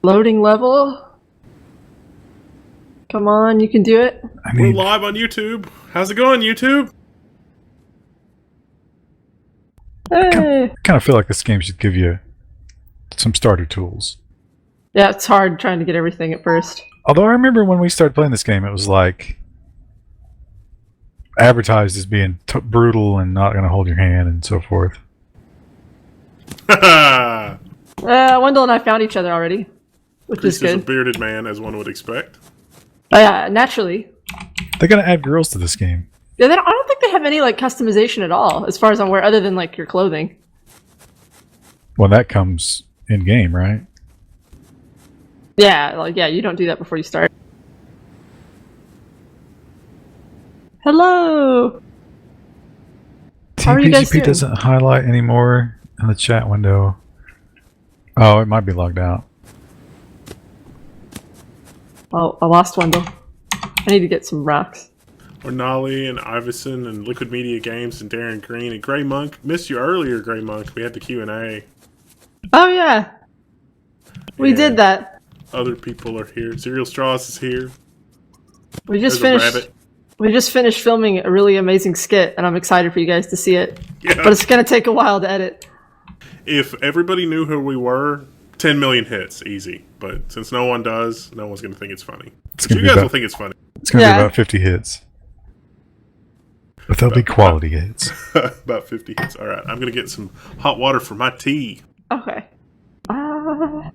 Loading level. Come on, you can do it. We're live on YouTube. How's it going, YouTube? Hey. I kind of feel like this game should give you some starter tools. Yeah, it's hard trying to get everything at first. Although I remember when we started playing this game, it was like advertised as being brutal and not going to hold your hand and so forth. Wendell and I found each other already, which Priest is good. is a bearded man, as one would expect. Yeah, naturally. They're going to add girls to this game. Yeah, I don't think they have any like customization at all, as far as I'm aware, other than like your clothing. Well, that comes in game, right? Yeah, you don't do that before you start. Hello. How are you guys doing? TPGP doesn't highlight anymore in the chat window. Oh, it might be logged out. Oh, I lost Wendell. I need to get some rocks. Or Nolly and Iverson and Liquid Media Games and Darren Green and Grey Monk. Missed you earlier, Grey Monk. We had the Q&A. Oh yeah, we did that. Other people are here. Cereal Straws is here. We just There's a finished. rabbit. We just finished filming a really amazing skit, and I'm excited for you guys to see it. Yeah. But it's gonna take a while to edit. If everybody knew who we were, 10 million hits, easy. But since no one does, no one's going to think it's funny. You guys will think it's funny. It's going to be about 50 hits. But they'll be quality hits. About 50 hits. All right, I'm going to get some hot water for my tea. Okay. But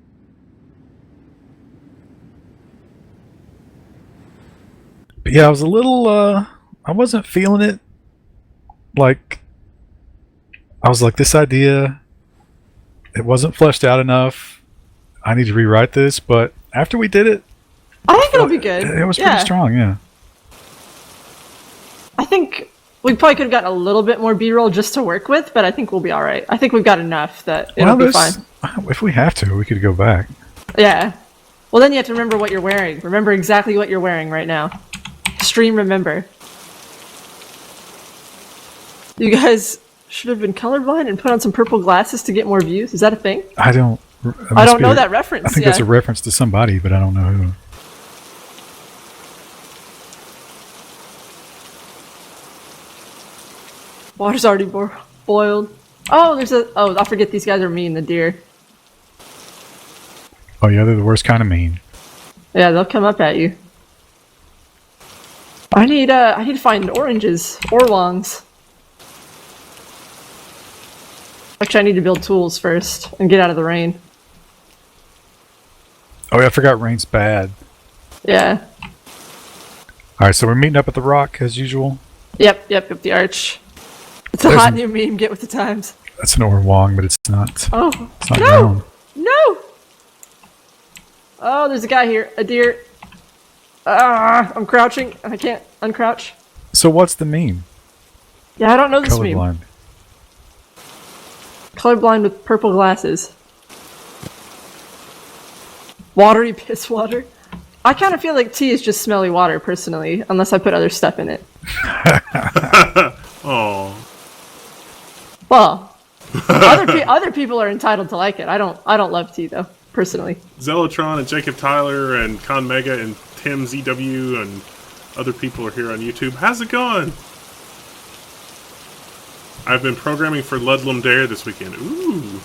yeah, I was a little, I wasn't feeling it. Like, I was like, this idea, it wasn't fleshed out enough. I need to rewrite this, but after we did it, I think it'll be good. It was pretty strong, yeah. I think we probably could have gotten a little bit more B-roll just to work with, but I think we'll be all right. I think we've got enough that it'll be fine. If we have to, we could go back. Yeah. Well, then you have to remember what you're wearing. Remember exactly what you're wearing right now. Stream remember. You guys should have been colorblind and put on some purple glasses to get more views. Is that a thing? I don't know that reference. I think that's a reference to somebody, but I don't know who. Water's already boiled. Oh, I forget these guys are mean, the deer. Oh yeah, they're the worst kind of mean. Yeah, they'll come up at you. I need to find oranges, orlongs. Actually, I need to build tools first and get out of the rain. Oh yeah, I forgot rain's bad. Yeah. Alright, so we're meeting up at the rock as usual? Yep, the arch. It's a hot new meme, get with the times. That's an Orwong, but it's not. Oh, it's not no! known. No! Oh, there's a guy here, a deer. I'm crouching, and I can't uncrouch. So what's the meme? Yeah, I don't know this meme. Colorblind. Colorblind with purple glasses. Watery piss water. I kind of feel like tea is just smelly water, personally, unless I put other stuff in it. Oh. Well, other people are entitled to like it. I don't love tea though, personally. Zelotron and Jacob Tyler and Con Mega and Tim ZW and other people are here on YouTube. How's it going? I've been programming for Ludlum Dare this weekend. Ooh.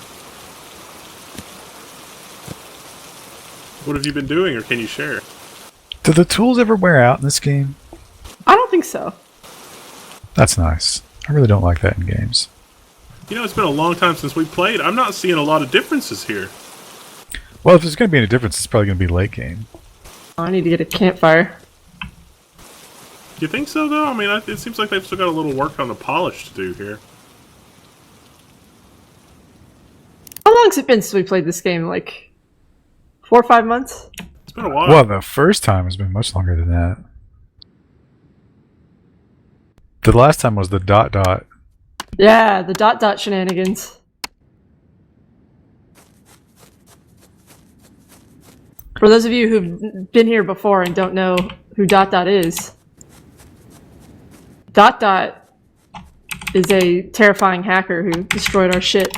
What have you been doing, or can you share? Do the tools ever wear out in this game? I don't think so. That's nice. I really don't like that in games. You know, it's been a long time since we played. I'm not seeing a lot of differences here. Well, if there's going to be any difference, it's probably going to be late game. I need to get a campfire. Do you think so, though? I mean, it seems like they've still got a little work on the polish to do here. How long has it been since we played this game? Like 4 or 5 months? It's been a while. Well, the first time has been much longer than that. The last time was the ... Yeah, the ... shenanigans. For those of you who've been here before and don't know who ... is, ... is a terrifying hacker who destroyed our shit.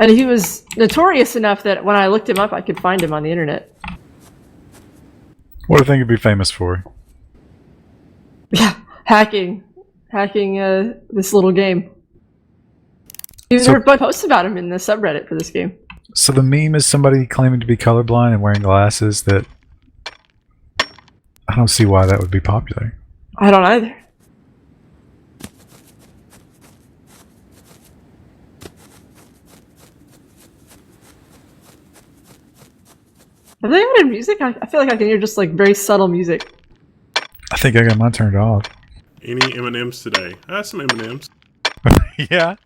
And he was notorious enough that when I looked him up, I could find him on the internet. What do you think he'd be famous for? Yeah, hacking this little game. There were a bunch of posts about him in the subreddit for this game. So the meme is somebody claiming to be colorblind and wearing glasses. That I don't see why that would be popular. I don't either. Have they added music? I feel like I can hear just like very subtle music. I think I got mine turned off. Any M&Ms today? I have some M&Ms. Yeah.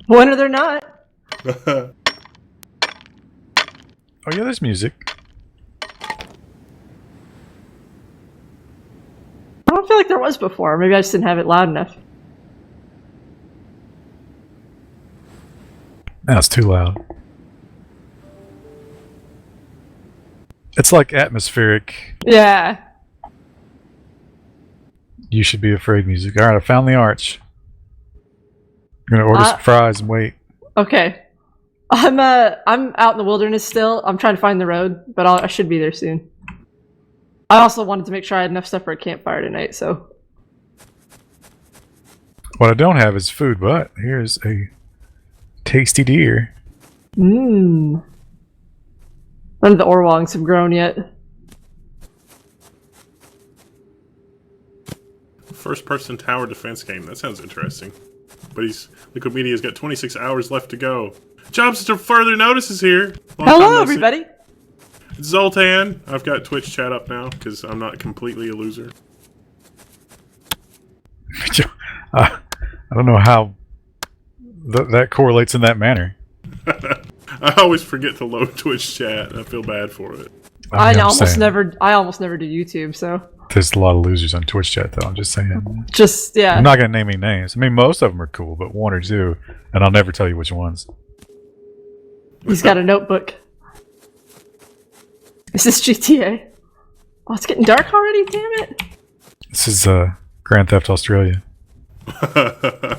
When are there not? Oh yeah, there's music. I don't feel like there was before. Maybe I just didn't have it loud enough. No, it's too loud. It's like atmospheric. Yeah. You should be afraid music. Alright, I found the arch. I'm gonna order some fries and wait. Okay. I'm out in the wilderness still. I'm trying to find the road, but I should be there soon. I also wanted to make sure I had enough stuff for a campfire tonight, so. What I don't have is food, but here's a tasty deer. Mmm. None of the Orwongs have grown yet. First-person tower defense game. That sounds interesting. But Liquid Media's got 26 hours left to go. Jobs to further notice is here. Hello, everybody. It's Zoltan. I've got Twitch chat up now because I'm not completely a loser. I don't know how that correlates in that manner. I always forget to load Twitch chat. I feel bad for it. I almost never do YouTube, so. There's a lot of losers on Twitch chat, though. I'm just saying. Just, yeah. I'm not gonna name any names. I mean, most of them are cool, but one or two, and I'll never tell you which ones. He's got a notebook. Is this GTA? Oh, it's getting dark already. Damn it! This is Grand Theft Australia. A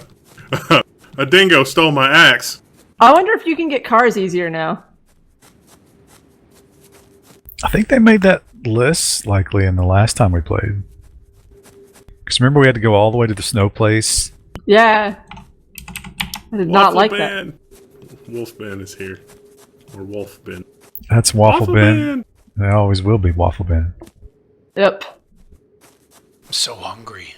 dingo stole my axe. I wonder if you can get cars easier now. I think they made that less likely in the last time we played. Because remember we had to go all the way to the snow place? Yeah. I did not like that. Wolf Ben is here. Or Wolf Ben. That's Waffle Ben. They always will be Waffle Ben. Yep. I'm so hungry.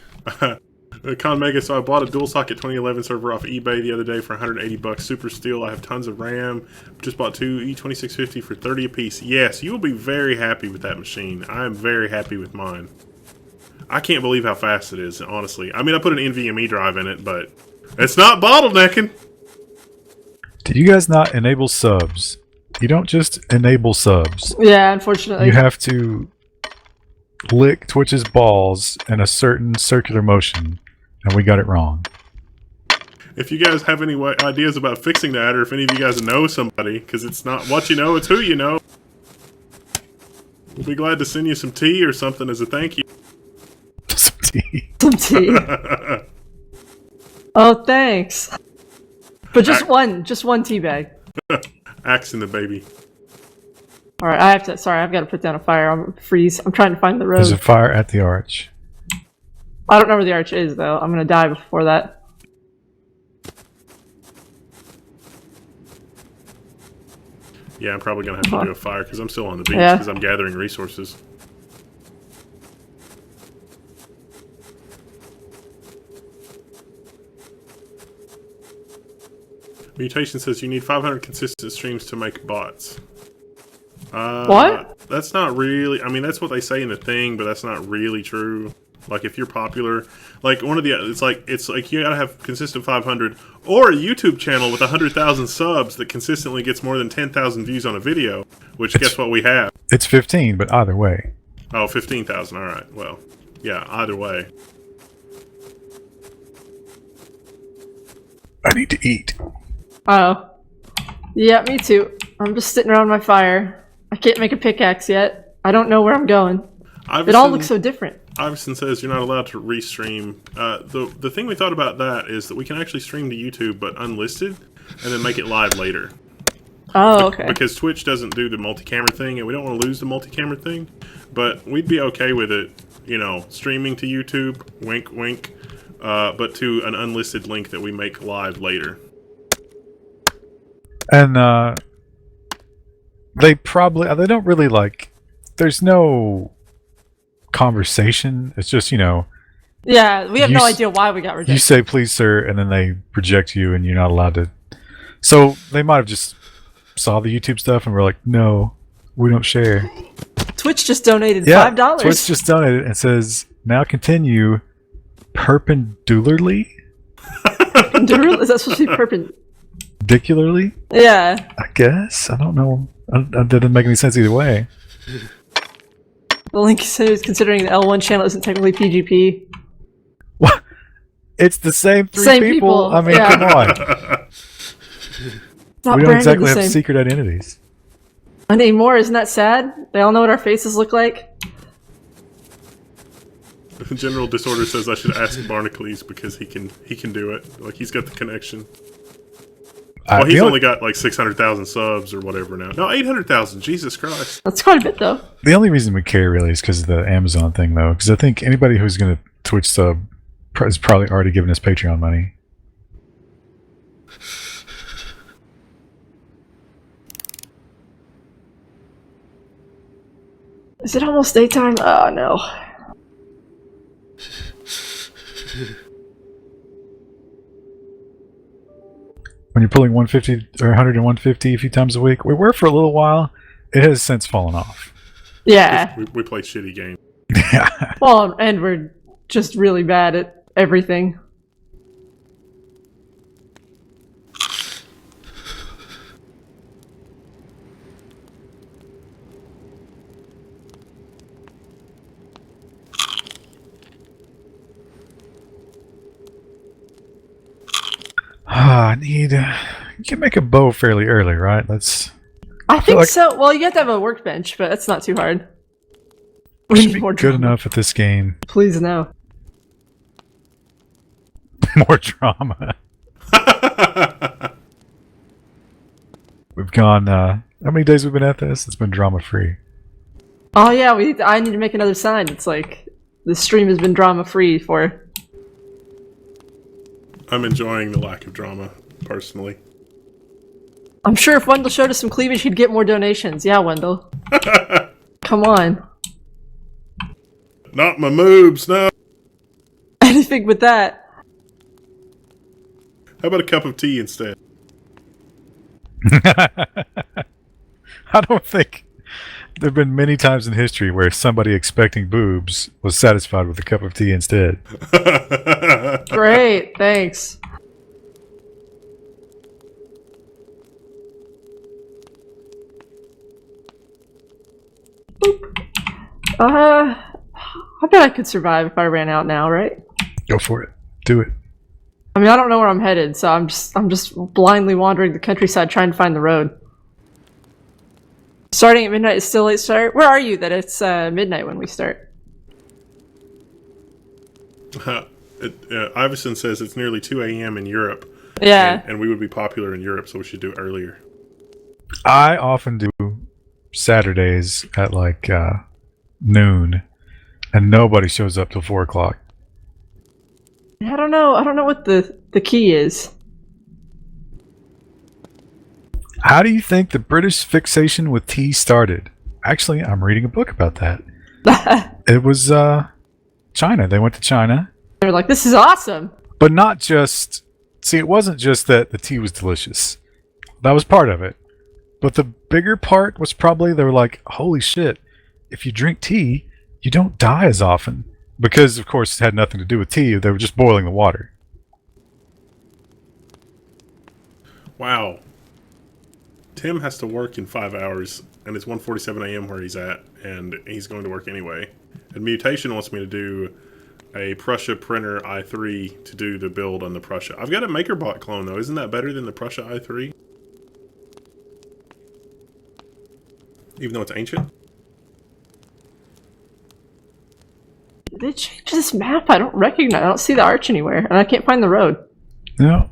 Con Mega, so I bought a dual socket 2011 server off eBay the other day for 180 bucks. Super steal. I have tons of RAM. Just bought two E2650 for 30 a piece. Yes, you will be very happy with that machine. I am very happy with mine. I can't believe how fast it is, honestly. I mean, I put an NVMe drive in it, but it's not bottlenecking. Did you guys not enable subs? You don't just enable subs. Yeah, unfortunately. You have to lick Twitch's balls in a certain circular motion, and we got it wrong. If you guys have any ideas about fixing that, or if any of you guys know somebody, because it's not what you know, it's who you know, we'll be glad to send you some tea or something as a thank you. Some tea. Some tea. Oh, thanks. But just one tea bag. Axe in the baby. Alright, I've got to put down a fire. I'm freeze. I'm trying to find the road. There's a fire at the arch. I don't know where the arch is, though. I'm gonna die before that. Yeah, I'm probably going to have to do a fire because I'm still on the beach because I'm gathering resources. Mutation says you need 500 consistent streams to make bots. What? That's not really... I mean, that's what they say in the thing, but that's not really true. Like, if you're popular... Like, it's like you gotta have consistent 500, or a YouTube channel with 100,000 subs that consistently gets more than 10,000 views on a video, which guess what we have? It's 15, but either way. Oh, 15,000, alright. Well, yeah, either way. I need to eat. Oh. Yeah, me too. I'm just sitting around my fire. I can't make a pickaxe yet. I don't know where I'm going. It all looks so different. Iverson says you're not allowed to restream. The thing we thought about that is that we can actually stream to YouTube, but unlisted, and then make it live later. Oh, okay. Because Twitch doesn't do the multi-camera thing, and we don't want to lose the multi-camera thing. But we'd be okay with it, streaming to YouTube, wink, wink, but to an unlisted link that we make live later. And they don't really there's no conversation. It's just, Yeah, we have no idea why we got rejected. you say please sir, and then they reject you and you're not allowed to. So they might have just saw the YouTube stuff and were like, no, we don't share. Twitch just donated Yeah, $5. Twitch just donated and says, now continue perpendicularly. Is that supposed to be Perpendicularly? Yeah. I guess. I don't know. That didn't make any sense either way. The link says considering the L1 channel isn't technically PGP. What? It's the same three Same people. people, I mean, yeah. come on. Not We don't branded exactly the have same secret identities. anymore. Isn't that sad? They all know what our faces look like. General Disorder says I should ask Barnacles because he can do it. Like, he's got the connection. Well, he's only got like 600,000 subs or whatever now. No, 800,000. Jesus Christ. That's quite a bit, though. The only reason we care really is because of the Amazon thing, though. Because I think anybody who's going to Twitch sub is probably already giving us Patreon money. Is it almost daytime? Oh, no. When you're pulling 150 or 100 and 150 a few times a week, we were for a little while. It has since fallen off. Yeah. We play shitty games. Yeah. Well, and we're just really bad at everything. I need. You can make a bow fairly early, right? I think like- so. Well, you have to have a workbench, but that's not too hard. We We should need be more good drama. enough at this game. Please, no. More drama. We've gone. How many days we've been at this? It's been drama free. Oh, yeah, I need to make another sign. It's like, the stream has been drama-free for... I'm enjoying the lack of drama, personally. I'm sure if Wendell showed us some cleavage, he'd get more donations. Yeah, Wendell. Come on. Not my moobs, no. Anything but that. How about a cup of tea instead? I don't think there have been many times in history where somebody expecting boobs was satisfied with a cup of tea instead. Great, thanks. Boop. I bet I could survive if I ran out now, right? Go for it. Do it. I mean, I don't know where I'm headed, so I'm just blindly wandering the countryside trying to find the road. Starting at midnight is still late start. Where are you that it's midnight when we start? Iverson says it's nearly 2 a.m. in Europe. Yeah. And we would be popular in Europe, so we should do it earlier. I often do Saturdays at like noon, and nobody shows up till 4 o'clock. I don't know. I don't know what the key is. How do you think the British fixation with tea started? Actually, I'm reading a book about that. It was China. They went to China. They're like, this is awesome. But not just... See, it wasn't just that the tea was delicious. That was part of it. But the bigger part was probably they were like, holy shit, if you drink tea, you don't die as often. Because, of course, it had nothing to do with tea. They were just boiling the water. Wow. Tim has to work in 5 hours, and it's 1:47 a.m. where he's at, and he's going to work anyway. And Mutation wants me to do a Prussia printer i3 to do the build on the Prussia. I've got a MakerBot clone, though. Isn't that better than the Prussia i3? Even though it's ancient? Did they change this map? I don't recognize. I don't see the arch anywhere, and I can't find the road. No.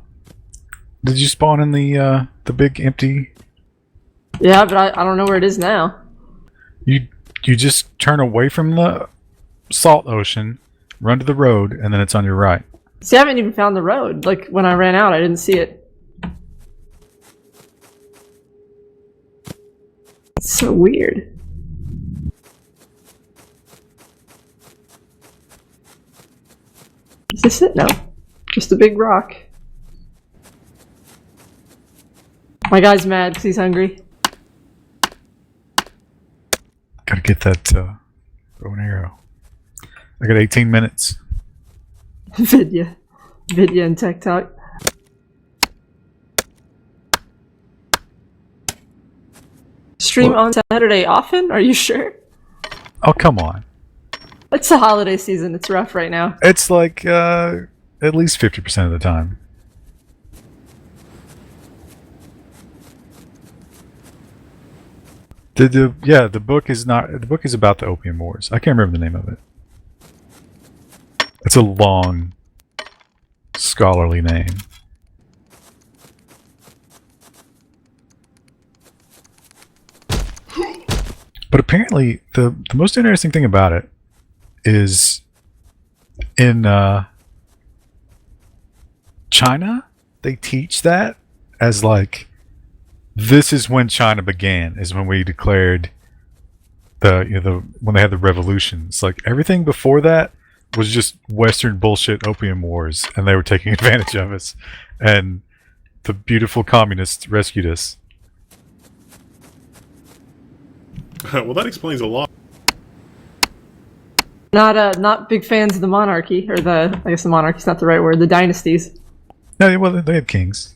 Did you spawn in the big empty Yeah, but I don't know where it is now. You just turn away from the salt ocean, run to the road, and then it's on your right. See, I haven't even found the road. Like, when I ran out, I didn't see it. It's so weird. Is this it? No. Just a big rock. My guy's mad because he's hungry. Gotta get that bow and arrow. I got 18 minutes. Vidya and Tech Talk. Stream on Saturday often? Are you sure? Oh, come on. It's the holiday season. It's rough right now. It's like at least 50% of the time. The book is about the Opium Wars. I can't remember the name of it. It's a long scholarly name. But apparently the most interesting thing about it is in China they teach that as like this is when China began, is when we declared when they had the revolutions. Like everything before that was just Western bullshit opium wars, and they were taking advantage of us, and the beautiful communists rescued us. Well, that explains a lot. Not big fans of the monarchy, or I guess the monarchy's not the right word, the dynasties. No, well, they had kings.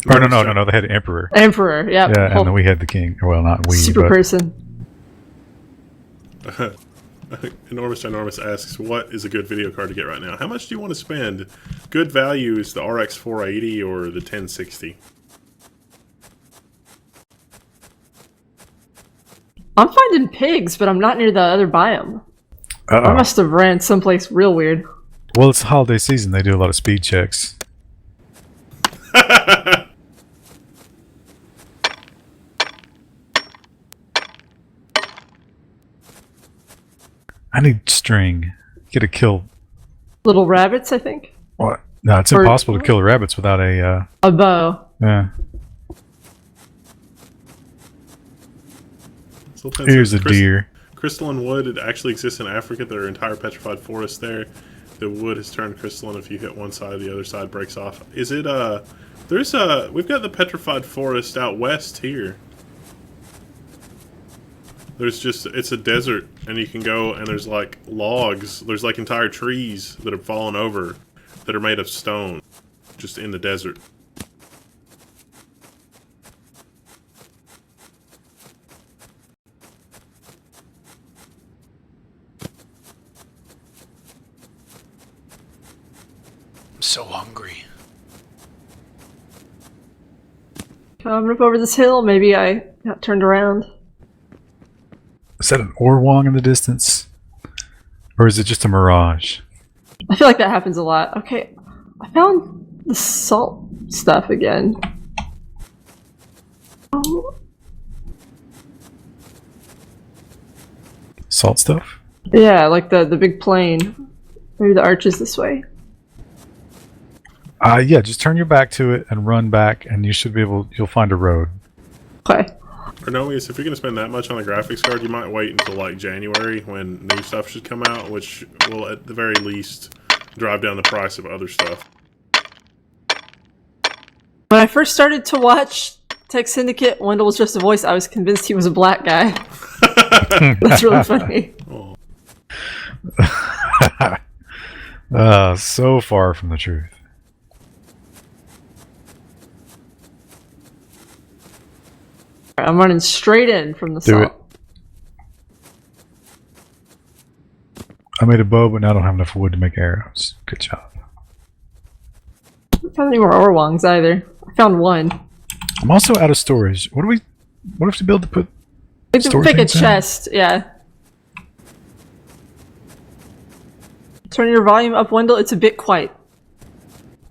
Or no, they had an emperor. Emperor, yeah. Yeah, and then we had the king. Well, not we, super but person. Enormous asks, what is a good video card to get right now? How much do you want to spend? Good value is the RX 480 or the 1060. I'm finding pigs, but I'm not near the other biome. I must have ran someplace real weird. Well, it's the holiday season. They do a lot of speed checks. I need string. Get a kill. Little rabbits, I think. What? No, it's impossible to kill the rabbits without a bow. Yeah. Here's a deer. Crystalline wood, it actually exists in Africa. There are entire petrified forests there. The wood has turned crystalline. If you hit one side, the other side breaks off. Is it we've got the petrified forest out west here. It's a desert, and you can go, and there's like logs, there's like entire trees that have fallen over that are made of stone, just in the desert. I'm so hungry. Coming up over this hill, maybe I got turned around. Is that an Orwong in the distance? Or is it just a mirage? I feel like that happens a lot. Okay, I found the salt stuff again. Oh. Salt stuff? Yeah, like the big plane. Maybe the arch is this way. Yeah, just turn your back to it and run back, and you'll find a road. Okay. Arnomius, if you're going to spend that much on a graphics card, you might wait until like January when new stuff should come out, which will at the very least drive down the price of other stuff. When I first started to watch Tech Syndicate, Wendell was just a voice. I was convinced he was a black guy. That's really funny. So far from the truth. I'm running straight in from the Do salt. it. I made a bow, but now I don't have enough wood to make arrows. Good job. I don't found any more Orwongs either. I found one. I'm also out of storage. What do we have to build to put We can store pick a things in? chest, yeah. Turn your volume up, Wendell. It's a bit quiet.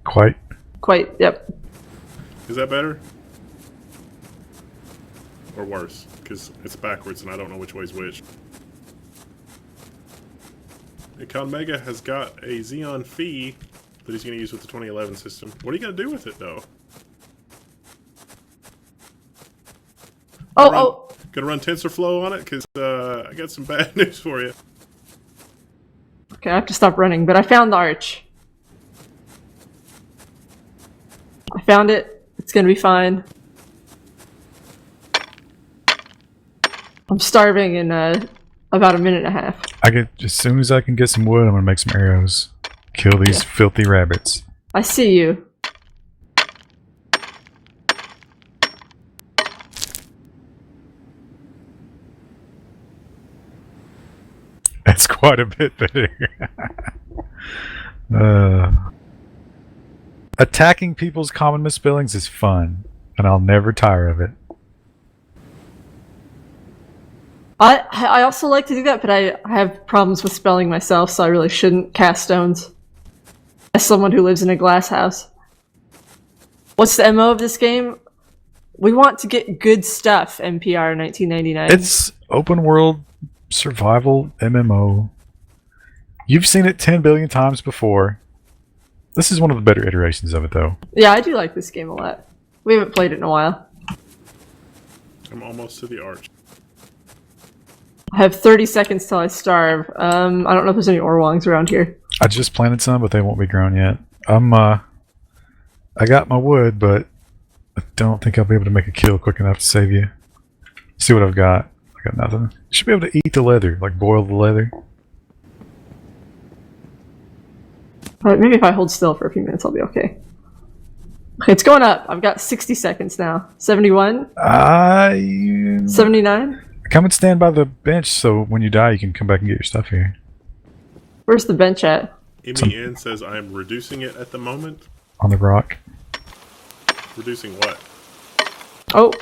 Quite. Quite, yep. Is that better? Or worse, because it's backwards and I don't know which way's which. Econ Mega has got a Xeon Phi that he's going to use with the 2011 system. What are you going to do with it, though? Gonna run TensorFlow on it? Because I got some bad news for you. Okay, I have to stop running, but I found the arch. I found it. It's gonna be fine. I'm starving in about a minute and a half. As soon as I can get some wood, I'm gonna make some arrows. Kill these filthy rabbits. I see you. That's quite a bit better. Attacking people's common misspellings is fun, and I'll never tire of it. I also like to do that, but I have problems with spelling myself, so I really shouldn't cast stones. As someone who lives in a glass house. What's the MO of this game? We want to get good stuff, NPR 1999. It's open world survival MMO. You've seen it 10 billion times before. This is one of the better iterations of it, though. Yeah, I do like this game a lot. We haven't played it in a while. I'm almost to the arch. I have 30 seconds till I starve. I don't know if there's any Orwongs around here. I just planted some, but they won't be grown yet. I got my wood, but I don't think I'll be able to make a kill quick enough to save you. See what I've got. I got nothing. You should be able to eat the leather, like boil the leather. Alright, maybe if I hold still for a few minutes, I'll be okay. Okay, it's going up. I've got 60 seconds now. 71? 79? Come and stand by the bench so when you die you can come back and get your stuff here. Where's the bench at? MEN says I am reducing it at the moment. On the rock. Reducing what? Oh.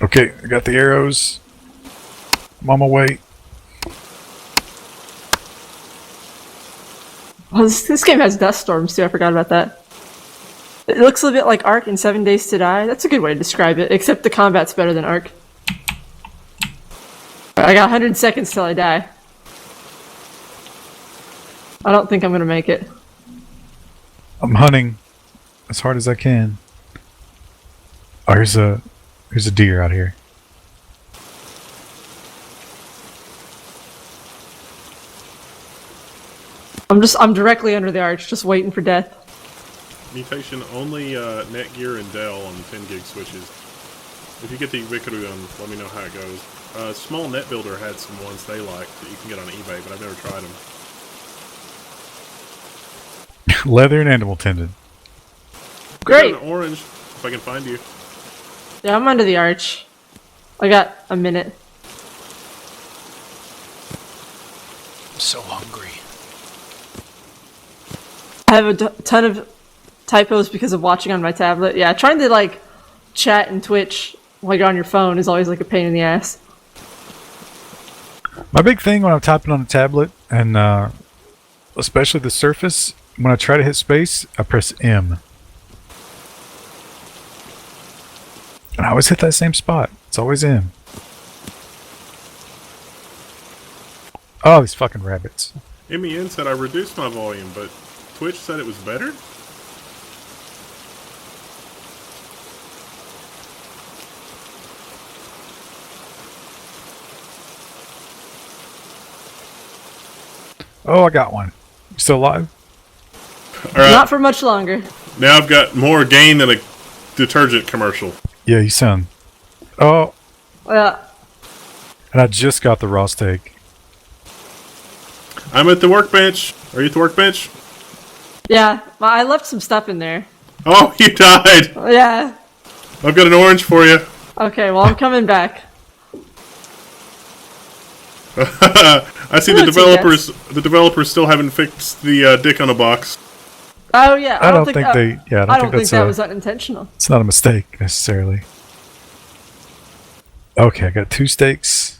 Okay, I got the arrows. I'm on my way. Oh, this game has dust storms too, I forgot about that. It looks a bit like Ark in 7 Days to Die. That's a good way to describe it, except the combat's better than Ark. I got 100 seconds till I die. I don't think I'm gonna make it. I'm hunting as hard as I can. Oh, here's a deer out here. I'm directly under the arch, just waiting for death. Mutation only Netgear and Dell on the 10 gig switches. If you get the Ubiquity, let me know how it goes. Small Net Builder had some ones they liked that you can get on eBay, but I've never tried them. Leather and animal tendon. Great! An orange, if I can find you. Yeah, I'm under the arch. I got a minute. I'm so hungry. I have a ton of typos because of watching on my tablet. Yeah, trying to like chat and Twitch while you're on your phone is always like a pain in the ass. My big thing when I'm typing on a tablet, and especially the Surface, when I try to hit space, I press M. And I always hit that same spot. It's always M. Oh, these fucking rabbits. MEN said I reduced my volume, but Twitch said it was better? Oh, I got one. You still alive? All right. Not for much longer. Now I've got more gain than a detergent commercial. Yeah, you sound. Oh, Yeah. and I just got the raw steak. I'm at the workbench. Are you at the workbench? Yeah, I left some stuff in there. Oh, you died. Yeah. I've got an orange for you. Okay, well I'm coming back. I see the developers. The developers still haven't fixed the dick on a box. Oh yeah, I don't think they. Yeah, I don't think that's that was unintentional. It's not a mistake necessarily. Okay, I got 2 steaks.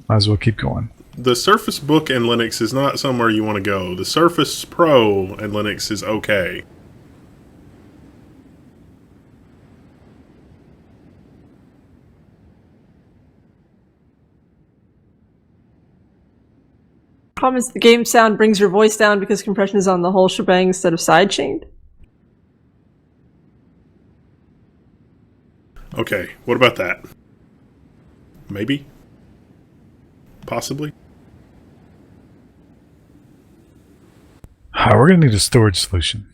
Might as well keep going. The Surface Book and Linux is not somewhere you want to go. The Surface Pro and Linux is okay. Problem is the game sound brings your voice down because compression is on the whole shebang instead of sidechained. Okay, what about that? Maybe? Possibly? We're going to need a storage solution.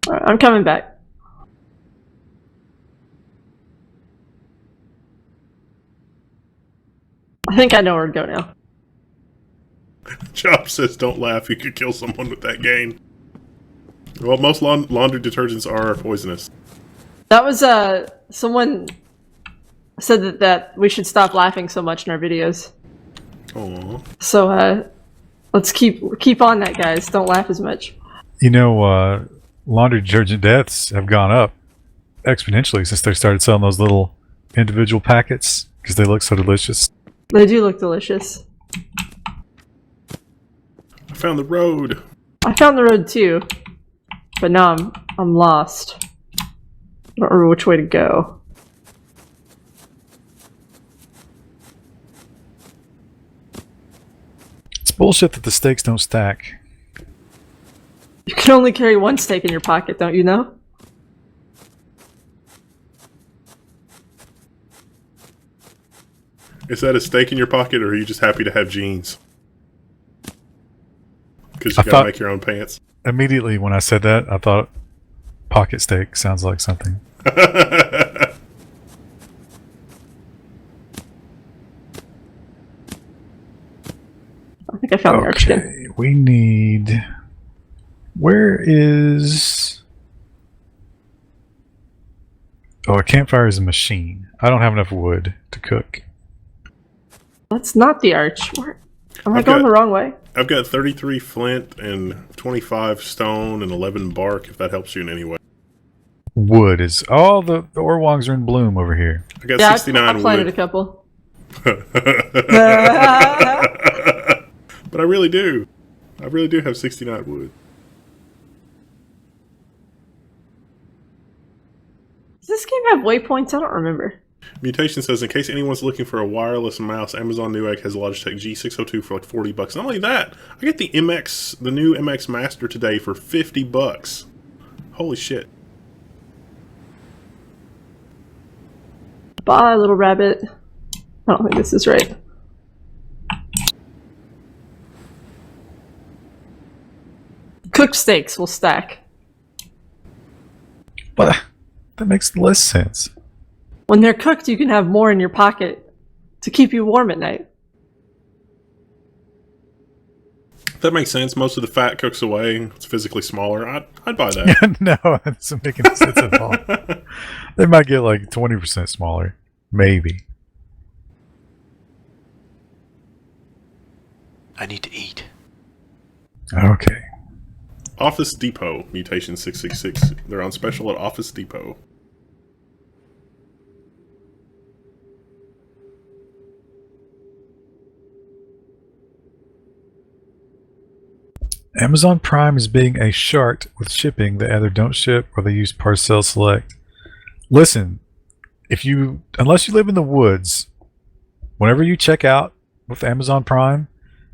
Alright, I'm coming back. I think I know where to go now. Chop says don't laugh, you could kill someone with that gain. Well, most laundry detergents are poisonous. That was, someone said that we should stop laughing so much in our videos. Aww. So, let's keep on that, guys. Don't laugh as much. You know, laundry detergent deaths have gone up exponentially since they started selling those little individual packets because they look so delicious. They do look delicious. I found the road. I found the road too, but now I'm lost. I don't remember which way to go. It's bullshit that the stakes don't stack. You can only carry one steak in your pocket, don't you know? Is that a steak in your pocket, or are you just happy to have jeans? Because you gotta make your own pants. Immediately when I said that, I thought pocket steak sounds like something. I think I found the arch again. We need... Where is... Oh, a campfire is a machine. I don't have enough wood to cook. That's not the arch. Am I going the wrong way? I've got 33 flint and 25 stone and 11 bark, if that helps you in any way. Wood is... Oh, the Orwongs are in bloom over here. I got 69 I planted wood. a couple. But I really do. I really do have 69 wood. Does this game have waypoints? I don't remember. Mutation says, in case anyone's looking for a wireless mouse, Amazon Newegg has a Logitech G602 for like $40. Not only that, I get the new MX Master today for $50. Holy shit. Bye, little rabbit. I don't think this is right. Cooked steaks will stack. But that makes less sense. When they're cooked, you can have more in your pocket to keep you warm at night. That makes sense. Most of the fat cooks away. It's physically smaller. I'd buy that. No, that doesn't make any sense at all. They might get like 20% smaller. Maybe. I need to eat. Okay. Office Depot, Mutation 666. They're on special at Office Depot. Amazon Prime is being a shark with shipping. They either don't ship or they use parcel select. Listen, unless you live in the woods, whenever you check out with Amazon Prime,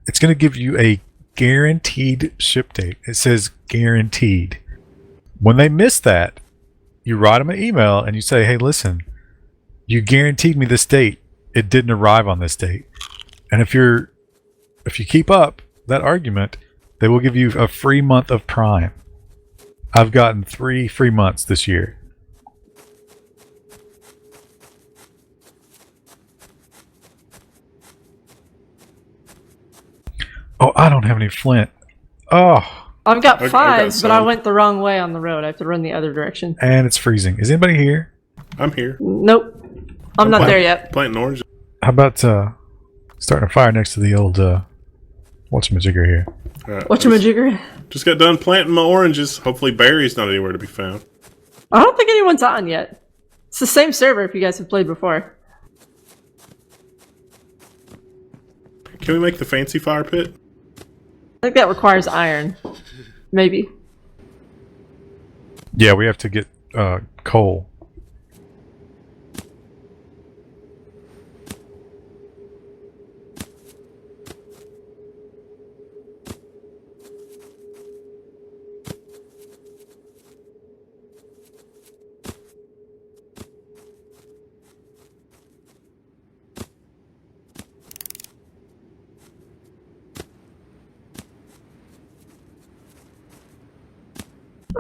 it's going to give you a guaranteed ship date. It says guaranteed. When they miss that, you write them an email and you say, hey, listen, you guaranteed me this date. It didn't arrive on this date. And if you keep up that argument, they will give you a free month of Prime. I've gotten 3 free months this year. Oh, I don't have any flint. Oh. I've got I've 5, got but I some. went the wrong way on the road. I have to run the other direction. And it's freezing. Is anybody here? I'm here. Nope. I'm not there yet. Planting orange. How about starting a fire next to the old whatchamajigger here? Whatchamajigger? Just got done planting my oranges. Hopefully Barry's not anywhere to be found. I don't think anyone's on yet. It's the same server if you guys have played before. Can we make the fancy fire pit? I think that requires iron. Maybe. Yeah, we have to get coal.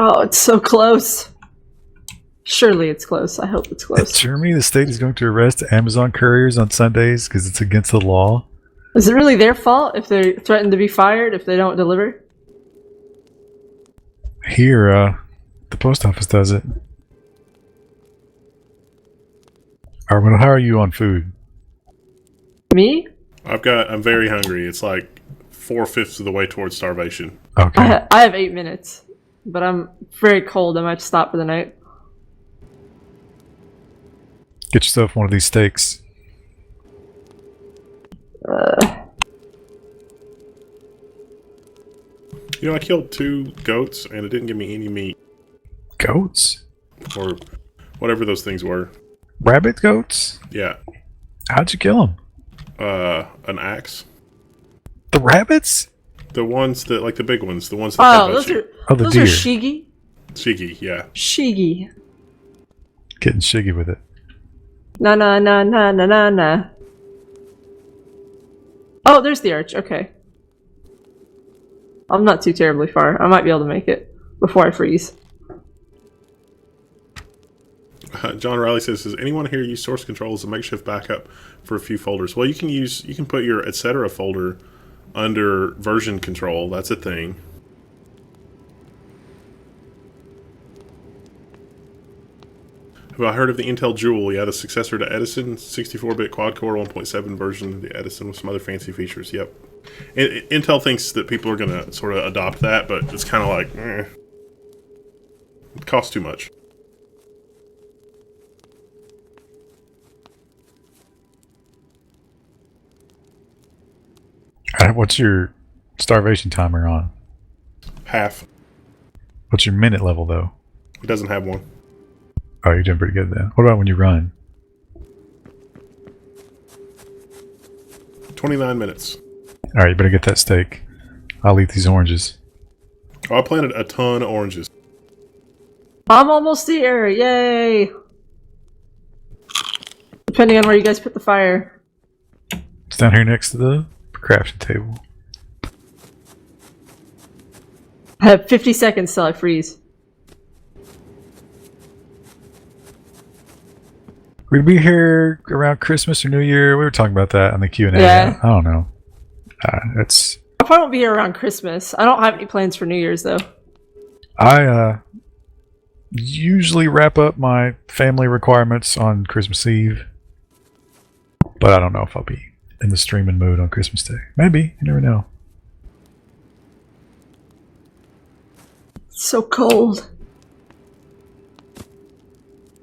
Oh, it's so close. Surely it's close. I hope it's close. Germany, the state is going to arrest Amazon couriers on Sundays because it's against the law. Is it really their fault if they threaten to be fired if they don't deliver? Here, the post office does it. Alright, how are you on food? Me? I'm very hungry. It's like 4/5 of the way towards starvation. Okay. I have 8 minutes, but I'm very cold. I might stop for the night. Get yourself one of these steaks. You know, I killed 2 goats and it didn't give me any meat. Goats? Or whatever those things were. Rabbit goats? Yeah. How'd you kill them? An axe. The rabbits? The ones that, like the big ones, the ones that Oh, those are Oh, the those deer. are shigi. Shiggy, yeah. Shigi. Getting shiggy with it. Na na na na na na na. Oh, there's the arch. Okay. I'm not too terribly far. I might be able to make it before I freeze. John Riley says, "Does anyone here use source control as a makeshift backup for a few folders?" Well, you can put your etc. folder under version control. That's a thing. Have I heard of the Intel Jewel? Yeah, the successor to Edison, 64-bit quad-core 1.7 version of the Edison with some other fancy features. Yep. Intel thinks that people are going to sort of adopt that, but it's kind of like, it costs too much. Alright, what's your starvation timer on? Half. What's your minute level, though? It doesn't have one. Oh, you're doing pretty good then. What about when you run? 29 minutes. Alright, you better get that steak. I'll eat these oranges. Oh, I planted a ton of oranges. I'm almost here! Yay! Depending on where you guys put the fire. It's down here next to the crafting table. I have 50 seconds till I freeze. We'd be here around Christmas or New Year. We were talking about that on the Q&A. Yeah. I don't know. It's I probably won't be here around Christmas. I don't have any plans for New Year's though. I usually wrap up my family requirements on Christmas Eve, but I don't know if I'll be in the streaming mood on Christmas Day. Maybe, you never know. It's so cold.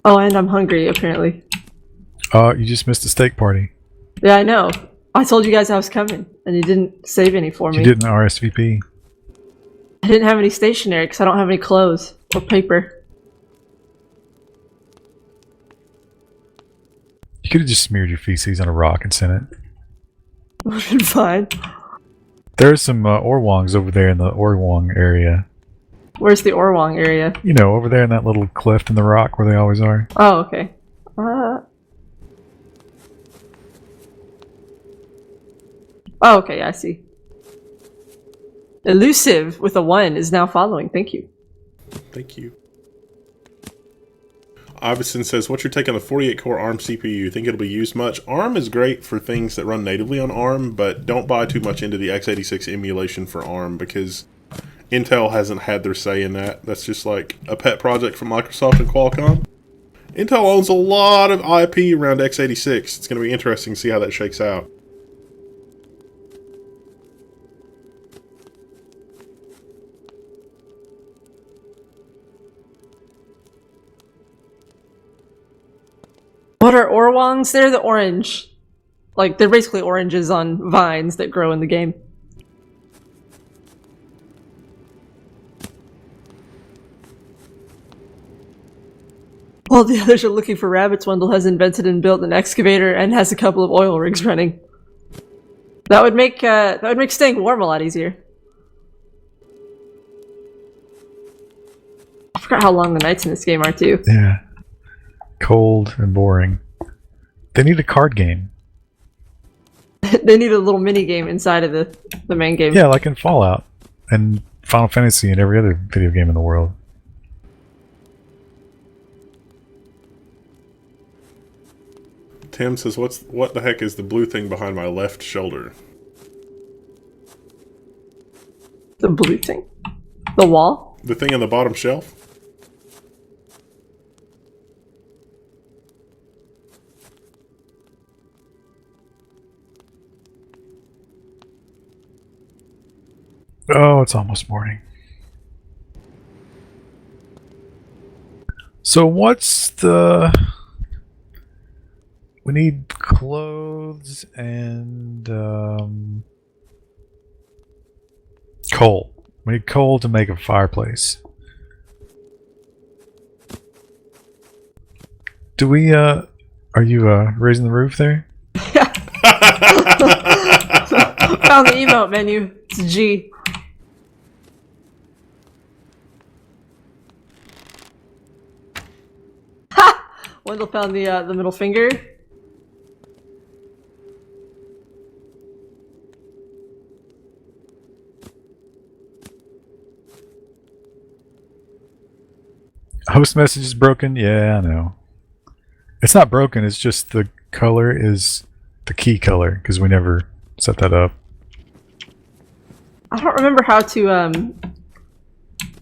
Oh, and I'm hungry apparently. You just missed a steak party. Yeah, I know. I told you guys I was coming, and you didn't save any for me. You didn't RSVP. I didn't have any stationery because I don't have any clothes or paper. You could have just smeared your feces on a rock and sent it. Would have been fine. There's some Orwongs over there in the Orwong area. Where's the Orwong area? You know, over there in that little cleft in the rock where they always are. Oh, okay. Oh, okay, I see. Elusive with a 1 is now following. Thank you. Thank you. Iverson says, "What's your take on the 48-core ARM CPU? Think it'll be used much?" ARM is great for things that run natively on ARM, but don't buy too much into the x86 emulation for ARM because Intel hasn't had their say in that. That's just like a pet project from Microsoft and Qualcomm. Intel owns a lot of IP around x86. It's going to be interesting to see how that shakes out. What are Orwongs? They're the orange. Like, they're basically oranges on vines that grow in the game. While the others are looking for rabbits, Wendell has invented and built an excavator and has a couple of oil rigs running. That would make staying warm a lot easier. I forgot how long the nights in this game are too. Yeah. Cold and boring. They need a card game. They need a little mini game inside of the main game. Yeah, like in Fallout and Final Fantasy and every other video game in the world. Tim says, what the heck is the blue thing behind my left shoulder? The blue thing. The wall? The thing on the bottom shelf? Oh, it's almost morning. So what's the... We need clothes and coal. We need coal to make a fireplace. Do we, are you raising the roof there? Yeah. Found the emote menu. It's G. Ha! Wendell found the middle finger. Host message is broken? Yeah, I know. It's not broken, it's just the color is the key color, because we never set that up. I don't remember how to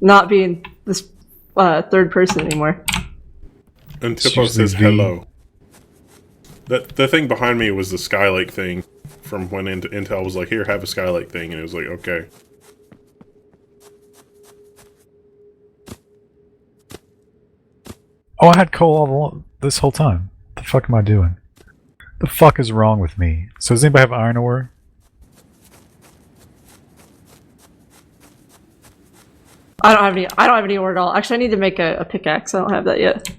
not be in this third person anymore. And Tipo says hello. The thing behind me was the Skylake thing from when Intel was like, here, have a Skylake thing, and it was like, okay. Oh, I had coal this whole time. The fuck am I doing? The fuck is wrong with me? So does anybody have iron ore? I don't have any ore at all. Actually, I need to make a pickaxe. I don't have that yet.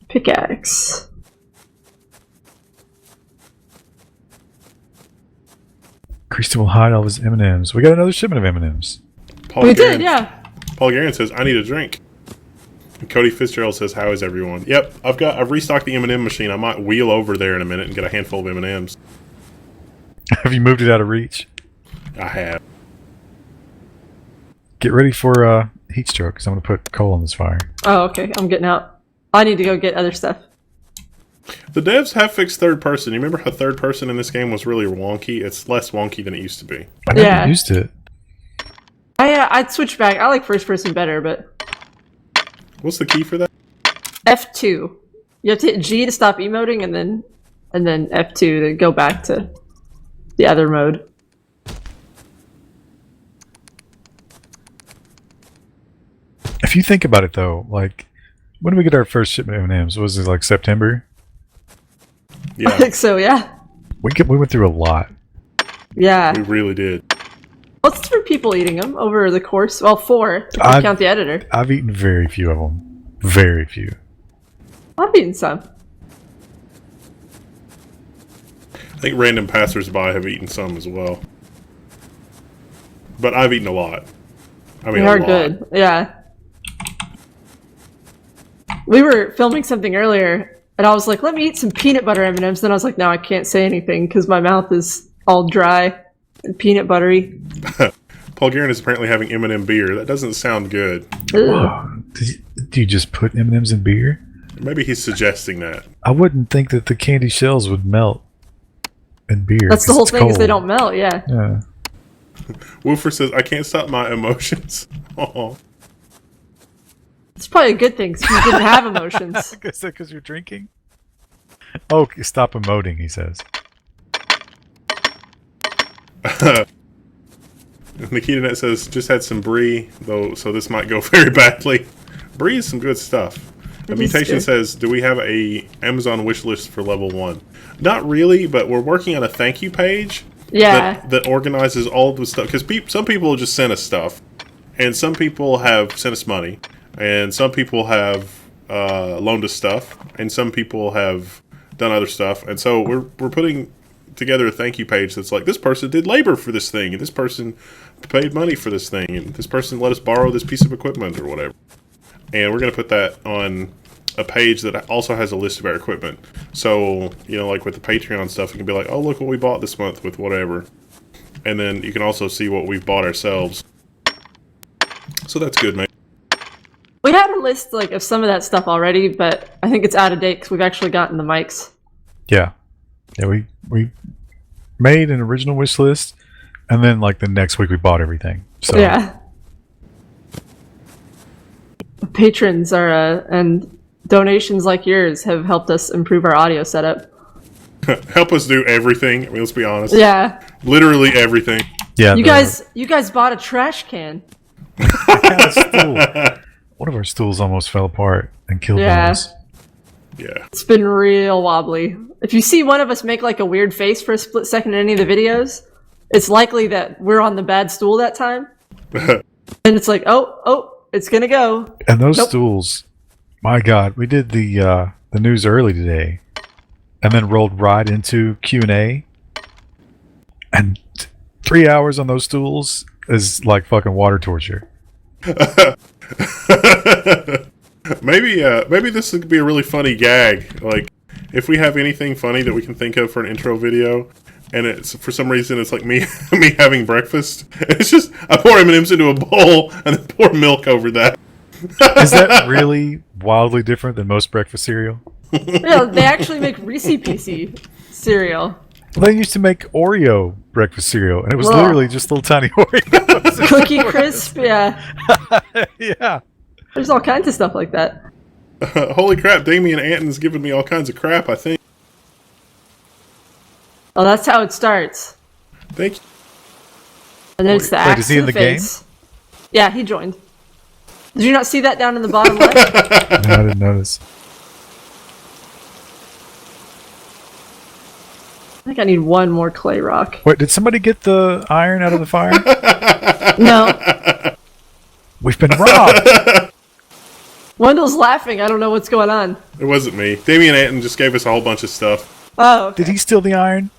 Pickaxe. Christy will hide all of his M&Ms. We got another shipment of M&Ms. We did, yeah. Paul Garen says, I need a drink. And Cody Fitzgerald says, how is everyone? Yep, I've restocked the M&M machine. I might wheel over there in a minute and get a handful of M&Ms. Have you moved it out of reach? I have. Get ready for heat stroke, because I'm going to put coal on this fire. Oh, okay. I'm getting out. I need to go get other stuff. The devs have fixed third person. You remember how third person in this game was really wonky? It's less wonky than it used to be. I never used it. I'd switch back. I like first person better, but... What's the key for that? F2. You have to hit G to stop emoting, and then F2 to go back to the other mode. If you think about it, though, like, when did we get our first shipment of M&Ms? Was it like September? Yeah. I think so, yeah. We went through a lot. Yeah. We really did. What's for people eating them over the course? Well, 4, if you count the editor. I've eaten very few of them. Very few. I've eaten some. I think random passersby have eaten some as well. But I've eaten a lot. I mean, They are good, yeah. We were filming something earlier, and I was like, let me eat some peanut butter M&Ms. Then I was like, no, I can't say anything because my mouth is all dry and peanut buttery. Paul Garen is apparently having M&M beer. That doesn't sound good. Whoa. Do you just put M&Ms in beer? Maybe he's suggesting that. I wouldn't think that the candy shells would melt in beer. That's the whole thing, is they cold. don't melt, yeah. Yeah. Woofer says, I can't stop my emotions. Oh. It's probably a good thing, because you didn't have emotions. Is that because you're drinking? Oh, stop emoting, he says. Nikita Net says, just had some brie, though, so this might go very badly. Brie is some good stuff. Mutation says, "Do we have a Amazon wish list for level 1?" Not really, but we're working on a thank you page. Yeah. That organizes all of the stuff, because some people just send us stuff, and some people have sent us money, and some people have loaned us stuff, and some people have done other stuff, and so we're putting together a thank you page that's like, this person did labor for this thing, and this person paid money for this thing, and this person let us borrow this piece of equipment or whatever. And we're going to put that on a page that also has a list of our equipment. So, like with the Patreon stuff, you can be like, oh, look what we bought this month with whatever. And then you can also see what we've bought ourselves. So that's good, man. We had a list of some of that stuff already, but I think it's out of date because we've actually gotten the mics. Yeah, we made an original wish list, and then the next week we bought everything. So yeah, patrons are and donations like yours have helped us improve our audio setup. Help us do everything. I mean, let's be honest. Yeah, literally everything. Yeah, you guys bought a trash can. a stool. One of our stools almost fell apart and killed us. Yeah. It's been real wobbly. If you see one of us make a weird face for a split second in any of the videos, it's likely that we're on the bad stool that time. And it's oh, it's gonna go. And those stools, my God, we did the news early today, and then rolled right into Q&A, and 3 hours on those stools is like fucking water torture. Maybe this could be a really funny gag. If we have anything funny that we can think of for an intro video, and it's for some reason it's like me having breakfast. It's just I pour M&Ms into a bowl and then pour milk over that. Is that really wildly different than most breakfast cereal? Yeah, they actually make Reese Piece cereal. Well, they used to make Oreo breakfast cereal, and it was literally just little tiny Oreos. Cookie Crisp, yeah. Yeah. There's all kinds of stuff like that. Holy crap, Damian Anton's giving me all kinds of crap, I think. Oh, that's how it starts. Thank you. And then it's the Wait, axe is he to in the face. Yeah, he joined. Did you not see that down in the bottom left? No, I didn't notice. I think I need one more clay rock. Wait, did somebody get the iron out of the fire? No. We've been robbed. Wendell's laughing. I don't know what's going on. It wasn't me. Damian Anton just gave us a whole bunch of stuff. Oh, okay. Did he steal the iron?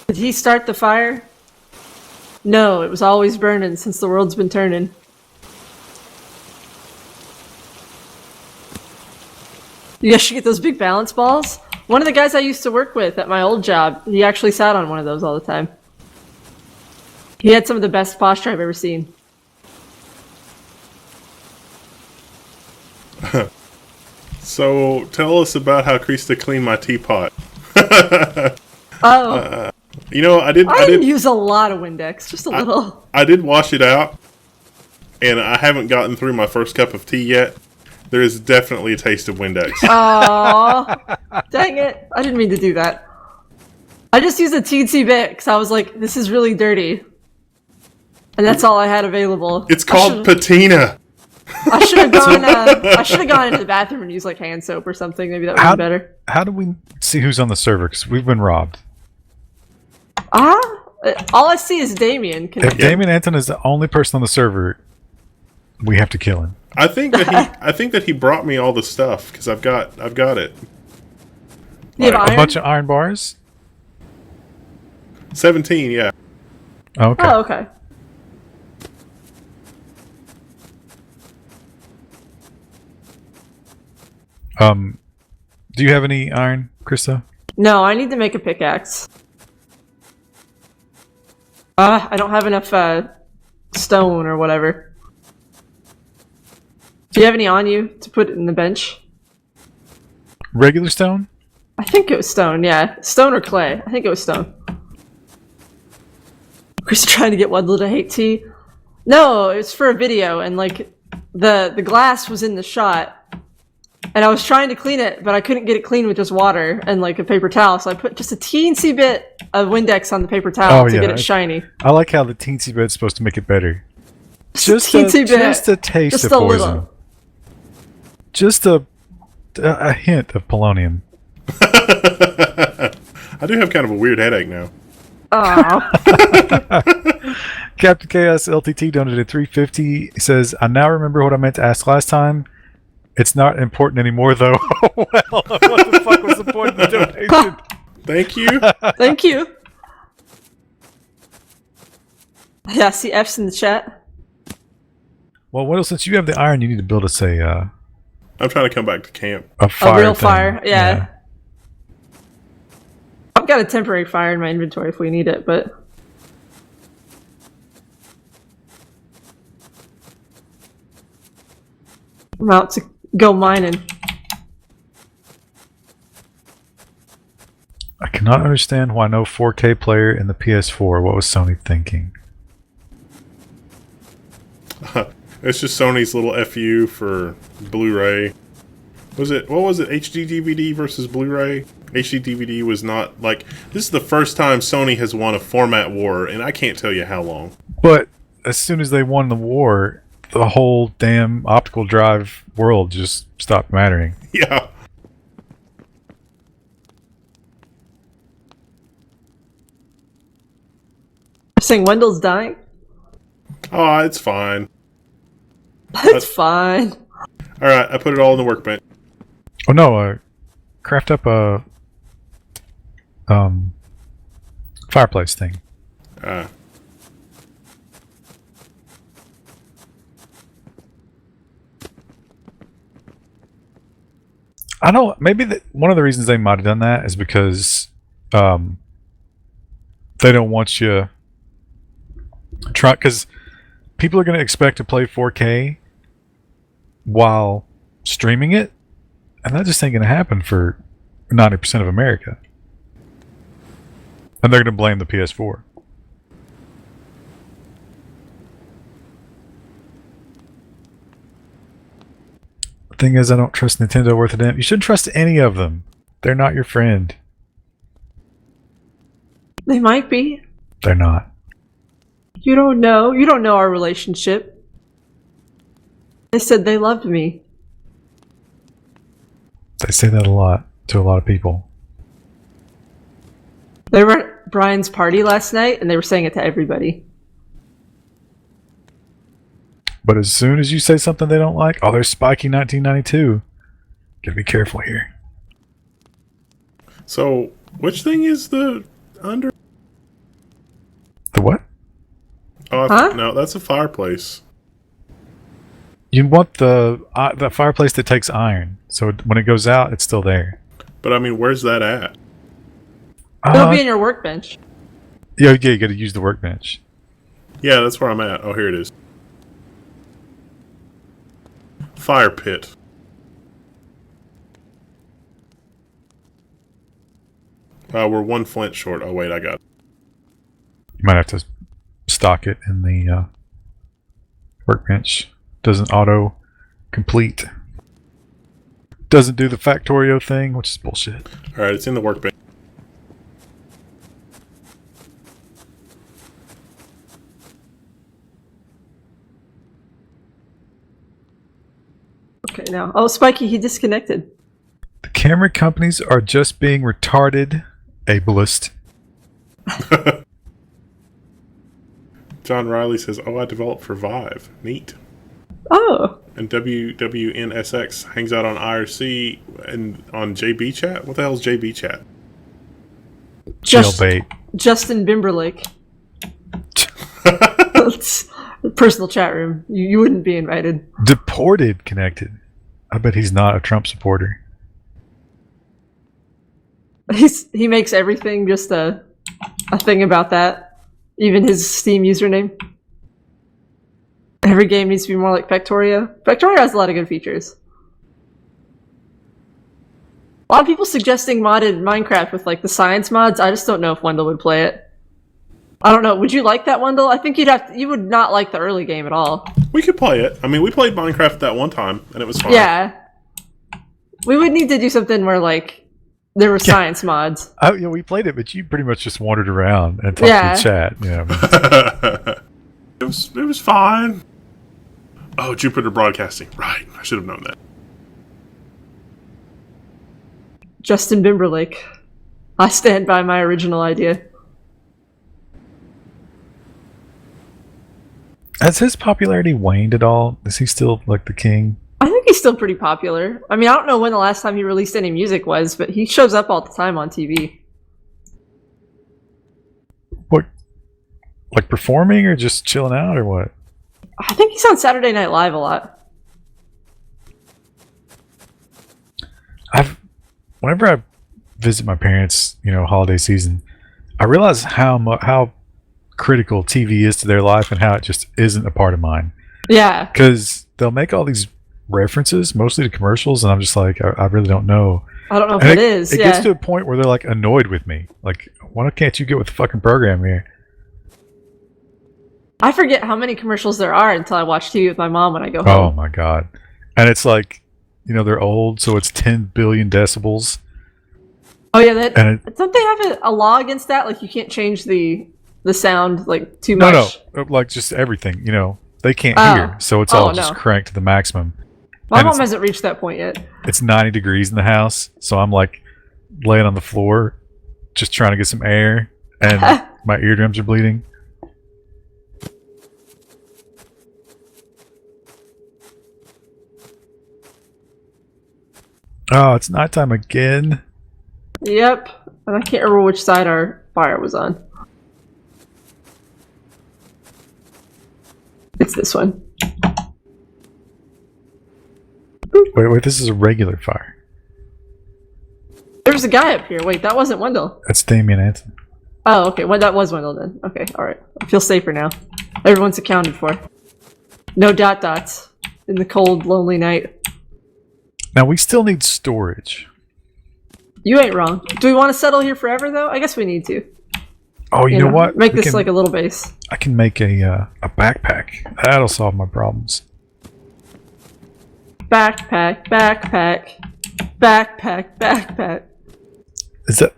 Did he start the fire? No, it was always burning since the world's been turning. You guys should get those big balance balls. One of the guys I used to work with at my old job, he actually sat on one of those all the time. He had some of the best posture I've ever seen. So, tell us about how Krista cleaned my teapot. Oh. I did use a lot of Windex, just a little. I did wash it out, and I haven't gotten through my first cup of tea yet. There is definitely a taste of Windex. Aww. Dang it. I didn't mean to do that. I just used a teensy bit because I was like, this is really dirty. And that's all I had available. It's called patina. I should have gone into the bathroom and used hand soap or something. Maybe that would be better. How do we see who's on the server? Because we've been robbed. All I see is Damien. If Damian Anton is the only person on the server, we have to kill him. I think that he brought me all the stuff because I've got it. You have A iron? bunch of iron bars? 17, yeah. Oh, okay. Oh, okay. Do you have any iron, Krista? No, I need to make a pickaxe. I don't have enough stone or whatever. Do you have any on you to put in the bench? Regular stone? I think it was stone, yeah. Stone or clay. I think it was stone. Chris trying to get Wendell to hate tea. No, it's for a video, and the glass was in the shot. And I was trying to clean it, but I couldn't get it clean with just water and a paper towel, so I put just a teensy bit of Windex on the paper towel to get it shiny. I like how the teensy bit's supposed to make it better. Just a teensy bit. Just a taste Just of a poison. little. just a hint of polonium. I do have kind of a weird headache now. Aw. Captain Chaos LTT donated $3.50. He says, "I now remember what I meant to ask last time. It's not important anymore, though." Well, what the fuck was the point of the donation? Thank you. Thank you. Yeah, I see F's in the chat. Well, Wendell, since you have the iron, you need to build us a I'm trying to come back to camp. fire. A real thing. fire, yeah. I've got a temporary fire in my inventory if we need it, but... I'm out to go mining. I cannot understand why no 4K player in the PS4. What was Sony thinking? It's just Sony's little FU for Blu-ray. What was it? HD DVD versus Blu-ray? HD DVD was not like... This is the first time Sony has won a format war, and I can't tell you how long. But as soon as they won the war, the whole damn optical drive world just stopped mattering. Yeah. Saying Wendell's dying? Oh, it's fine. It's fine. Alright, I put it all in the workbench. Oh no, craft up a fireplace thing. I don't. Maybe one of the reasons they might have done that is because they don't want you try, because people are going to expect to play 4K while streaming it, and that just ain't going to happen for 90% of America. And they're going to blame the PS4. The thing is, I don't trust Nintendo worth a damn. You shouldn't trust any of them. They're not your friend. They might be. They're not. You don't know. You don't know our relationship. They said they loved me. They say that a lot to a lot of people. They were at Brian's party last night, and they were saying it to everybody. But as soon as you say something they don't like, oh, there's Spiky 1992. Gotta be careful here. So, which thing is the under? The what? Oh, Huh? No, that's a fireplace. You want the fireplace that takes iron, so when it goes out, it's still there. But I mean, where's that at? It'll be in your workbench. Yeah, you gotta use the workbench. Yeah, that's where I'm at. Oh, here it is. Fire pit. We're one flint short. Oh, wait, I got it. You might have to stock it in the workbench. Doesn't auto complete. Doesn't do the Factorio thing, which is bullshit. Alright, it's in the workbench. Okay, now. Oh, Spiky, he disconnected. The camera companies are just being retarded ableist. John Riley says, oh, I developed for Vive. Neat. Oh. And WWNSX hangs out on IRC and on JB Chat? What the hell is JB Chat? Jailbait. Justin Bimberlake. It's a personal chat room. You wouldn't be invited. Deported connected. I bet he's not a Trump supporter. He makes everything just a thing about that. Even his Steam username. Every game needs to be more like Factorio. Factorio has a lot of good features. A lot of people suggesting modded Minecraft with like the science mods. I just don't know if Wendell would play it. I don't know. Would you like that, Wendell? I think you would not like the early game at all. We could play it. I mean, we played Minecraft that one time, and it was fun. Yeah. We would need to do something where like there were science mods. Oh, yeah, we played it, but you pretty much just wandered around and talked Yeah. to the chat. You know, It was fine. Oh, Jupiter Broadcasting. Right. I should have known that. Justin Timberlake. I stand by my original idea. Has his popularity waned at all? Is he still like the king? I think he's still pretty popular. I mean, I don't know when the last time he released any music was, but he shows up all the time on TV. What, like performing or just chilling out or what? I think he's on Saturday Night Live a lot. Whenever I visit my parents, holiday season, I realize how critical TV is to their life and how it just isn't a part of mine. Yeah. Because they'll make all these references, mostly to commercials, and I'm just like, I really don't know. I don't know if and it is. It yeah. gets to a point where they're like annoyed with me. Like, why can't you get with the fucking program here? I forget how many commercials there are until I watch TV with my mom when I go home. Oh my god. And it's like, they're old, so it's 10 billion decibels. Oh yeah, don't they have a law against that? Like you can't change the sound like too much. No, like just everything. They can't hear, so it's all just cranked to the maximum. My mom hasn't reached that point yet. It's 90 degrees in the house, so I'm like laying on the floor, just trying to get some air, and my eardrums are bleeding. Oh, it's nighttime again. Yep, and I can't remember which side our fire was on. It's this one. Wait, this is a regular fire. There's a guy up here. Wait, that wasn't Wendell. That's Damien Anson. Oh, okay. Well, that was Wendell then. Okay, alright. I feel safer now. Everyone's accounted for. No dot dots in the cold, lonely night. Now, we still need storage. You ain't wrong. Do we want to settle here forever, though? I guess we need to. Oh, you know what? Make this like a little base. I can make a backpack. That'll solve my problems. Backpack, backpack, backpack, backpack. Is that...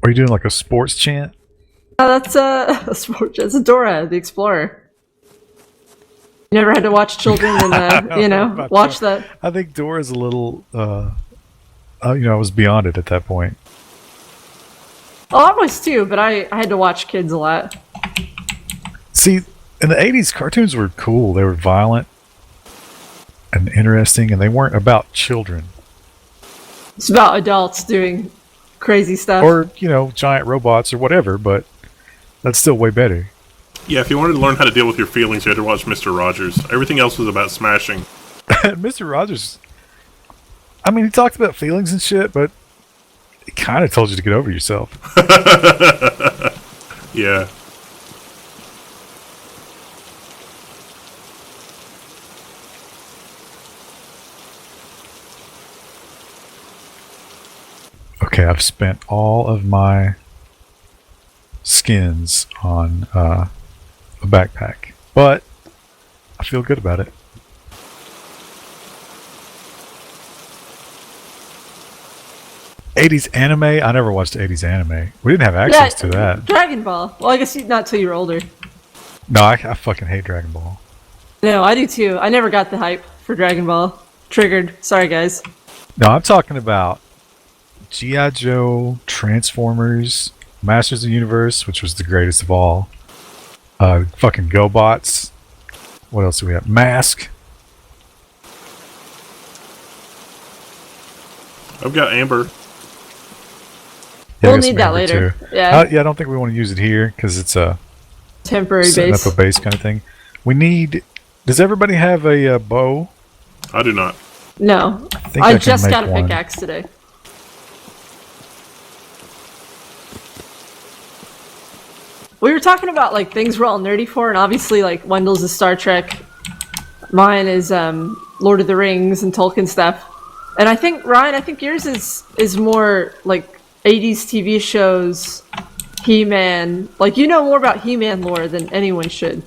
Are you doing like a sports chant? No, that's a sports. It's Dora the Explorer. You never had to watch children and watch that. I think Dora's a little. I was beyond it at that point. Oh, I was too, but I had to watch kids a lot. See, in the 80s, cartoons were cool. They were violent and interesting, and they weren't about children. It's about adults doing crazy stuff. Or, giant robots or whatever, but that's still way better. Yeah, if you wanted to learn how to deal with your feelings, you had to watch Mr. Rogers. Everything else was about smashing. Mr. Rogers, I mean, he talked about feelings and shit, but he kind of told you to get over yourself. Yeah. Okay, I've spent all of my skins on a backpack, but I feel good about it. '80s anime? I never watched '80s anime. We didn't have access to that. Dragon Ball. Well, I guess not till you're older. No, I fucking hate Dragon Ball. No, I do too. I never got the hype for Dragon Ball. Triggered. Sorry, guys. No, I'm talking about G.I. Joe, Transformers, Masters of the Universe, which was the greatest of all. Fucking GoBots. What else do we have? Mask. I've got Amber. Yeah, We'll need that later. Too. Yeah. I don't think we want to use it here because it's a temporary setting base. up a base kind of thing. We need. Does everybody have a bow? I do not. No. think I can just make got a one. pickaxe today. We were talking about like things we're all nerdy for, and obviously like Wendell's is Star Trek. Mine is Lord of the Rings and Tolkien stuff. And I think Ryan, yours is more like 80s TV shows, He-Man. Like you know more about He-Man lore than anyone should.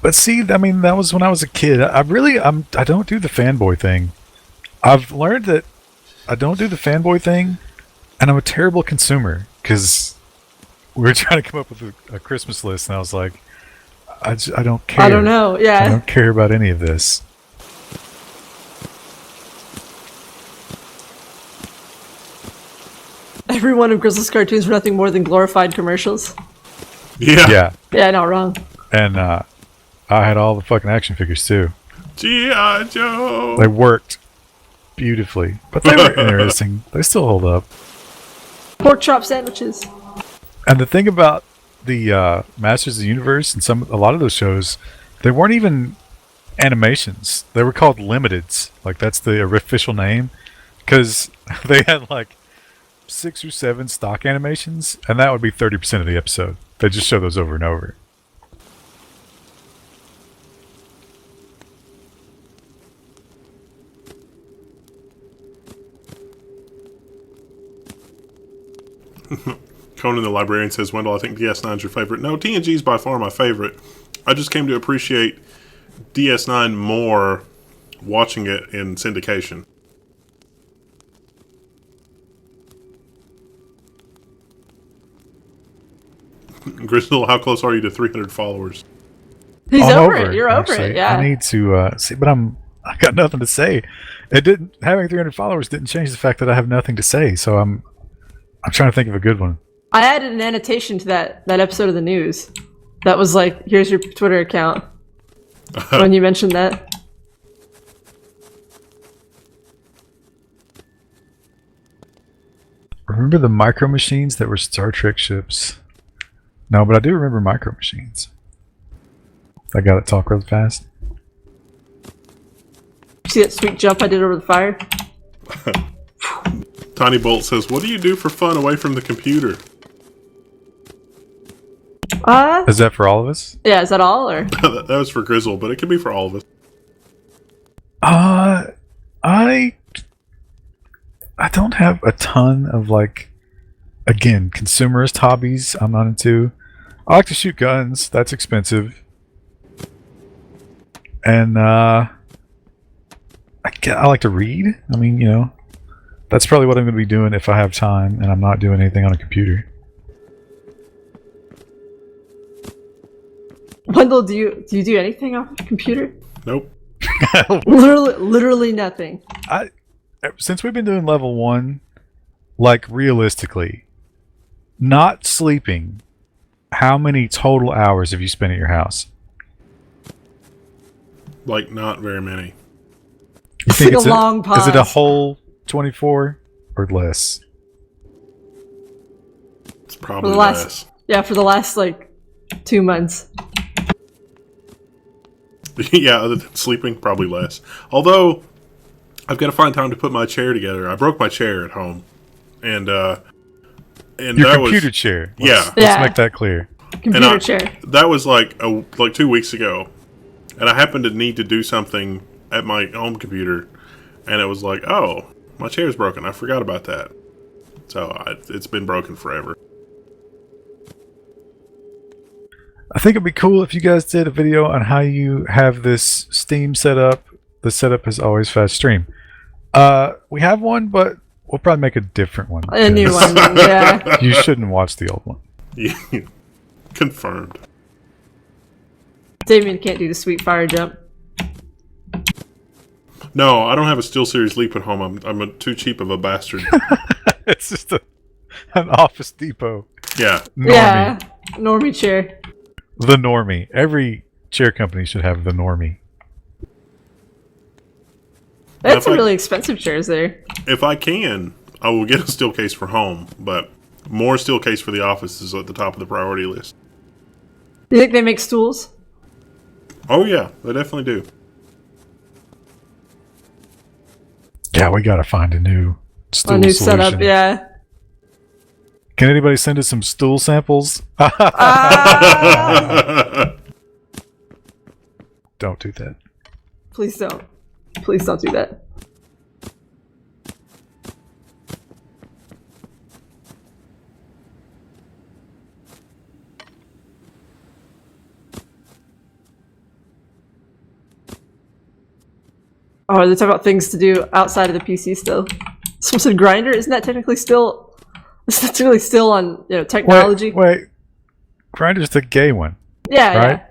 But see, I mean, that was when I was a kid. I don't do the fanboy thing. I've learned that I don't do the fanboy thing, and I'm a terrible consumer because we were trying to come up with a Christmas list, and I was like, I don't care. I don't know. Yeah. I don't care about any of this. every one of Grizzle's cartoons were nothing more than glorified commercials. Yeah. Yeah. Yeah, not wrong. And I had all the fucking action figures too. G.I. Joe. They worked beautifully, but they were interesting. They still hold up. Pork chop sandwiches. And the thing about the Masters of the Universe and a lot of those shows, they weren't even animations. They were called limiteds. Like, that's the official name, because they had like 6 or 7 stock animations, and that would be 30% of the episode. They just show those over and over. Conan the Librarian says, Wendell, I think DS9 is your favorite. No, TNG is by far my favorite. I just came to appreciate DS9 more watching it in syndication. Grizzle, how close are you to 300 followers? He's I'm over it. You're over actually. it. Yeah. I need to see, but I got nothing to say. Having 300 followers didn't change the fact that I have nothing to say. So I'm trying to think of a good one. I added an annotation to that episode of the news. That was like, here's your Twitter account. When you mentioned that. Remember the micro machines that were Star Trek ships? No, but I do remember micro machines. I got to talk real fast. See that sweet jump I did over the fire? Tiny Bolt says, what do you do for fun away from the computer? Is that for all of us? Yeah, is that all, or? That was for Grizzle, but it could be for all of us. I don't have a ton of, like, again, consumerist hobbies I'm not into. I like to shoot guns. That's expensive. And I like to read. I mean, that's probably what I'm going to be doing if I have time and I'm not doing anything on a computer. Wendell, do you do anything on a computer? Nope. Literally nothing. Since we've been doing level 1, like, realistically, not sleeping, how many total hours have you spent at your house? Like, not very many. You think It's like a long pause. Is it a whole 24 or less? It's probably For the last- less. Yeah, for the last, like, 2 months. Yeah, other than sleeping, probably less. Although, I've got to find time to put my chair together. I broke my chair at home. And Your that computer was, chair. Yeah. Yeah. Let's make that clear. Computer chair. That was like 2 weeks ago. And I happened to need to do something at my home computer. And it was like, oh, my chair's broken. I forgot about that. So it's been broken forever. I think it'd be cool if you guys did a video on how you have this Steam set up. The setup is always fast stream. We have one, but we'll probably make a different one. A new one, yeah. You shouldn't watch the old one. Yeah. Confirmed. Damien can't do the sweet fire jump. No, I don't have a SteelSeries Leap at home. I'm too cheap of a bastard. It's just an Office Depot. Yeah. Normie. Yeah, normie chair. The normie. Every chair company should have the normie. That's If some I- really expensive chairs there. If I can, I will get a steel case for home, but more steel case for the office is at the top of the priority list. You think they make stools? Oh yeah, they definitely do. Yeah, we gotta find a new stool A new solution. setup, yeah. Can anybody send us some stool samples? Don't do that. Please don't. Please don't do that. Oh, they're talking about things to do outside of the PC still. Someone said Grinder, isn't that technically still... Isn't that technically still on, technology? Wait. Grinder's the gay one. Yeah, right? yeah.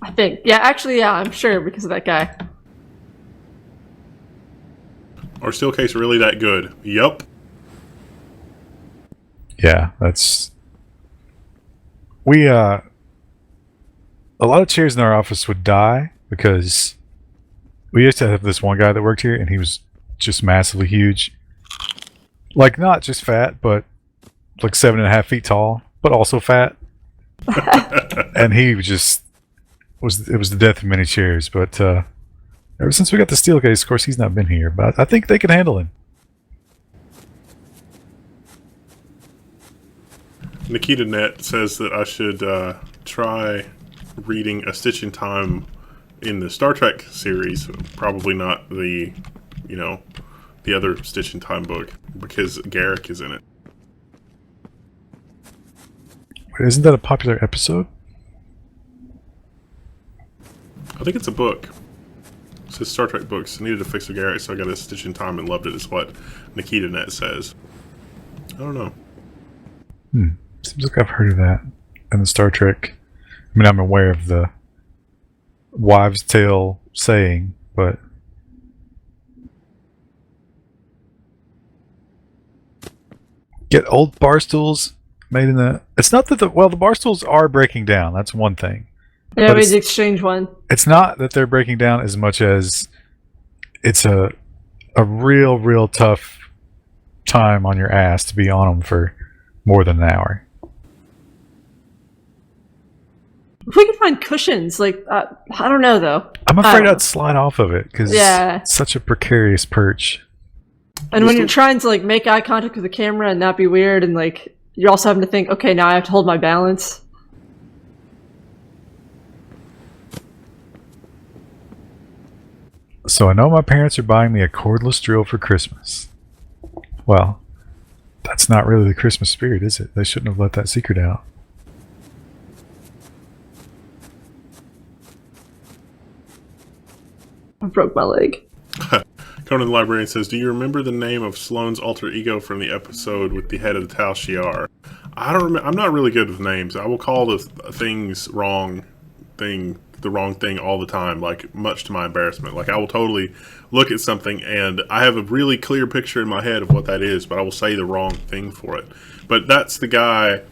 I think. Yeah, actually, yeah, I'm sure because of that guy. Are steel case really that good? Yup. Yeah, that's... a lot of chairs in our office would die because we used to have this one guy that worked here, and he was just massively huge. Like, not just fat, but like 7.5 feet tall, but also fat. And he just it was the death of many chairs. But ever since we got the steel case, of course, he's not been here. But I think they can handle him. Nikita Net says that I should try reading A Stitch in Time in the Star Trek series. Probably not the other Stitch in Time book, because Garrick is in it. Wait, isn't that a popular episode? I think it's a book. It says Star Trek books. I needed to fix the Garrick, so I got A Stitch in Time and loved it, is what Nikita Net says. I don't know. Seems like I've heard of that in the Star Trek. I mean, I'm aware of the wives' tale saying, but... Get old bar stools made in the... It's not that the bar stools are breaking down. That's one thing. Yeah, But we it's- had to exchange one. It's not that they're breaking down as much as it's a real tough time on your ass to be on them for more than an hour. If we could find cushions, like, I don't know, though. I'm I afraid don't I'd know. slide off of it because Yeah. it's such a precarious perch. And when you're trying to, like, make eye contact with the camera and not be weird, and, like, you're also having to think, okay, now I have to hold my balance. So I know my parents are buying me a cordless drill for Christmas. Well, that's not really the Christmas spirit, is it? They shouldn't have let that secret out. I broke my leg. Conan the Librarian says, do you remember the name of Sloane's alter ego from the episode with the head of the Tal Shiar? I don't remember. I'm not really good with names. I will call the things the wrong thing all the time, like, much to my embarrassment. Like, I will totally look at something and I have a really clear picture in my head of what that is, but I will say the wrong thing for it. But that's the guy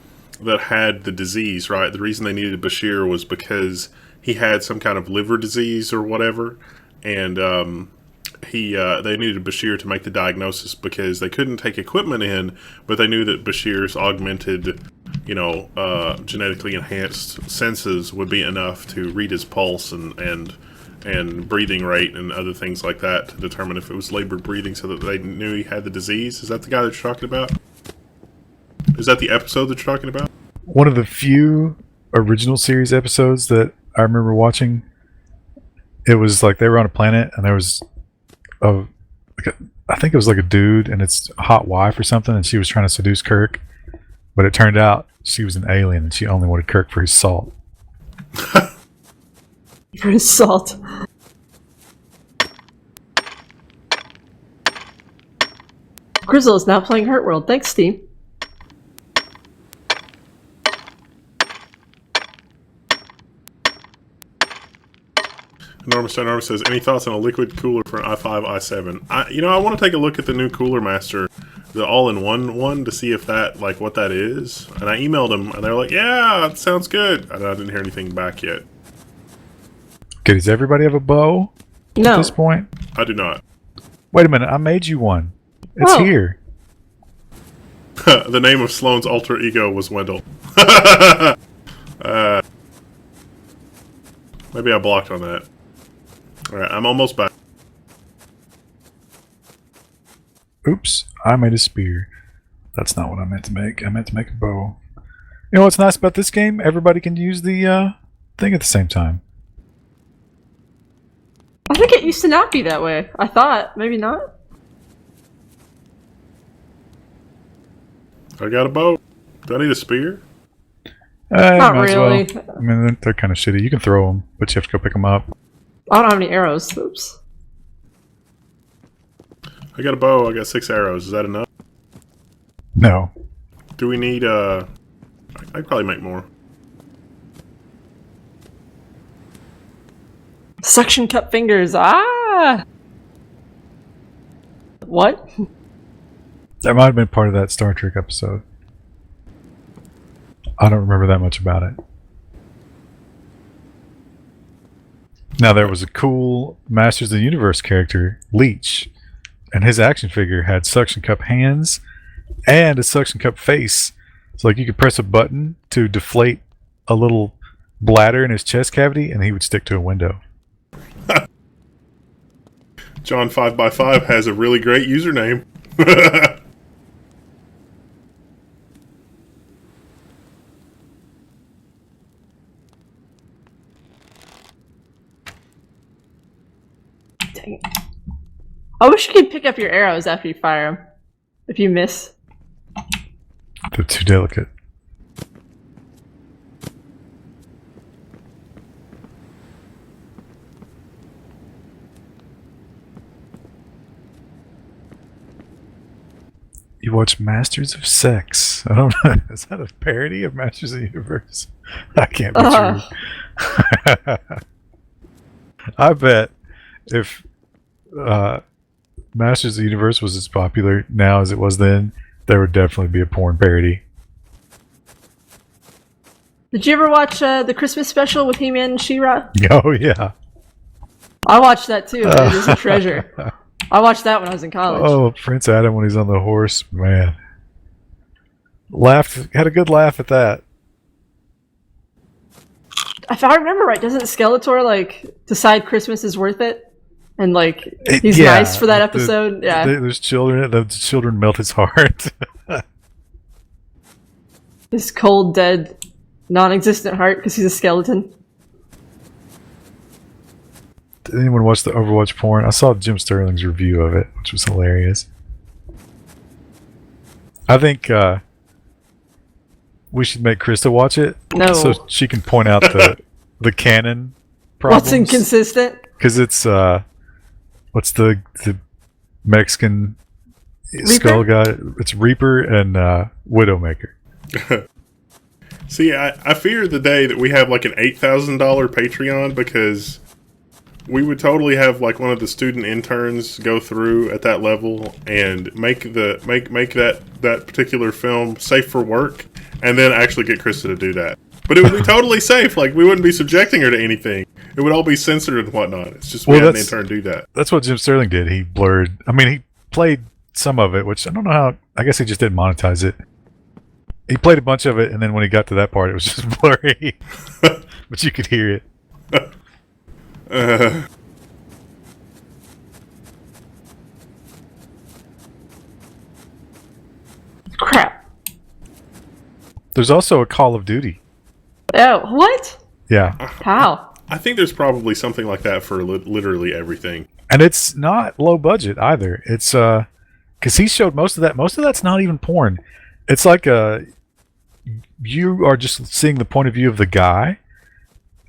that had the disease, right? The reason they needed Bashir was because he had some kind of liver disease or whatever, and they needed Bashir to make the diagnosis because they couldn't take equipment in, but they knew that Bashir's augmented, genetically enhanced senses would be enough to read his pulse and breathing rate and other things like that to determine if it was labored breathing, so that they knew he had the disease. Is that the guy that you're talking about? Is that the episode that you're talking about? One of the few original series episodes that I remember watching, it was like they were on a planet and there was I think it was like a dude and it's a hot wife or something, and she was trying to seduce Kirk, but it turned out she was an alien and she only wanted Kirk for his salt. For his salt. Grizzle is now playing Hurtworld. Thanks, Steam. Enormous says, any thoughts on a liquid cooler for an i5, i7? I want to take a look at the new Cooler Master, the all-in-one one, to see if that, like, what that is. And I emailed them, and they're like, yeah, it sounds good. And I didn't hear anything back yet. Okay, does everybody have a bow at No. this point? I do not. Wait a minute, I made you one. It's Oh. here. The name of Sloane's alter ego was Wendell. Maybe I blocked on that. Alright, I'm almost back. Oops, I made a spear. That's not what I meant to make. I meant to make a bow. You know what's nice about this game? Everybody can use the thing at the same time. I think it used to not be that way. I thought. Maybe not. I got a bow. Do I need a spear? Not might as really. well. I mean, they're kind of shitty. You can throw them, but you have to go pick them up. I don't have any arrows. Oops. I got a bow. I got 6 arrows. Is that enough? No. Do we need, I'd probably make more. Suction cup fingers. Ah! What? That might have been part of that Star Trek episode. I don't remember that much about it. Now, there was a cool Masters of the Universe character, Leech, and his action figure had suction cup hands and a suction cup face. So, like, you could press a button to deflate a little bladder in his chest cavity, and he would stick to a window. John 5x5 has a really great username. Dang it. I wish you could pick up your arrows after you fire them. If you miss. They're too delicate. You watch Masters of Sex. I don't know. Is that a parody of Masters of the Universe? That can't be true. I bet if Masters of the Universe was as popular now as it was then, there would definitely be a porn parody. Did you ever watch the Christmas special with He-Man and She-Ra? Oh, yeah. I watched that too. It is a treasure. I watched that when I was in college. Oh, Prince Adam when he's on the horse, man. Had a good laugh at that. If I remember right, doesn't Skeletor like decide Christmas is worth it? And like he's Yeah, nice for that episode? Yeah. There's children. The children melt his heart. His cold, dead, non-existent heart because he's a skeleton. Did anyone watch the Overwatch porn? I saw Jim Sterling's review of it, which was hilarious. I think we should make Krista watch it, No. so she can point out the canon problems. What's inconsistent? Because it's what's the Mexican skull guy? It's Reaper and Widowmaker. See, I fear the day that we have like an $8,000 Patreon, because we would totally have like one of the student interns go through at that level and make that particular film safe for work, and then actually get Krista to do that. But it would be totally safe. Like, we wouldn't be subjecting her to anything. It would all be censored and whatnot. It's just we had an intern do that. That's what Jim Sterling did. He blurred. I mean, he played some of it, which I don't know how. I guess he just didn't monetize it. He played a bunch of it, and then when he got to that part, it was just blurry. But you could hear it. Crap. There's also a Call of Duty. Oh, what? Yeah. How? I think there's probably something like that for literally everything. And it's not low budget either. It's because he showed most of that. Most of that's not even porn. It's like you are just seeing the point of view of the guy,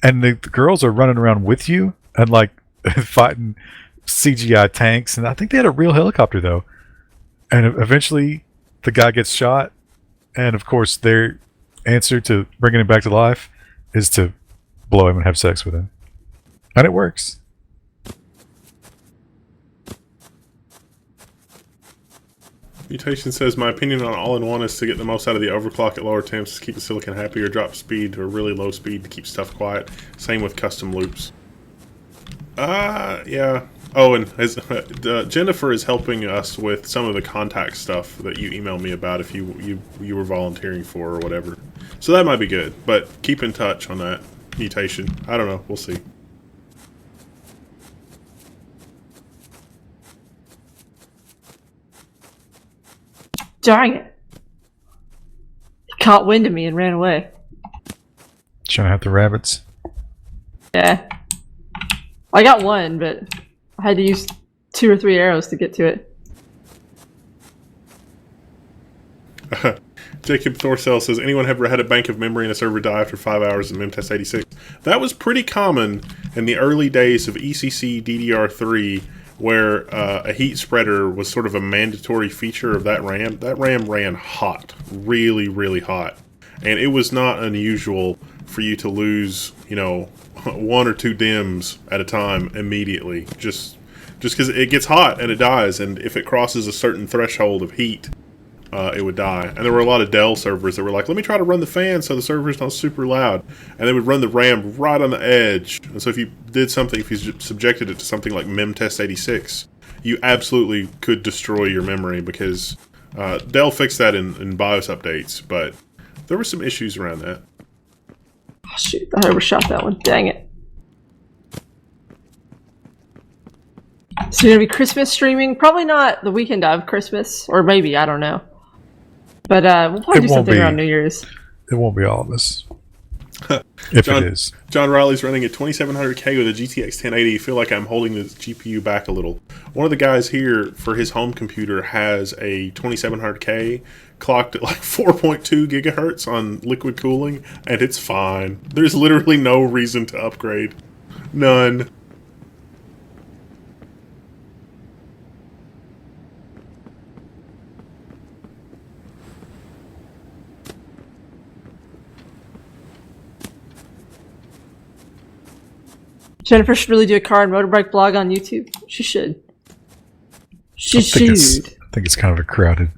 and the girls are running around with you and like fighting CGI tanks. And I think they had a real helicopter though. And eventually, the guy gets shot, and of course, their answer to bringing him back to life is to blow him and have sex with him, and it works. Mutation says, my opinion on all-in-one is to get the most out of the overclock at lower temps, to keep the silicon happy, or drop speed to a really low speed to keep stuff quiet. Same with custom loops. Yeah. Oh, and Jennifer is helping us with some of the contact stuff that you emailed me about if you were volunteering for or whatever. So that might be good, but keep in touch on that, Mutation. I don't know. We'll see. Dang it. He caught wind of me and ran away. Trying to have the rabbits. Yeah. I got one, but I had to use 2 or 3 arrows to get to it. Jacob Thorcell says, anyone ever had a bank of memory in a server die after 5 hours in Memtest 86? That was pretty common in the early days of ECC DDR3, where a heat spreader was sort of a mandatory feature of that RAM. That RAM ran hot, really, really hot. And it was not unusual for you to lose, 1 or 2 DIMMs at a time immediately, just just because it gets hot and it dies, and if it crosses a certain threshold of heat, it would die. And there were a lot of Dell servers that were like, let me try to run the fan so the server's not super loud. And they would run the RAM right on the edge. And so if you did something, if you subjected it to something like memtest86, you absolutely could destroy your memory because Dell fixed that in BIOS updates, but there were some issues around that. Oh, shoot, I overshot that one. Dang it. So you're gonna be Christmas streaming? Probably not the weekend of Christmas, or maybe, I don't know. But we'll probably do something around New Year's. It won't be all of us. If it is. John Riley's running at 2700K with a GTX 1080. I feel like I'm holding the GPU back a little. One of the guys here for his home computer has a 2700K clocked at like 4.2 gigahertz on liquid cooling, and it's fine. There's literally no reason to upgrade. None. Jennifer should really do a car and motorbike blog on YouTube. She should. She I think should. it's kind of a crowded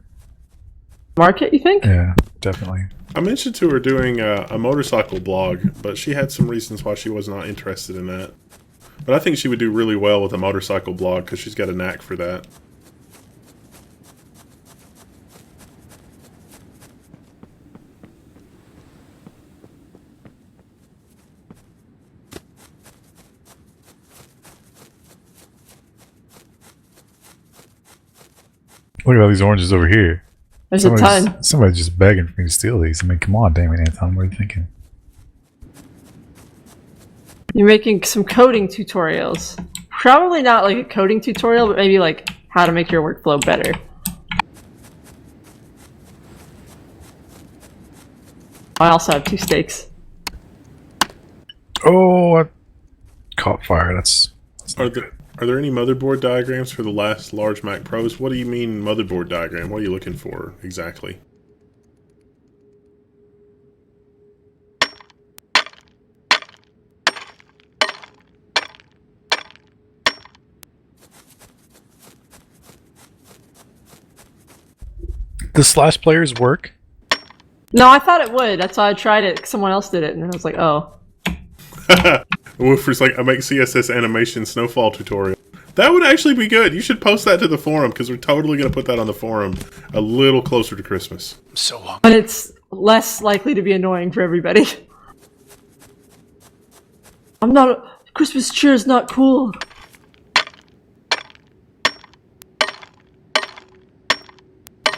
Market, you think? Yeah, definitely. I mentioned to her doing a motorcycle blog, but she had some reasons why she was not interested in that. But I think she would do really well with a motorcycle blog because she's got a knack for that. Look at all these oranges over here. There's a ton. Somebody's just begging for me to steal these. I mean, come on, damn it, Anton. What are you thinking? You're making some coding tutorials. Probably not like a coding tutorial, but maybe like how to make your workflow better. I also have 2 steaks. Oh, I caught fire. That's Are there any motherboard diagrams for the last large Mac Pros? What do you mean motherboard diagram? What are you looking for exactly? the slash players work. No, I thought it would. That's why I tried it. Someone else did it, and I was like, oh. Wolfer's like, I make CSS animation snowfall tutorial. That would actually be good. You should post that to the forum because we're totally going to put that on the forum a little closer to Christmas. I'm so hungry. But it's less likely to be annoying for everybody. I'm not. Christmas cheer is not cool.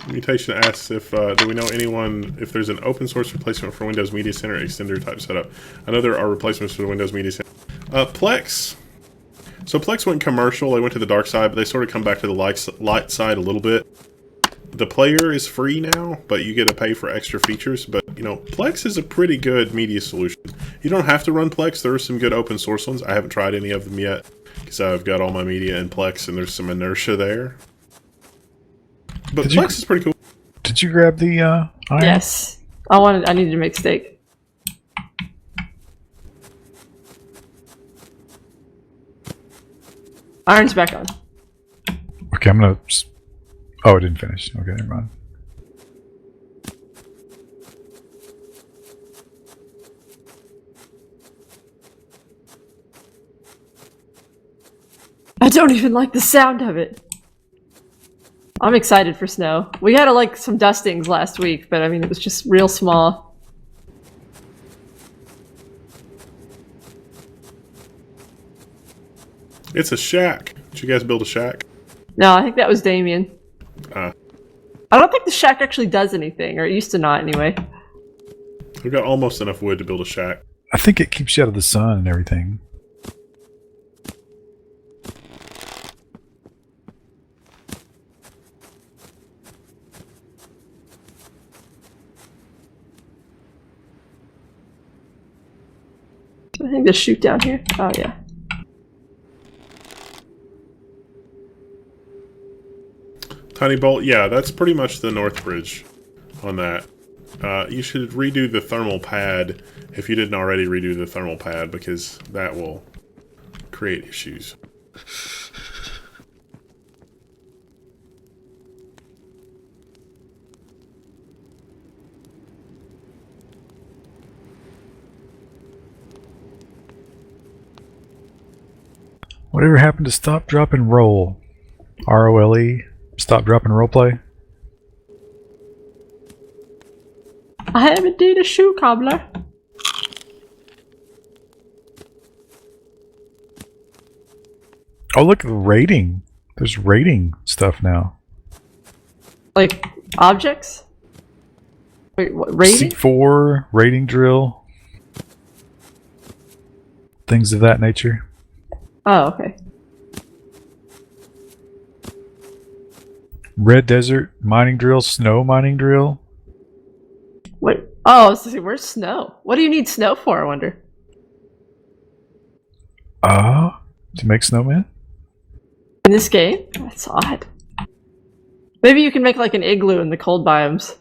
Mutation asks if do we know anyone if there's an open source replacement for Windows Media Center extender type setup. I know there are replacements for the Windows Media Center. Plex. So Plex went commercial. They went to the dark side, but they sort of come back to the light side a little bit. The player is free now, but you get to pay for extra features. But, you know, Plex is a pretty good media solution. You don't have to run Plex. There are some good open source ones. I haven't tried any of them yet because I've got all my media in Plex, and there's some inertia there. But Plex is pretty cool. Did you grab the iron? Yes. I needed to make steak. Iron's back on. Okay, I'm gonna... Oh, it didn't finish. Okay, never mind. I don't even like the sound of it. I'm excited for snow. We had like some dustings last week, but I mean it was just real small. It's a shack. Did you guys build a shack? No, I think that was Damien. Ah. I don't think the shack actually does anything, or it used to not anyway. We've got almost enough wood to build a shack. I think it keeps you out of the sun and everything. I think there's shoot down here. Oh yeah. Tiny bolt, yeah, that's pretty much the north bridge on that. You should redo the thermal pad if you didn't already redo the thermal pad because that will create issues. Whatever happened to stop, drop, and roll? ROLE. Stop, drop, and role play. I am indeed a shoe cobbler. Oh, look at the rating. There's rating stuff now. Like, objects? Wait, what, rating? C4, rating drill. Things of that nature. Oh, okay. Red Desert mining drill, snow mining drill. Wait, oh, let's see, where's snow? What do you need snow for, I wonder? To make snowmen? In this game? That's odd. Maybe you can make like an igloo in the cold biomes.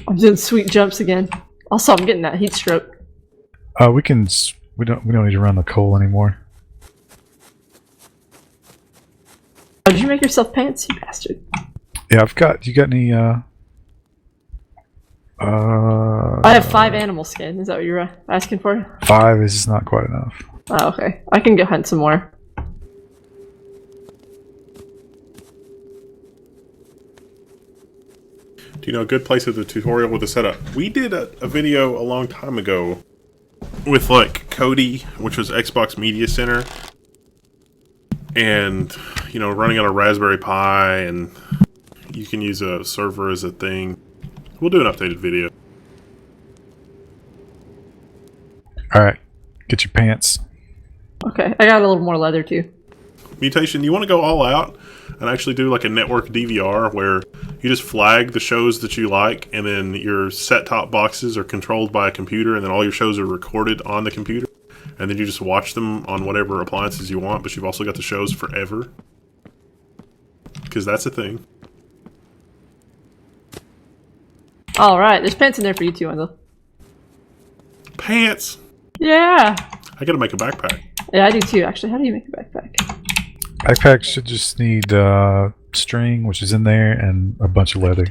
I'm doing sweet jumps again. Also, I'm getting that heat stroke. We don't need to run the coal anymore. Oh, did you make yourself pants, you bastard? Yeah, you got any I have 5 animal skin. Is that what you're asking for? 5 is just not quite enough. Oh, okay. I can go hunt some more. Do you know a good place with a tutorial with the setup? We did a video a long time ago with like Cody, which was Xbox Media Center, and you know, running on a Raspberry Pi, and you can use a server as a thing. We'll do an updated video. Alright, get your pants. Okay, I got a little more leather too. Mutation, you want to go all out and actually do like a network DVR where you just flag the shows that you like, and then your set-top boxes are controlled by a computer, and then all your shows are recorded on the computer, and then you just watch them on whatever appliances you want, but you've also got the shows forever. Because that's a thing. Alright, there's pants in there for you too, Wendell. Pants! Yeah! I gotta make a backpack. Yeah, I do too, actually. How do you make a backpack? Backpack should just need string, which is in there, and a bunch of leather.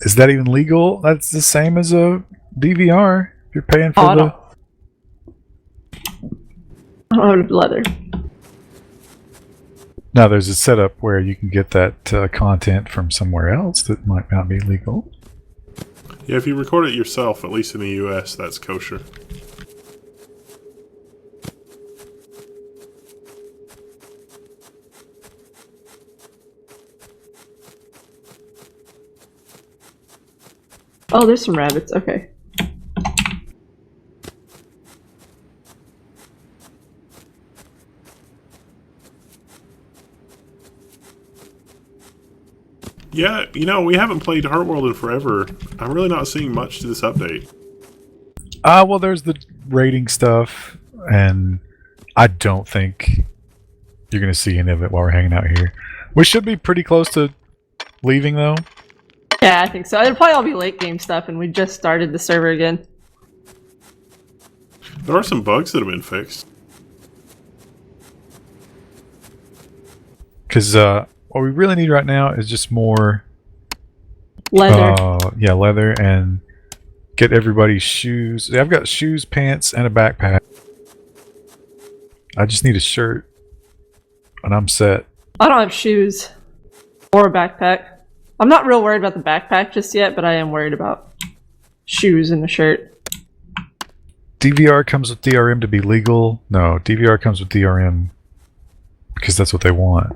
Is that even legal? That's the same as a DVR. If you're paying for I don't have leather. Now there's a setup where you can get that content from somewhere else that might not be legal. Yeah, if you record it yourself, at least in the US, that's kosher. Oh, there's some rabbits. Okay. Yeah, you know, we haven't played Hurtworld in forever. I'm really not seeing much to this update. Well, there's the rating stuff, and I don't think you're going to see any of it while we're hanging out here. We should be pretty close to leaving, though. Yeah, I think so. It'll probably all be late game stuff, and we just started the server again. There are some bugs that have been fixed. Because what we really need right now is just more Leather. yeah, leather, and get everybody's shoes. I've got shoes, pants, and a backpack. I just need a shirt, and I'm set. I don't have shoes. Or a backpack. I'm not real worried about the backpack just yet, but I am worried about shoes and a shirt. DVR comes with DRM to be legal. No, DVR comes with DRM because that's what they want.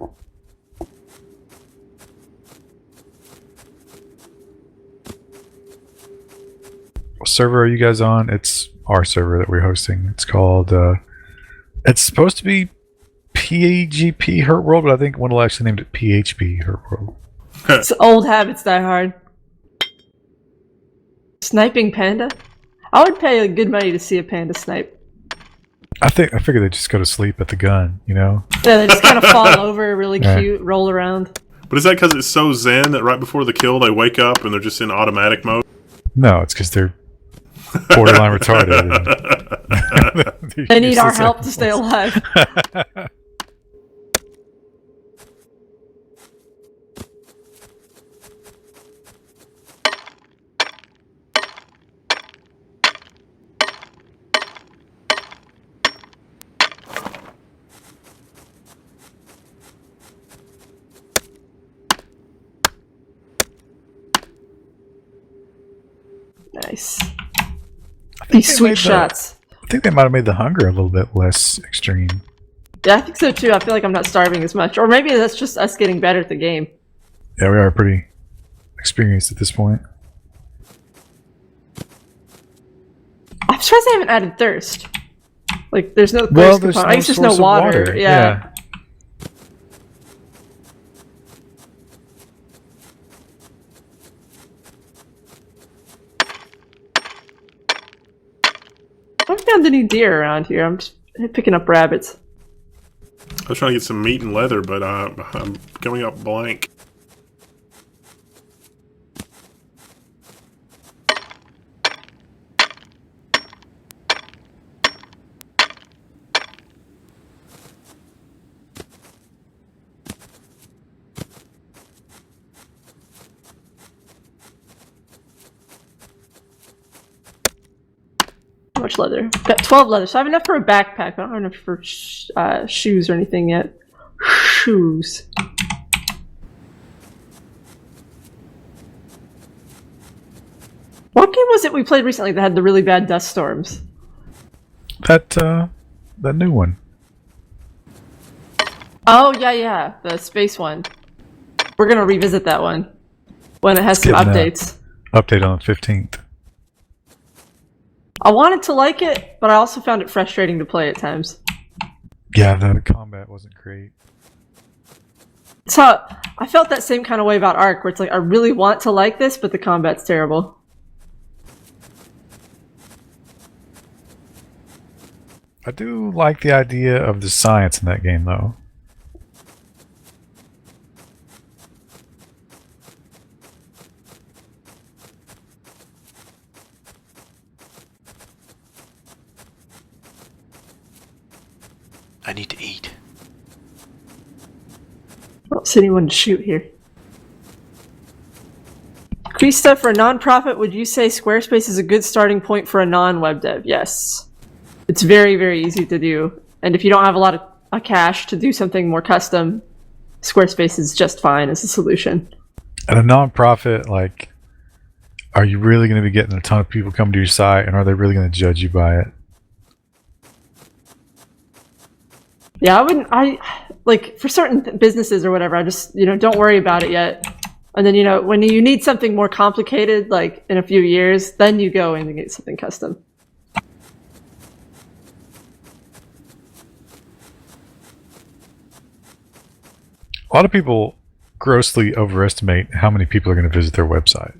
What server are you guys on? It's our server that we're hosting. It's called, it's supposed to be PGP Hurtworld, but I think Wendell actually named it PHP Hurtworld. It's old habits die hard. Sniping panda? I would pay good money to see a panda snipe. I figure they just go to sleep at the gun, you know? Yeah, they just kind of fall over, really cute, roll around. But is that because it's so zen that right before the kill they wake up and they're just in automatic mode? No, it's because they're borderline retarded. And They need our help to stay alive. Nice. These sweet shots. I think they might have made the hunger a little bit less extreme. Yeah, I think so too. I feel like I'm not starving as much. Or maybe that's just us getting better at the game. Yeah, we are pretty experienced at this point. I'm surprised they haven't added thirst. Like, there's no thirst Well, there's component. I guess there's source no of water. Yeah. I haven't found any deer around here. I'm just picking up rabbits. I was trying to get some meat and leather, but I'm coming up blank. How much leather? Got 12 leather, so I have enough for a backpack. I don't have enough for shoes or anything yet. Shoes. What game was it we played recently that had the really bad dust storms? That new one. Oh, yeah, the space one. We're gonna revisit that one when it has some getting updates. Update on the 15th. I wanted to like it, but I also found it frustrating to play at times. Yeah, the combat wasn't great. So I felt that same kind of way about Ark, where it's like I really want to like this, but the combat's terrible. I do like the idea of the science in that game, though. I need to eat. I don't see anyone to shoot here. Krista, for a non-profit, would you say Squarespace is a good starting point for a non-web dev? Yes. It's very, very easy to do. And if you don't have a lot of cash to do something more custom, Squarespace is just fine as a solution. And a non-profit, like, are you really going to be getting a ton of people come to your site, and are they really going to judge you by it? Yeah, like, for certain businesses or whatever, I just, don't worry about it yet. And then, when you need something more complicated, like, in a few years, then you go in and get something custom. A lot of people grossly overestimate how many people are going to visit their website.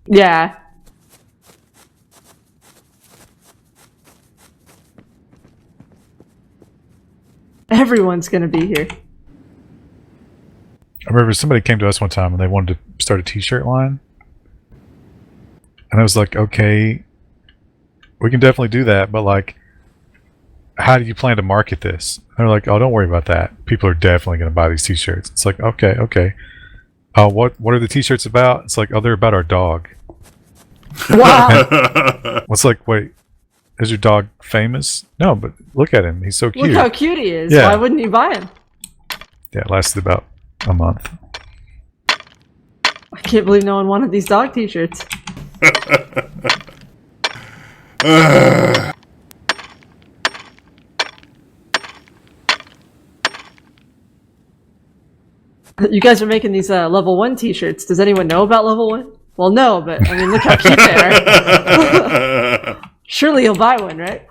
Yeah. Everyone's going to be here. I remember somebody came to us one time and they wanted to start a t-shirt line. And I was like, okay, we can definitely do that, but like, how do you plan to market this? And they're like, oh, don't worry about that. People are definitely going to buy these t-shirts. It's like, okay. What are the t-shirts about? It's like, oh, they're about our dog. Wow. It's like, wait, is your dog famous? No, but look at him. He's so cute. Look how cute he is. Yeah. Why wouldn't you buy him? Yeah, it lasted about a month. I can't believe no one wanted these dog t-shirts. You guys are making these level 1 t-shirts. Does anyone know about level 1? Well, no, but I mean, look how cute they are. Surely you'll buy one, right?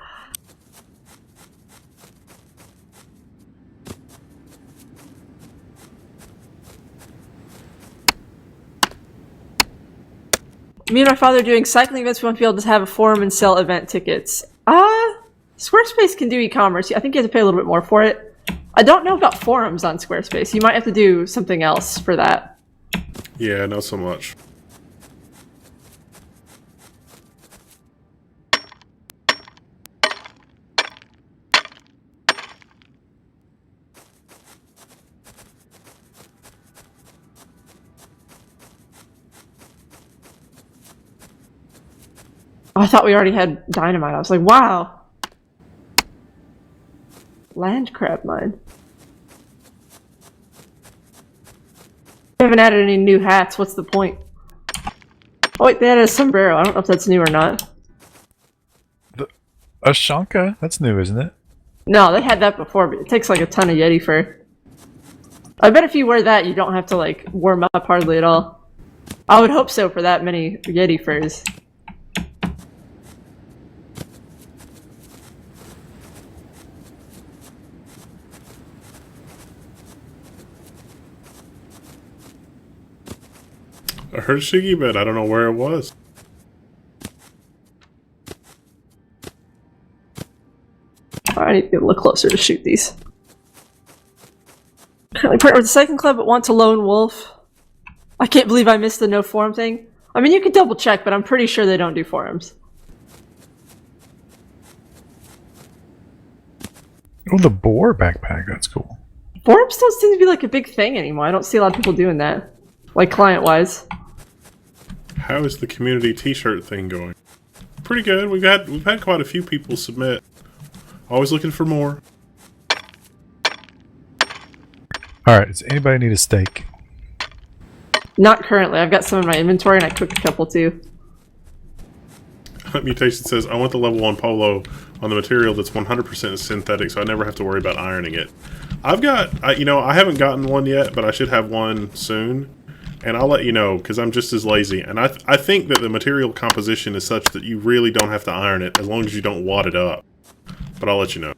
Me and my father are doing cycling events. We want to be able to have a forum and sell event tickets. Squarespace can do e-commerce. I think you have to pay a little bit more for it. I don't know about forums on Squarespace. You might have to do something else for that. Yeah, not so much. Oh, I thought we already had dynamite. I was like, wow. Land crab mine. They haven't added any new hats. What's the point? Oh wait, they added a sombrero. I don't know if that's new or not. A Shanka? That's new, isn't it? No, they had that before, but it takes like a ton of Yeti fur. I bet if you wear that, you don't have to like warm up hardly at all. I would hope so for that many Yeti furs. I heard Shiggy, but I don't know where it was. I need to get a little closer to shoot these. Currently partnered with the second club but want to lone wolf. I can't believe I missed the no forum thing. I mean, you could double check, but I'm pretty sure they don't do forums. Oh, the boar backpack. That's cool. Forums don't seem to be like a big thing anymore. I don't see a lot of people doing that. Like client-wise. How is the community t-shirt thing going? Pretty good. We've had quite a few people submit. Always looking for more. Alright, does anybody need a steak? Not currently. I've got some in my inventory and I cooked a couple too. Mutation says, I want the level 1 polo on the material that's 100% synthetic, so I never have to worry about ironing it. I've got, I haven't gotten one yet, but I should have one soon. And I'll let you know, because I'm just as lazy. And I think that the material composition is such that you really don't have to iron it, as long as you don't wad it up. But I'll let you know.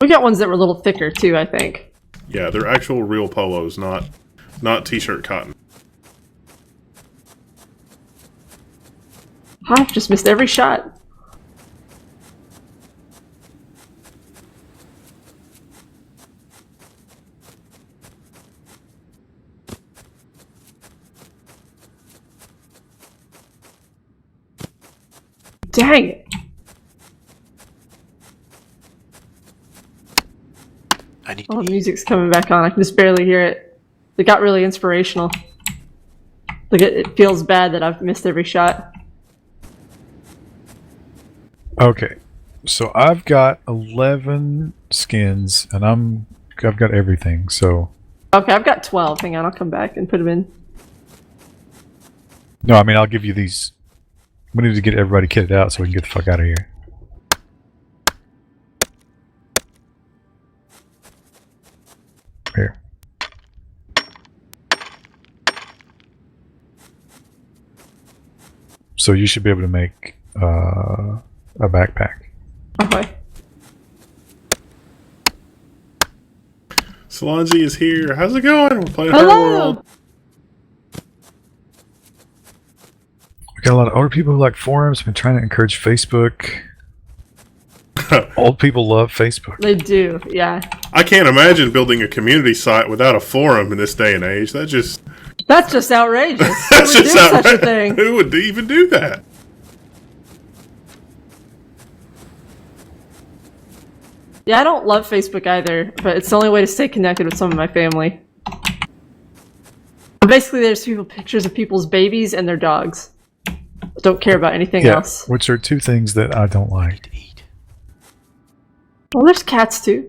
We got ones that were a little thicker too, I think. Yeah, they're actual real polos, not t-shirt cotton. I've just missed every shot. Dang it. I need Oh, the music's coming back on. I can just barely hear it. It got really inspirational. Like, it feels bad that I've missed every shot. Okay, so I've got 11 skins, and I've got everything, so... Okay, I've got 12. Hang on, I'll come back and put them in. No, I mean, I'll give you these... We need to get everybody kitted out so we can get the fuck out of here. Here. So you should be able to make a backpack. Okay. Solange is here. How's it going? We're playing Hello! Hurtworld. We got a lot of older people who like forums. Been trying to encourage Facebook. Old people love Facebook. They do, yeah. I can't imagine building a community site without a forum in this day and age. That's just outrageous. Who that's would do just such a outrageous. thing? Who would even do that? Yeah, I don't love Facebook either, but it's the only way to stay connected with some of my family. Basically, there's people pictures of people's babies and their dogs. Don't care about anything else. Which are two things that I don't like. to eat. Well, there's cats too.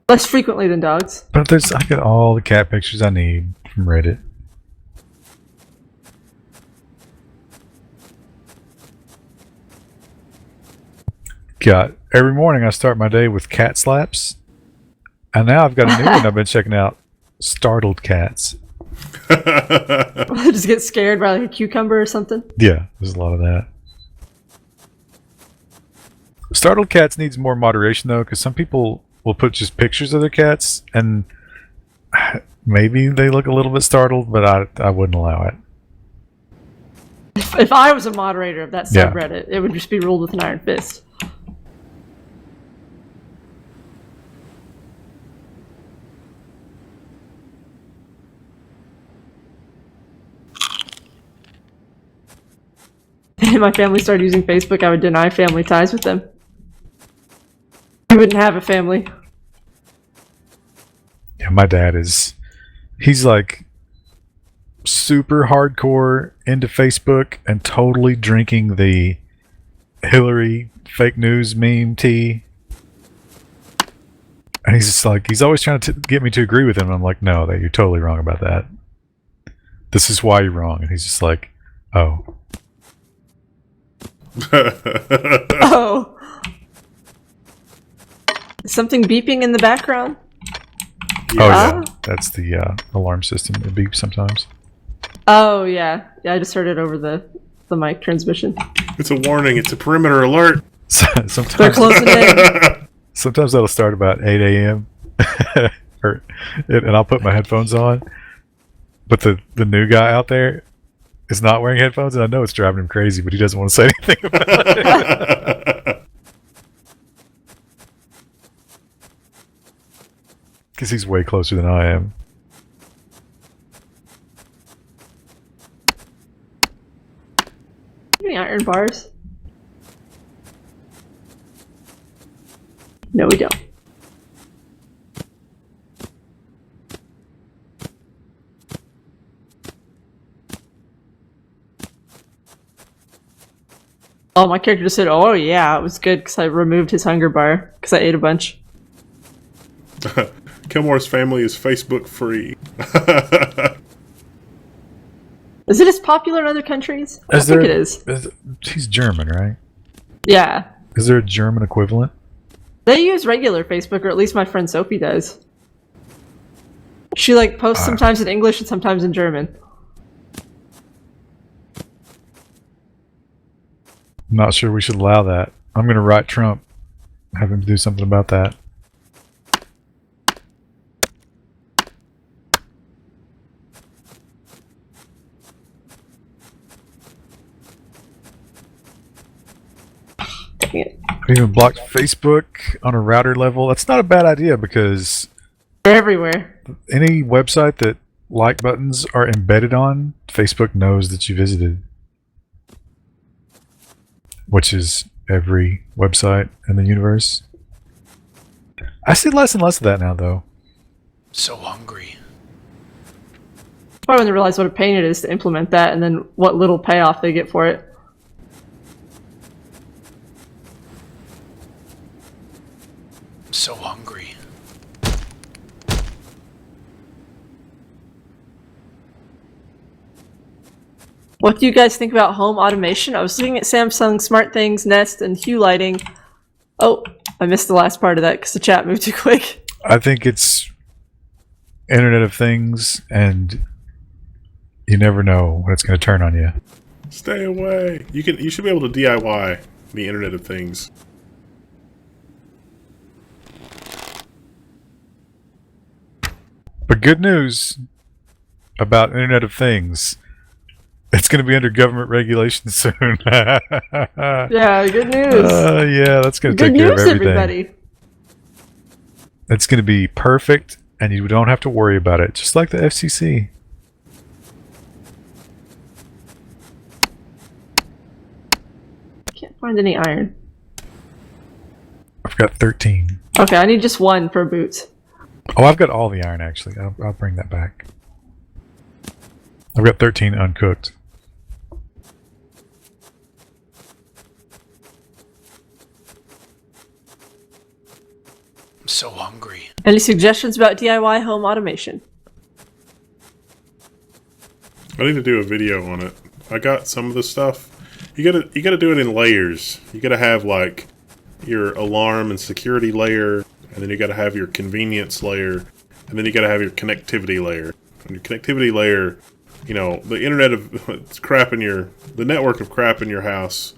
Less frequently than dogs. But I got all the cat pictures I need from Reddit. Got every morning I start my day with cat slaps, and now I've got a new one I've been checking out: startled cats. Just get scared by like a cucumber or something. Yeah, there's a lot of that. Startled cats needs more moderation though, because some people will put just pictures of their cats, and maybe they look a little bit startled, but I wouldn't allow it. If I was a moderator of that Yeah. subreddit, it would just be ruled with an iron fist. day my family started using Facebook, I would deny family ties with them. We wouldn't have a family. Yeah, my dad he's like super hardcore into Facebook and totally drinking the Hillary fake news meme tea. And he's just like, he's always trying to get me to agree with him. I'm like, no, you're totally wrong about that. This is why you're wrong. And he's just like, oh. Oh. Is something beeping in the background? Oh, yeah. That's the alarm system. It beeps sometimes. Oh, yeah. Yeah, I just heard it over the mic transmission. It's a warning. It's a perimeter alert. Sometimes They're closing in. Sometimes that'll start about 8 a.m. And I'll put my headphones on. But the new guy out there is not wearing headphones, and I know it's driving him crazy, but he doesn't want to say anything about it. Because he's way closer than I am. Any iron bars? No, we don't. Oh, my character just said, oh yeah, it was good because I removed his hunger bar because I ate a bunch. Kilmore's family is Facebook free. Is it as popular in other countries? I think it is. He's German, right? Yeah. Is there a German equivalent? They use regular Facebook, or at least my friend Sophie does. She like posts sometimes in English and sometimes in German. I'm not sure we should allow that. I'm going to write Trump, have him do something about that. I've even blocked Facebook on a router level. That's not a bad idea because They're everywhere. any website that like buttons are embedded on, Facebook knows that you visited. Which is every website in the universe. I see less and less of that now, though. So hungry. Probably when they realize what a pain it is to implement that and then what little payoff they get for it. So hungry. What do you guys think about home automation? I was looking at Samsung SmartThings, Nest, and Hue Lighting. Oh, I missed the last part of that because the chat moved too quick. I think it's Internet of Things, and you never know when it's going to turn on you. Stay away. You should be able to DIY the Internet of Things. But good news about Internet of Things. It's going to be under government regulation soon. Yeah, good news. Yeah, that's going to Good take care of news, everything. everybody. It's going to be perfect, and you don't have to worry about it, just like the FCC. Can't find any iron. I've got 13. Okay, I need just one for boots. Oh, I've got all the iron, actually. I'll bring that back. I've got 13 uncooked. I'm so hungry. Any suggestions about DIY home automation? I need to do a video on it. I got some of the stuff. You gotta do it in layers. You gotta have like your alarm and security layer, and then you gotta have your convenience layer, and then you gotta have your connectivity layer. And your connectivity layer, you know, the internet of crap in the network of crap in your house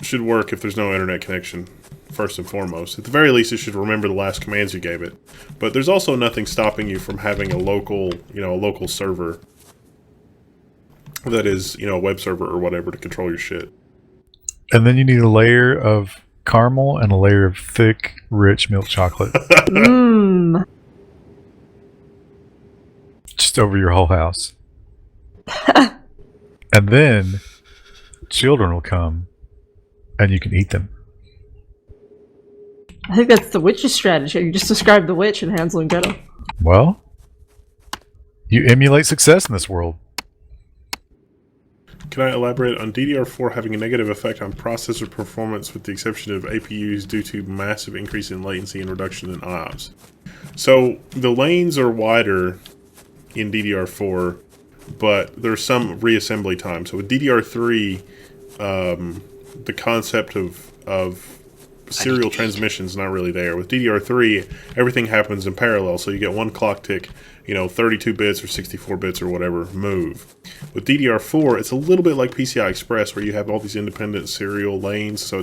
should work if there's no internet connection. First and foremost, at the very least, it should remember the last commands you gave it. But there's also nothing stopping you from having a local server that is, a web server or whatever to control your shit. And then you need a layer of caramel and a layer of thick, rich milk chocolate. Mmm. Just over your whole house. And then children will come, and you can eat them. I think that's the witch's strategy. You just described the witch in Hansel and Gretel. Well, you emulate success in this world. Can I elaborate on DDR4 having a negative effect on processor performance with the exception of APUs due to massive increase in latency and reduction in IOPS? So the lanes are wider in DDR4, but there's some reassembly time. So with DDR3, the concept of serial transmission is not really there. With DDR3, everything happens in parallel, so you get one clock tick, 32 bits or 64 bits or whatever move. With DDR4, it's a little bit like PCI Express, where you have all these independent serial lanes, so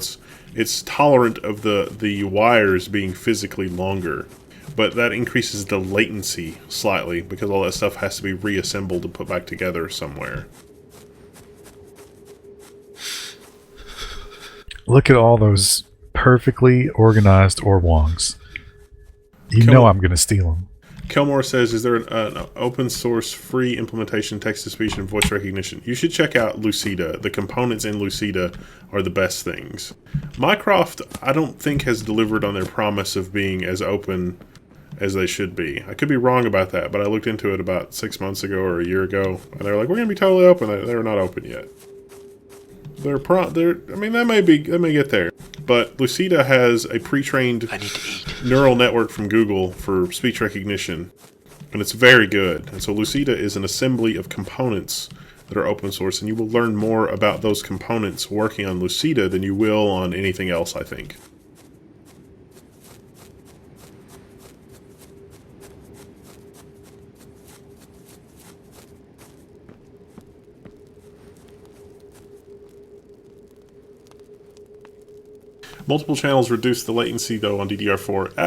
it's tolerant of the wires being physically longer. But that increases the latency slightly, because all that stuff has to be reassembled and put back together somewhere. Look at all those perfectly organized Orwongs. You know I'm going to steal them. Kelmore says, is there an open source free implementation text-to-speech and voice recognition? You should check out Lucida. The components in Lucida are the best things. Mycroft, I don't think, has delivered on their promise of being as open as they should be. I could be wrong about that, but I looked into it about 6 months ago or a year ago, and they were like, we're going to be totally open. They're not open yet. They may get there. But Lucida has a pre-trained neural network from Google for speech recognition, and it's very good. And so Lucida is an assembly of components that are open source, and you will learn more about those components working on Lucida than you will on anything else, I think. Multiple channels reduce the latency, though, on DDR4.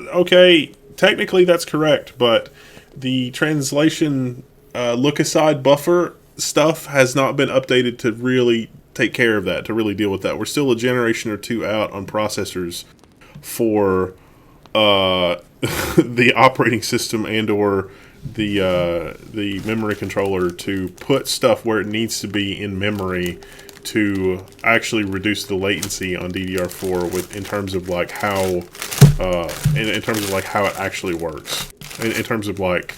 Okay, technically that's correct, but the translation look-aside buffer stuff has not been updated to really take care of that, to really deal with that. We're still a generation or two out on processors for the operating system and or the memory controller to put stuff where it needs to be in memory to actually reduce the latency on DDR4 in terms of like how in terms of like how it actually works, in terms of like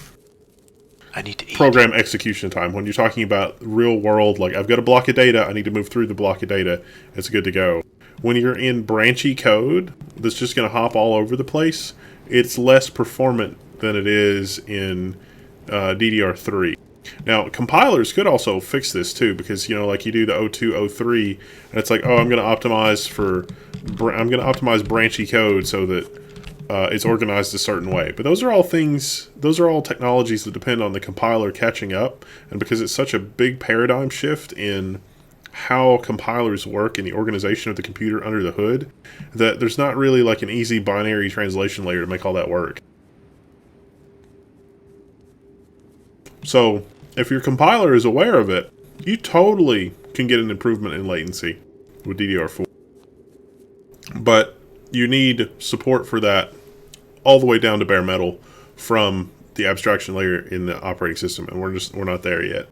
I need to eat. Program execution time. When you're talking about real world, like I've got a block of data, I need to move through the block of data, it's good to go. When you're in branchy code that's just going to hop all over the place, it's less performant than it is in DDR3. Now, compilers could also fix this too, because like you do the 02, 03, and it's like, oh, I'm going to optimize branchy code so that it's organized a certain way. But those are all technologies that depend on the compiler catching up, and because it's such a big paradigm shift in how compilers work and the organization of the computer under the hood, that there's not really like an easy binary translation layer to make all that work. So, if your compiler is aware of it, you totally can get an improvement in latency with DDR4. But you need support for that all the way down to bare metal from the abstraction layer in the operating system, and we're not there yet.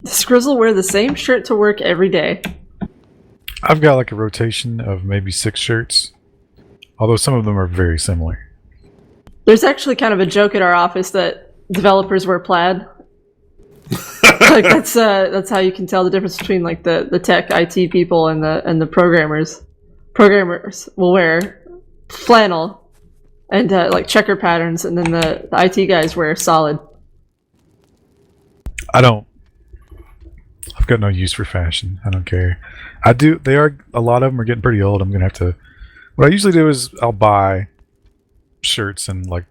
Does Grizzle wear the same shirt to work every day? I've got like a rotation of maybe 6 shirts, although some of them are very similar. There's actually kind of a joke at our office that developers wear plaid. Like that's how you can tell the difference between like the tech IT people and the programmers. Programmers will wear flannel and like checker patterns, and then the IT guys wear solid. I've got no use for fashion. I don't care. A lot of them are getting pretty old. I'm gonna have to. What I usually do is I'll buy shirts and I'll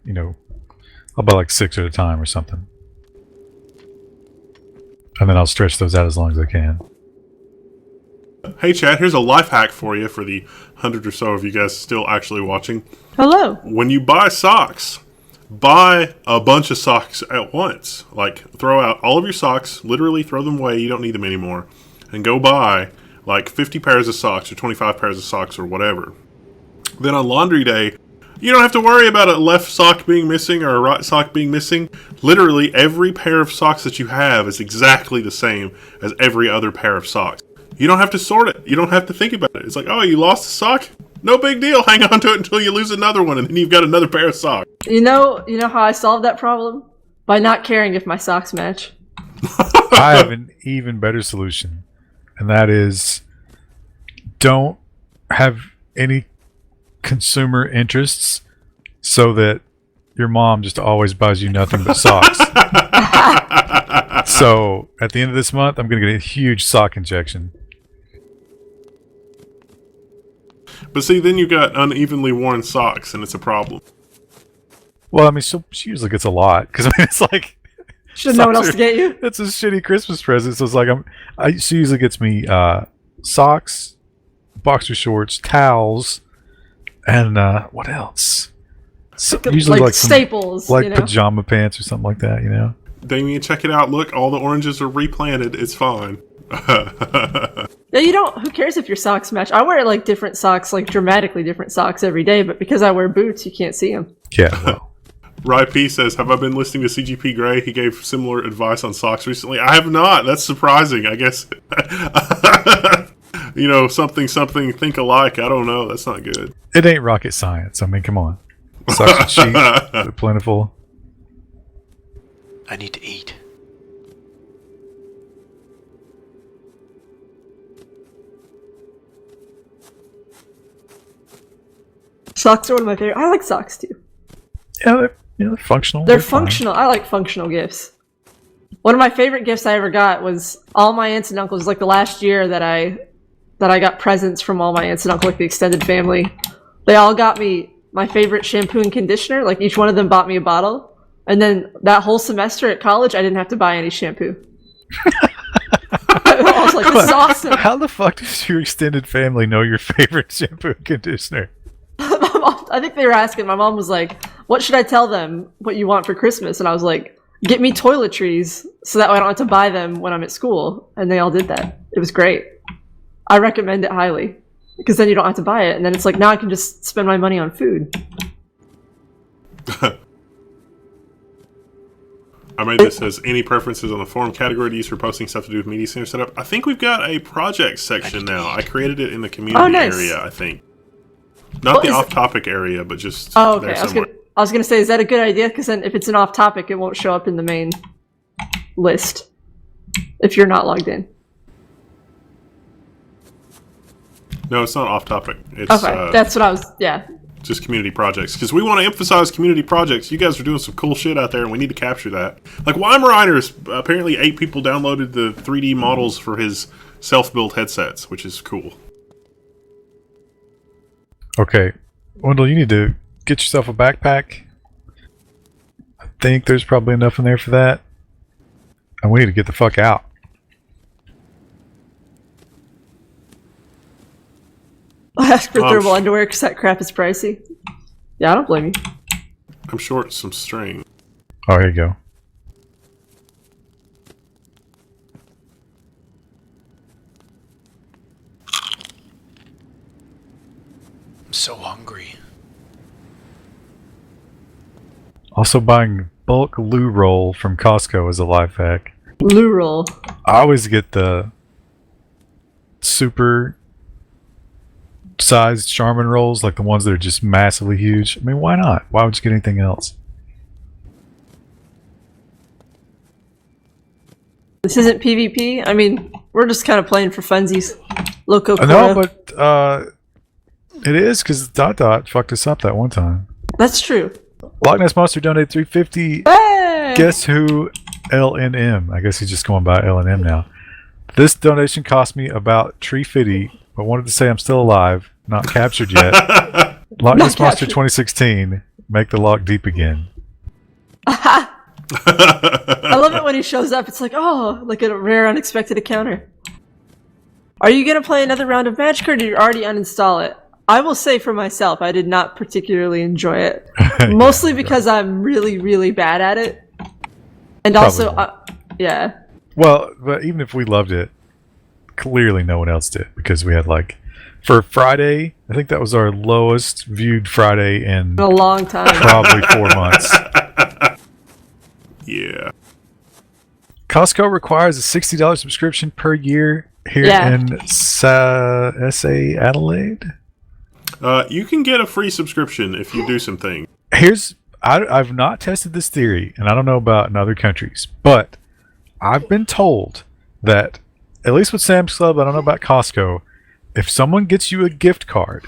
buy like 6 at a time or something, and then I'll stretch those out as long as I can. Hey chat, here's a life hack for you for the 100 or so of you guys still actually watching. Hello. When you buy socks, buy a bunch of socks at once. Like, throw out all of your socks, literally throw them away, you don't need them anymore, and go buy like 50 pairs of socks or 25 pairs of socks or whatever. Then on laundry day, You don't have to worry about a left sock being missing or a right sock being missing. Literally, every pair of socks that you have is exactly the same as every other pair of socks. You don't have to sort it. You don't have to think about it. It's like, oh, you lost a sock? No big deal. Hang on to it until you lose another one, and then you've got another pair of socks. You know how I solved that problem? By not caring if my socks match. I have an even better solution, and that is don't have any consumer interests so that your mom just always buys you nothing but socks. So at the end of this month, I'm going to get a huge sock injection. But see, then you got unevenly worn socks, and it's a problem. Well, I mean, she usually gets a lot because I mean, it's like Should know what else to get you. It's a shitty Christmas present. So it's like she usually gets me socks, boxer shorts, towels, and what else? So, usually like some, staples, like pajama pants or something like that. You know. Damien, check it out. Look, all the oranges are replanted. It's fine. Yeah, you don't. Who cares if your socks match? I wear like different socks, like dramatically different socks every day. But because I wear boots, you can't see them. Yeah. Well. Rai P says, "Have I been listening to CGP Grey? He gave similar advice on socks recently." I have not. That's surprising. I guess. Something, think alike. I don't know. That's not good. It ain't rocket science. I mean, come on. Socks are cheap. They're plentiful. I need to eat. Socks are one of my favorite. I like socks too. Yeah, they're functional. They're functional. Fine. I like functional gifts. One of my favorite gifts I ever got was all my aunts and uncles. Like the last year that I got presents from all my aunts and uncles, like the extended family. They all got me my favorite shampoo and conditioner. Like each one of them bought me a bottle. And then that whole semester at college, I didn't have to buy any shampoo. I was like, this is awesome. How the fuck does your extended family know your favorite shampoo and conditioner? I think they were asking. My mom was like, what should I tell them what you want for Christmas? And I was like, get me toiletries so that way I don't have to buy them when I'm at school. And they all did that. It was great. I recommend it highly because then you don't have to buy it. And then it's like, now I can just spend my money on food. I made this as any preferences on the forum category to use for posting stuff to do with media center setup. I think we've got a project section now. I created it in the community area, I think. Not the off-topic area, but just there somewhere. I was gonna say, is that a good idea? Because then if it's an off-topic, it won't show up in the main list if you're not logged in. No, it's not off-topic. It's, okay, that's what I was, yeah. Just community projects. Because we want to emphasize community projects. You guys are doing some cool shit out there, and we need to capture that. Like, Weimeriner, apparently 8 people downloaded the 3D models for his self-built headsets, which is cool. Okay. Wendell, you need to get yourself a backpack. I think there's probably enough in there for that. And we need to get the fuck out. I asked for thermal underwear because that crap is pricey. Yeah, I don't blame you. I'm short some string. Oh, here you go. I'm so hungry. Also buying bulk loo roll from Costco is a life hack. Loo roll. I always get the super sized Charmin rolls, like the ones that are just massively huge. I mean, why not? Why would you get anything else? This isn't PvP. I mean, we're just kind of playing for funsies. Loco. No, but it is because Dot fucked us up that one time. That's true. Loch Ness Monster donated $350. Hey! Guess who? LNM. I guess he's just going by LNM now. This donation cost me about $350, but wanted to say I'm still alive, not captured yet. Loch Ness Monster 2016. Make the lock deep again. I love it when he shows up. It's like, oh, like a rare, unexpected encounter. Are you going to play another round of Magic, or did you already uninstall it? I will say for myself, I did not particularly enjoy it. Mostly because I'm really, really bad at it. And also, yeah. Well, but even if we loved it, clearly no one else did, because we had like For Friday, I think that was our lowest viewed Friday in In a long time. probably 4 months. Yeah. Costco requires a $60 subscription per year here Yeah. in SA Adelaide. You can get a free subscription if you do some things. I've not tested this theory, and I don't know about in other countries, but I've been told that, at least with Sam's Club, I don't know about Costco, if someone gets you a gift card,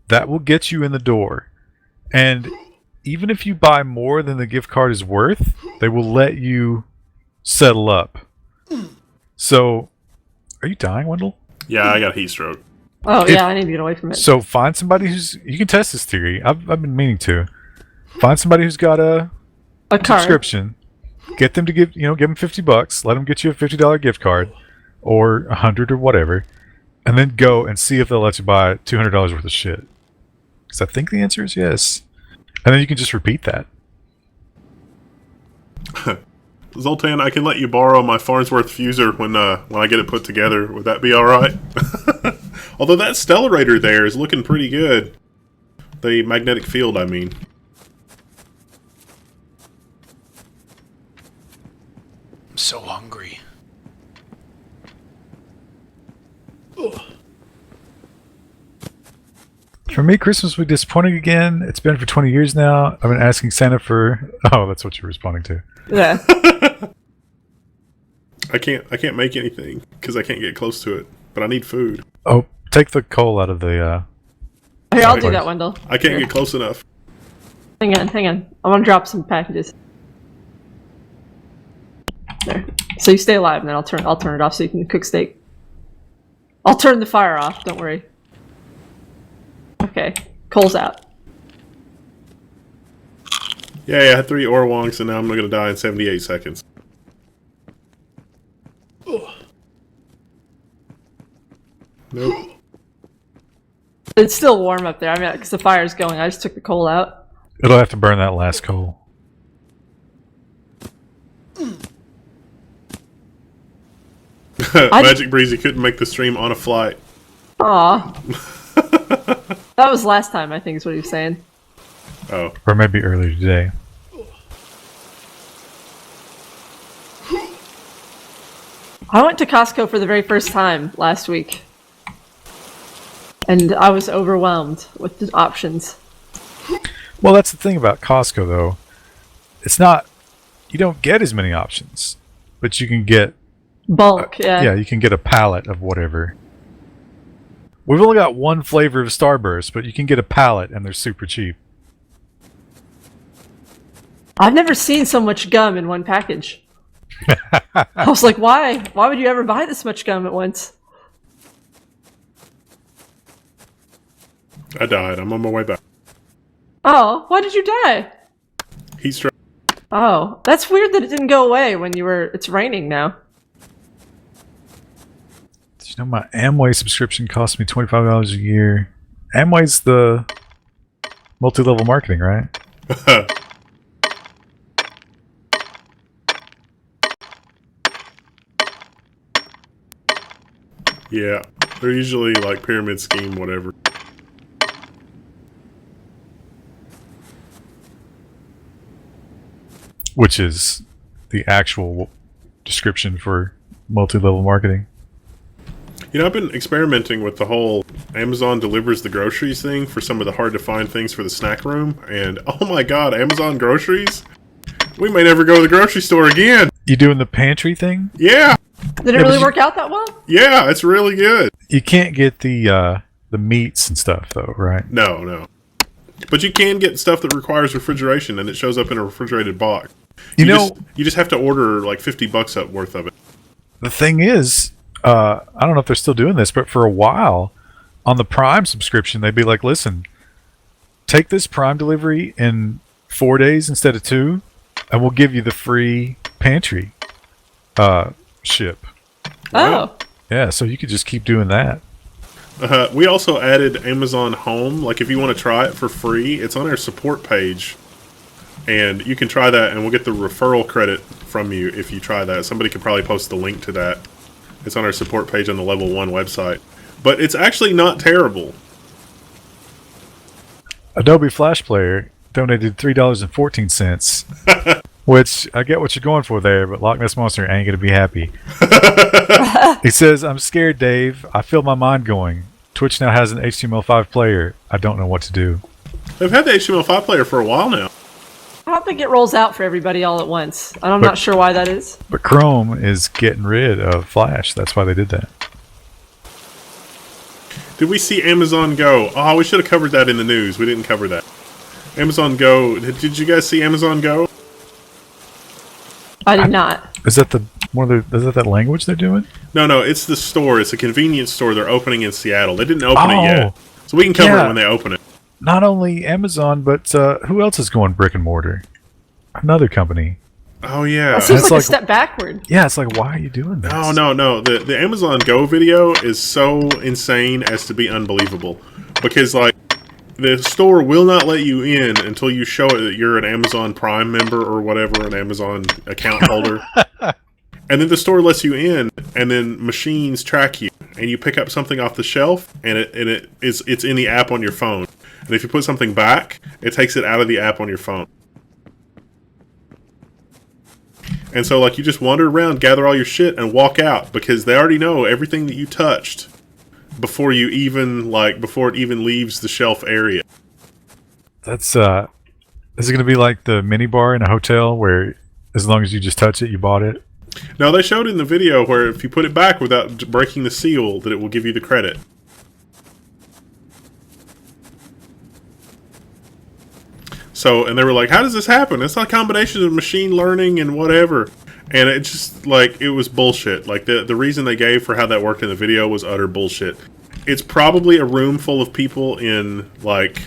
that will get you in the door. And even if you buy more than the gift card is worth, they will let you settle up. So, are you dying, Wendell? Yeah, I got heat stroke. Oh, yeah, I need to get away from it. So find somebody you can test this theory. I've been meaning to. Find somebody who's got a card. subscription. Get them to give them $50. Let them get you a $50 gift card, or $100 or whatever, and then go and see if they'll let you buy $200 worth of shit. Because I think the answer is yes. And then you can just repeat that. Zoltan, I can let you borrow my Farnsworth fuser when I get it put together. Would that be all right? Although that Stellarator there is looking pretty good. The magnetic field, I mean. I'm so hungry. For me, Christmas will be disappointing again. It's been for 20 years now. I've been asking Santa for... Oh, that's what you're responding to. Yeah. I can't make anything because I can't get close to it. But I need food. Oh, take the coal out of the... Here, I'll do Sorry. that, Wendell. I can't Here. get close enough. Hang on. I want to drop some packages. There. So you stay alive, and then I'll turn it off so you can cook steak. I'll turn the fire off. Don't worry. Okay, coal's out. Yeah, I had 3 Orwongs and now I'm going to die in 78 seconds. Nope. It's still warm up there. I mean, because the fire's going. I just took the coal out. It'll have to burn that last coal. Magic Breezy couldn't make the stream on a flight. Aw. That was last time, I think, is what he was saying. Oh. Or maybe earlier today. I went to Costco for the very first time last week. And I was overwhelmed with the options. Well, that's the thing about Costco, though. It's not... You don't get as many options. But you can get... Bulk, yeah. Yeah, you can get a pallet of whatever. We've only got one flavor of Starburst, but you can get a pallet, and they're super cheap. I've never seen so much gum in one package. I was like, why? Why would you ever buy this much gum at once? I died. I'm on my way back. Oh, why did you die? Heat stroke. Oh, that's weird that it didn't go away when you were... It's raining now. Did you know my Amway subscription cost me $25 a year? Amway's the multi-level marketing, right? Yeah. They're usually like pyramid scheme, whatever. Which is the actual description for multi-level marketing. You know, I've been experimenting with the whole Amazon delivers the groceries thing for some of the hard to find things for the snack room. And oh my god, Amazon groceries? We may never go to the grocery store again. You doing the pantry thing? Yeah. Did it Yeah, really but work out that well? Yeah, it's really good. You can't get the meats and stuff, though, right? No. But you can get stuff that requires refrigeration and it shows up in a refrigerated box. You know, you just have to order like $50 up worth of it. the thing is, I don't know if they're still doing this, but for a while, on the Prime subscription, they'd be like, listen, take this Prime delivery in 4 days instead of 2, and we'll give you the free pantry ship. Oh. Yeah, so you could just keep doing that. We also added Amazon Home. Like, if you want to try it for free, it's on our support page. And you can try that, and we'll get the referral credit from you if you try that. Somebody could probably post the link to that. It's on our support page on the Level 1 website. but it's actually not terrible. Adobe Flash Player donated $3.14, which I get what you're going for there, but Loch Ness Monster ain't gonna be happy. He says, "I'm scared, Dave. I feel my mind going. Twitch now has an HTML5 player. I don't know what to do." They've had the HTML5 player for a while now. I don't think it rolls out for everybody all at once. And I'm not sure why that is. But Chrome is getting rid of Flash. That's why they did that. Did we see Amazon Go? Oh, we should have covered that in the news. We didn't cover that. Amazon Go. Did you guys see Amazon Go? I did not. Is that the is that language they're doing? No, it's the store. It's a convenience store they're opening in Seattle. They didn't open it yet. So we can cover it when they open it. Not only Amazon, but who else is going brick and mortar? Another company. Oh, yeah. That seems like a step backward. Yeah, it's like, why are you doing this? No. The Amazon Go video is so insane as to be unbelievable. Because, like, the store will not let you in until you show it that you're an Amazon Prime member or whatever, an Amazon account holder. And then the store lets you in, and then machines track you. And you pick up something off the shelf, and it's in the app on your phone. And if you put something back, it takes it out of the app on your phone. And so, like, you just wander around, gather all your shit, and walk out because they already know everything that you touched before it even leaves the shelf area. That's is it going to be like the mini bar in a hotel where as long as you just touch it, you bought it? No, they showed in the video where if you put it back without breaking the seal, that it will give you the credit. So, and they were like, how does this happen? It's a combination of machine learning and whatever. And it just, like, it was bullshit. Like, the reason they gave for how that worked in the video was utter bullshit. It's probably a room full of people in, like...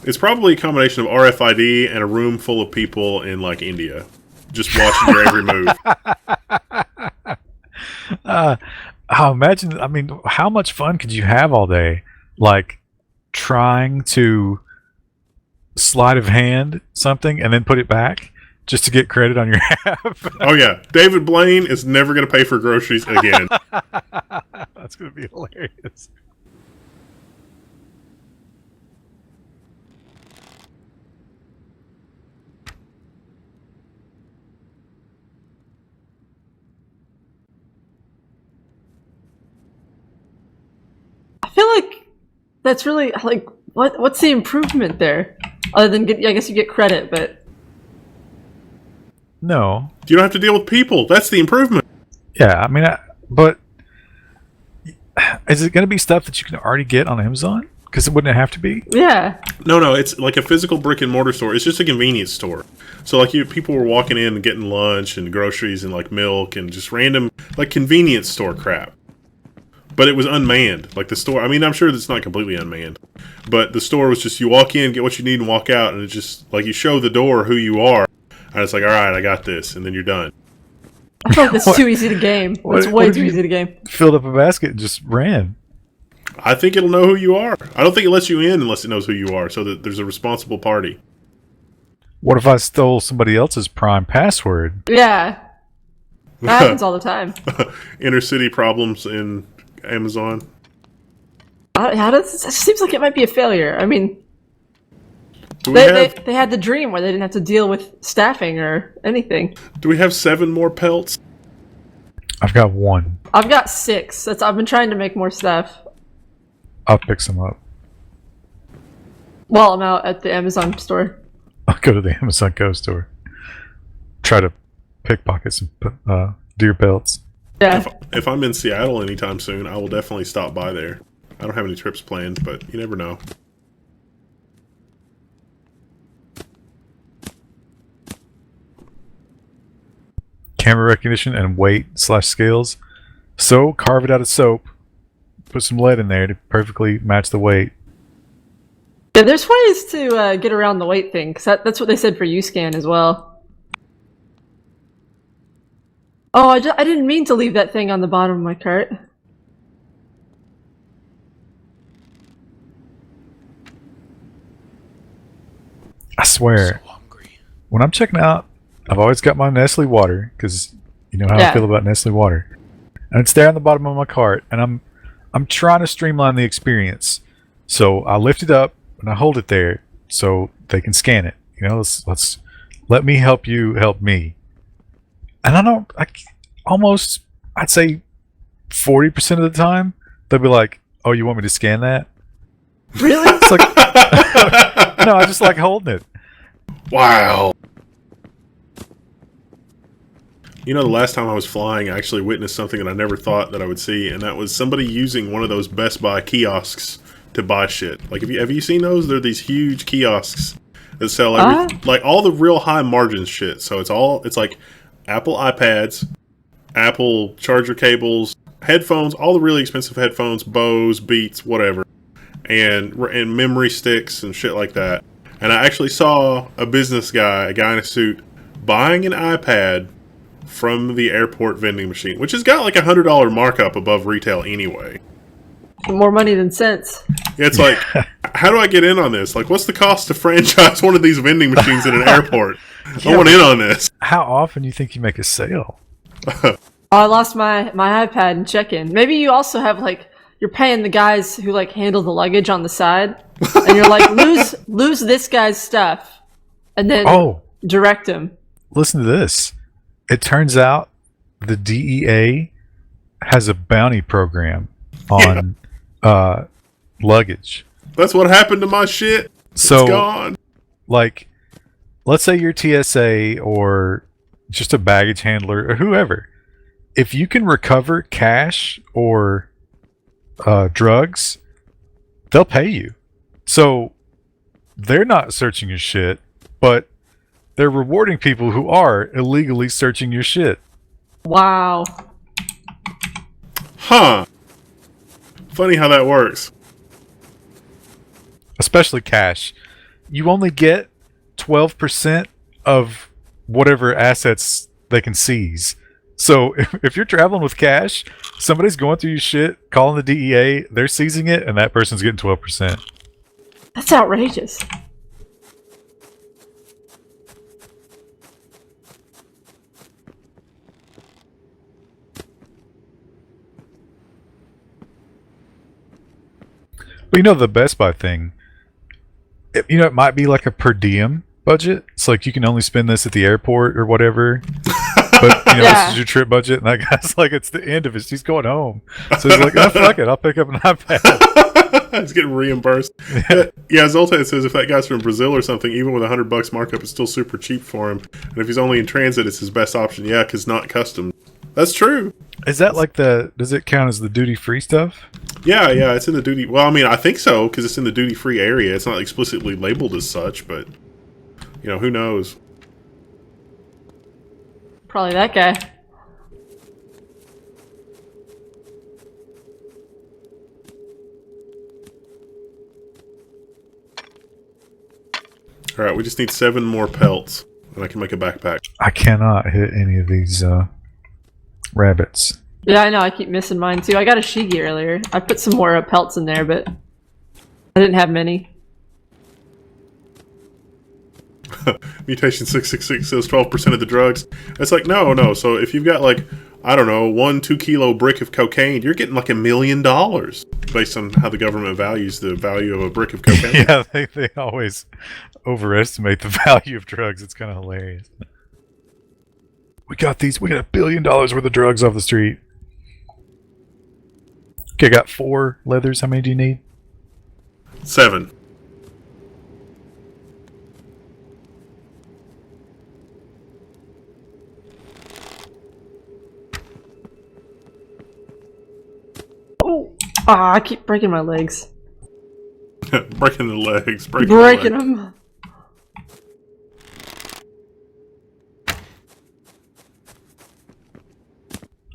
It's probably a combination of RFID and a room full of people in, like, India. Just watching your every move. Imagine, I mean, how much fun could you have all day? Like, trying to sleight of hand something and then put it back just to get credit on your app. Oh yeah, David Blaine is never going to pay for groceries again. That's going to be hilarious. I feel like that's really, like, what's the improvement there? Other than, I guess you get credit, but... No. You don't have to deal with people. That's the improvement. Yeah, I mean, but is it going to be stuff that you can already get on Amazon? Because it wouldn't have to be. Yeah. No, it's like a physical brick and mortar store. It's just a convenience store. So, like, people were walking in and getting lunch and groceries and, like, milk and just random, like, convenience store crap. But it was unmanned. Like, the store, I mean, I'm sure it's not completely unmanned. But the store was just, you walk in, get what you need, and walk out. And it's just, like, you show the door who you are. And it's like, all right, I got this. And then you're done. I feel like that's too easy to game. It's way too easy to game. Filled up a basket and just ran. I think it'll know who you are. I don't think it lets you in unless it knows who you are, so that there's a responsible party. What if I stole somebody else's Prime password? Yeah. That happens all the time. Inner city problems in Amazon. It seems like it might be a failure. I mean, they had the dream where they didn't have to deal with staffing or anything. Do we have 7 more pelts? I've got 1. I've got 6. I've been trying to make more stuff. I'll pick some up. Well, I'm out at the Amazon store. I'll go to the Amazon Go store. Try to pickpocket some deer pelts. Yeah. If I'm in Seattle anytime soon, I will definitely stop by there. I don't have any trips planned, but you never know. Camera recognition and weight/scales. So carve it out of soap. Put some lead in there to perfectly match the weight. Yeah, there's ways to get around the weight thing, because that's what they said for UScan as well. Oh, I didn't mean to leave that thing on the bottom of my cart. I swear, So hungry. when I'm checking out, I've always got my Nestle water, because you know how I feel about Nestle water. And it's there on the bottom of my cart, and I'm trying to streamline the experience. So I lift it up and I hold it there so they can scan it. You know, let's let me help you help me. And almost, I'd say 40% of the time, they'll be like, oh, you want me to scan that? Really? It's like, no, I just like holding it. Wow. You know, the last time I was flying, I actually witnessed something that I never thought that I would see, and that was somebody using one of those Best Buy kiosks to buy shit. Like, have you seen those? They're these huge kiosks that sell like all the real high margin shit. So it's like Apple iPads, Apple charger cables, headphones, all the really expensive headphones, Bose, Beats, whatever, and memory sticks and shit like that. And I actually saw a business guy, a guy in a suit, buying an iPad from the airport vending machine, which has got like $100 markup above retail anyway. More money than sense. It's like, how do I get in on this? Like, what's the cost to franchise one of these vending machines at an airport? I want in on this. How often do you think you make a sale? Oh, I lost my iPad in check-in. Maybe you also have like you're paying the guys who like handle the luggage on the side, and you're like lose this guy's stuff, and then direct him. Listen to this. It turns out the DEA has a bounty program on luggage. That's what happened to my shit. So, it's gone. Like, let's say you're TSA or just a baggage handler or whoever. If you can recover cash or drugs, they'll pay you. So they're not searching your shit, but they're rewarding people who are illegally searching your shit. Wow. Huh. Funny how that works. Especially cash. You only get 12% of whatever assets they can seize. So if you're traveling with cash, somebody's going through your shit, calling the DEA, they're seizing it, and that person's getting 12%. That's outrageous. But you know the Best Buy thing, it might be like a per diem budget. It's like you can only spend this at the airport or whatever. But this is your trip budget, and that guy's like, it's the end of it. He's going home, so he's like, oh fuck it, I'll pick up an iPad. He's getting reimbursed. Yeah, Zoltan says if that guy's from Brazil or something, even with $100 markup, it's still super cheap for him. And if he's only in transit, it's his best option. Yeah, because not custom. That's true. Is that like does it count as the duty free stuff? Yeah, it's in the duty. Well, I mean, I think so because it's in the duty free area. It's not explicitly labeled as such, but who knows? Probably that guy. All right, we just need 7 more pelts, and I can make a backpack. I cannot hit any of these rabbits. Yeah, I know. I keep missing mine too. I got a Shigi earlier. I put some more pelts in there, but I didn't have many. Mutation 666 says 12% of the drugs. It's like, no. So if you've got like, I don't know, 1-2 kilo brick of cocaine, you're getting like $1 million based on how the government values the value of a brick of cocaine. Yeah, they always overestimate the value of drugs. It's kind of hilarious. We got $1 billion worth of drugs off the street. Okay, I got 4 leathers. How many do you need? 7. Oh, I keep breaking my legs. Breaking the legs. Breaking them.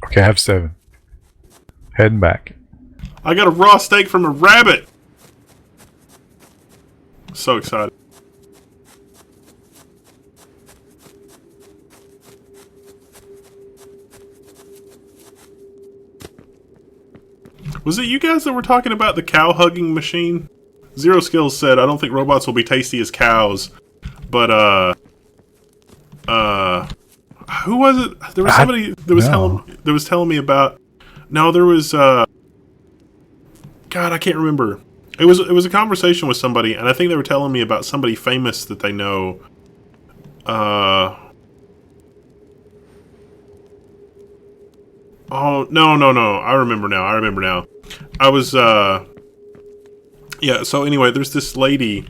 Okay, I have 7. Heading back. I got a raw steak from a rabbit. So excited. Was it you guys that were talking about the cow hugging machine? Zero Skills said, I don't think robots will be tasty as cows. But, who was it? There was somebody that was telling me about... No, there was, God, I can't remember. It was a conversation with somebody, and I think they were telling me about somebody famous that they know. Oh, no. I remember now. I was, yeah, so anyway, there's this lady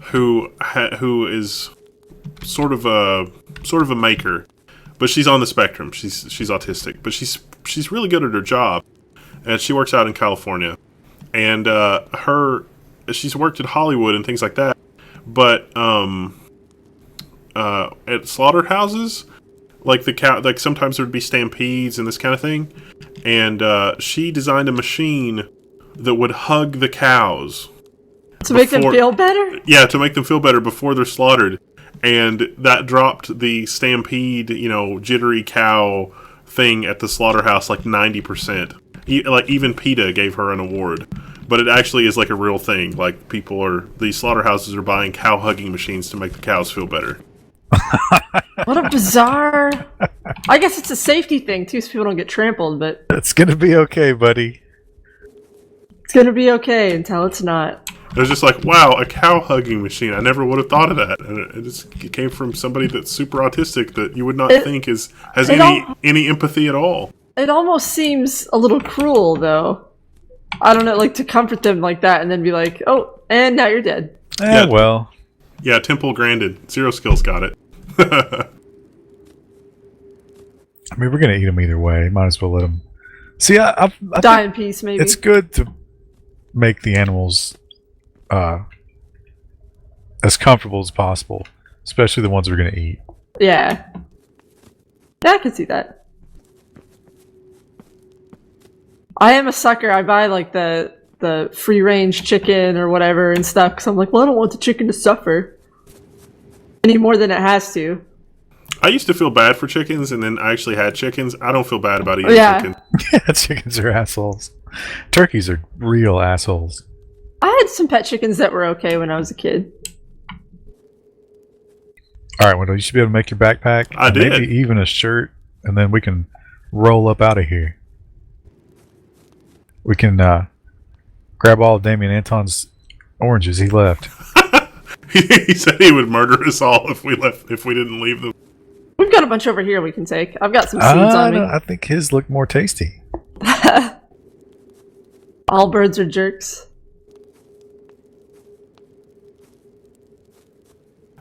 who is sort of a maker, but she's on the spectrum. She's autistic, but she's really good at her job, and she works out in California. And she's worked at Hollywood and things like that, but at slaughterhouses, like the cow, like sometimes there'd be stampedes and this kind of thing, and she designed a machine that would hug the cows to make them feel better. Yeah, to make them feel better before they're slaughtered, and that dropped the stampede, jittery cow thing at the slaughterhouse like 90%. Like even PETA gave her an award, but it actually is like a real thing. Like these slaughterhouses are buying cow hugging machines to make the cows feel better. What a bizarre. I guess it's a safety thing too, so people don't get trampled. But It's gonna be okay, buddy. it's gonna be okay until it's not. It was just like, wow, a cow hugging machine. I never would have thought of that. And it came from somebody that's super autistic that you would not think has any empathy at all. It almost seems a little cruel, though. I don't know, like to comfort them like that and then be like, oh, and now you're dead. Yeah. Well. Yeah, Temple granted. Zero Skills got it. I mean, we're gonna eat them either way. Might as well let them. See, I Die in peace, maybe. it's good to make the animals as comfortable as possible, especially the ones we're gonna eat. Yeah. Yeah, I can see that. I am a sucker. I buy like the free range chicken or whatever and stuff because I'm like, well, I don't want the chicken to suffer any more than it has to. I used to feel bad for chickens, and then I actually had chickens. I don't feel bad about eating chicken. Yeah, chickens are assholes. Turkeys are real assholes. I had some pet chickens that were okay when I was a kid. All right, Wendell, you should be able to make your backpack. I and did. Maybe even a shirt, and then we can roll up out of here. We can grab all of Damien Anton's oranges he left. He said he would murder us all if we didn't leave them. We've got a bunch over here we can take. I've got some seeds on me. I think his look more tasty. All birds are jerks.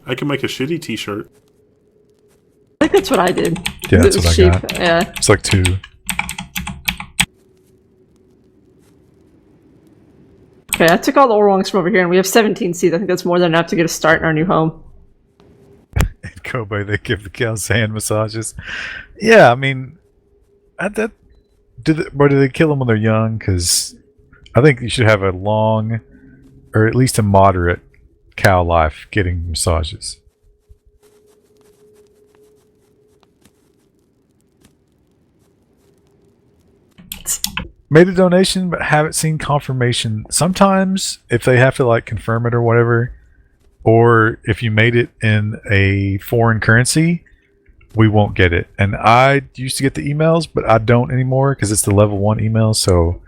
I can make a shitty t-shirt. I think that's what I did. Yeah, It that's was what I cheap. got. Yeah. It's like 2. Okay, I took all the orangs from over here, and we have 17 seeds. I think that's more than enough to get a start in our new home. In Kobe, they give the cows hand massages. Yeah, I mean, do they kill them when they're young? Because I think you should have a long, or at least a moderate, cow life getting massages. Made a donation, but haven't seen confirmation. Sometimes, if they have to like confirm it or whatever, or if you made it in a foreign currency, we won't get it. And I used to get the emails, but I don't anymore because it's the level 1 email, so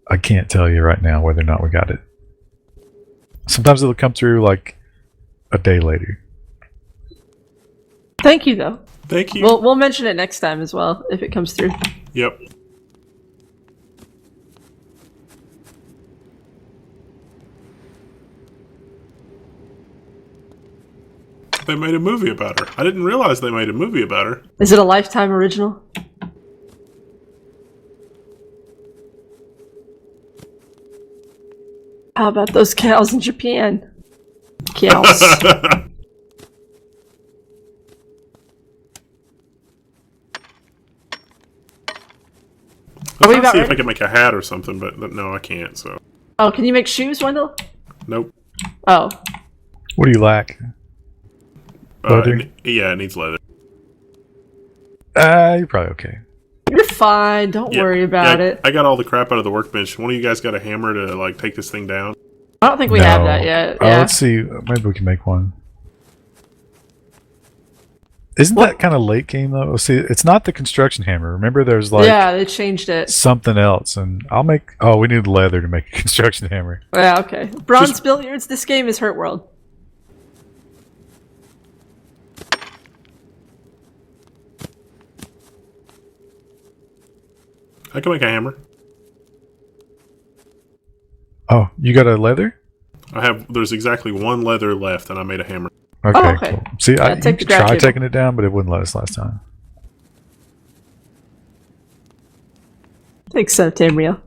I can't tell you right now whether or not we got it. Sometimes it'll come through like a day later. Thank you, though. Thank you. We'll mention it next time as well, if it comes through. Yep. They made a movie about her. I didn't realize they made a movie about her. Is it a Lifetime original? How about those cows in Japan? Cows. I we was about see if ready? I can make a hat or something, but no, I can't. So Oh, can you make shoes, Wendell? nope. Oh. What do you lack? Leather? Yeah, it needs leather. You're probably okay. You're fine. Don't Yeah, worry about it. I got all the crap out of the workbench. One of you guys got a hammer to like take this thing down? I don't think we have that yet. Yeah. Let's see. Maybe we can make one. Isn't What? that kind of late game though? See, it's not the construction hammer. Remember, there's like Yeah, they changed it. something else, and I'll make. Oh, we need leather to make a construction hammer. Yeah, okay. Bronze billiards. This game is Hurtworld. I can make a hammer. Oh, you got a leather? There's exactly one leather left, and I made a hammer. Okay, Oh, okay. cool. See, I take the tried grab table. taking it down, but it wouldn't let us last time. Thanks, Tamriel.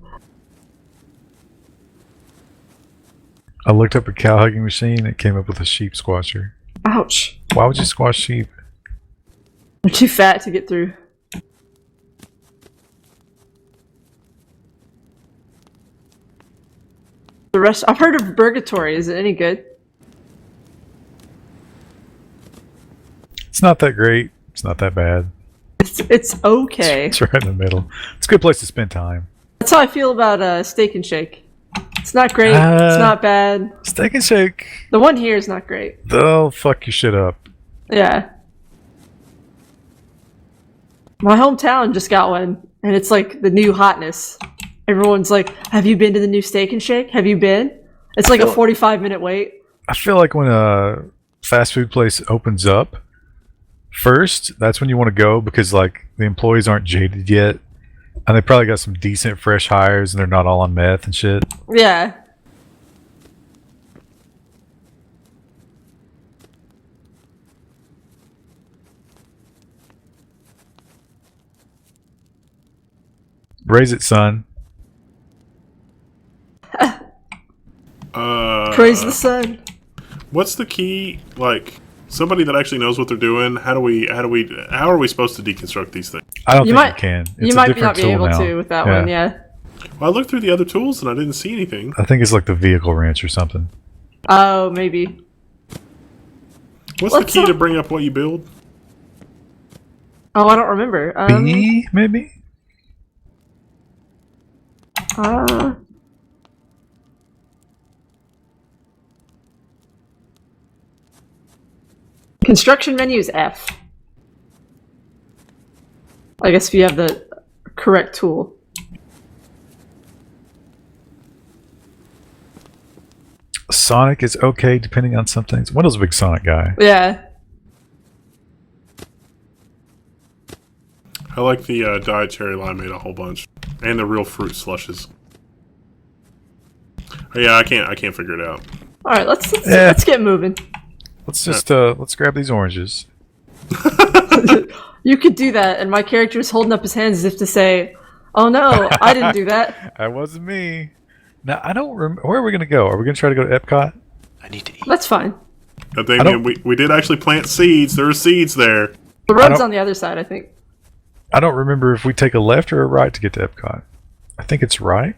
I looked up a cow hugging machine. It came up with a sheep squasher. Ouch. Why would you squash sheep? They're too fat to get through. The rest. I've heard of Purgatory. Is it any good? It's not that great. It's not that bad. It's okay. It's right in the middle. It's a good place to spend time. That's how I feel about Steak and Shake. It's not great. It's not bad. Steak and Shake. The one here is not great. They'll fuck your shit up. Yeah. My hometown just got one, and it's like the new hotness. Everyone's like, "Have you been to the new Steak and Shake? Have you been?" It's like a 45-minute wait. I feel like when a fast food place opens up, first, that's when you want to go because like the employees aren't jaded yet, and they probably got some decent fresh hires, and they're not all on meth and shit. Yeah. Raise it, son. Praise the sun. What's the key? Like somebody that actually knows what they're doing. How are we supposed to deconstruct these things? I don't You think might- you can. You It's a might different not be tool able now. to with that one, yeah. Well, I looked through the other tools and I didn't see anything. I think it's like the vehicle wrench or something. Oh, maybe. What's the Let's key not- to bring up what you build? Oh, I don't remember. B, maybe? Construction menu is F. I guess if you have the correct tool. Sonic is okay depending on some things. Wendell's a big Sonic guy. Yeah. I like the dyed cherry limeade a whole bunch, and the real fruit slushes. Oh, yeah, I can't figure it out. All right, let's get moving. Let's just let's grab these oranges. You could do that, and my character is holding up his hands as if to say, "Oh no, I didn't do that." That wasn't me. Now I don't remember. Where are we gonna go? Are we gonna try to go to Epcot? I need to eat. That's fine. But then we did actually plant seeds. There are seeds there. The road's don't- on the other side, I think. I don't remember if we take a left or a right to get to Epcot. I think it's right.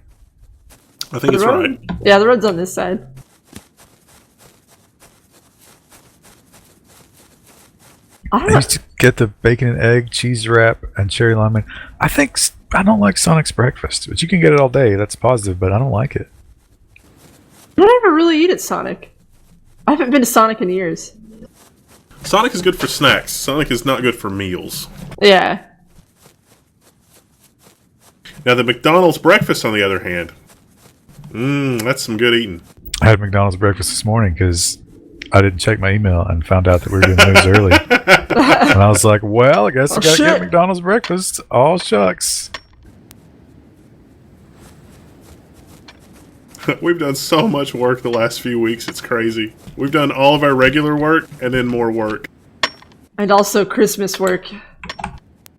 I think The it's road? right. Yeah, the road's on this side. I don't I know. used to get the bacon and egg, cheese wrap, and cherry limeade. I don't like Sonic's breakfast, but you can get it all day. That's positive, but I don't like it. I don't ever really eat at Sonic. I haven't been to Sonic in years. Sonic is good for snacks. Sonic is not good for meals. Yeah. Now the McDonald's breakfast, on the other hand, that's some good eating. I had McDonald's breakfast this morning because I didn't check my email and found out that we were doing news early. And I was like, well, I guess I gotta shit. get McDonald's breakfast. Oh, shucks. We've done so much work the last few weeks. It's crazy. We've done all of our regular work and then more work. And also Christmas work,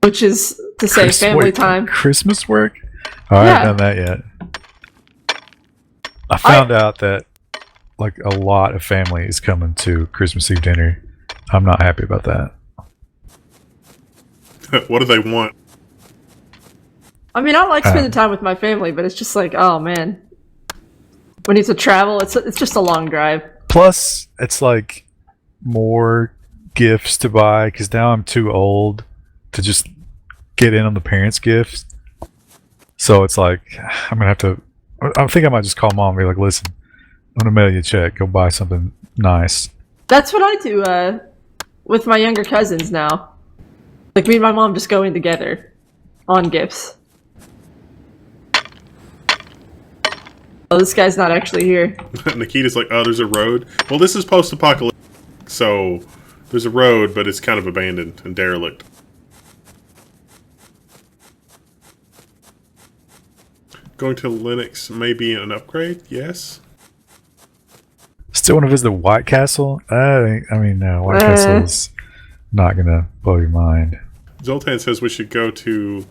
which is to say family time. Christmas work? Oh, I Yeah. haven't done that yet. I found out that like a lot of family is coming to Christmas Eve dinner. I'm not happy about that. What do they want? I mean, I like spending time with my family, but it's just like, oh man. When you have to travel, it's just a long drive. Plus, it's like more gifts to buy because now I'm too old to just get in on the parents' gifts. So it's like I'm gonna have to. I think I might just call mom and be like, "Listen, I'm gonna mail you a check. Go buy something nice." That's what I do. with my younger cousins now. Like, me and my mom just go in together on gifts. Oh, this guy's not actually here. Nikita's like, oh, there's a road. Well, this is post-apocalyptic, so there's a road, but it's kind of abandoned and derelict. Going to Linux may be an upgrade, yes. Still want to visit the White Castle? White Castle is not going to blow your mind. Zoltan says we should go to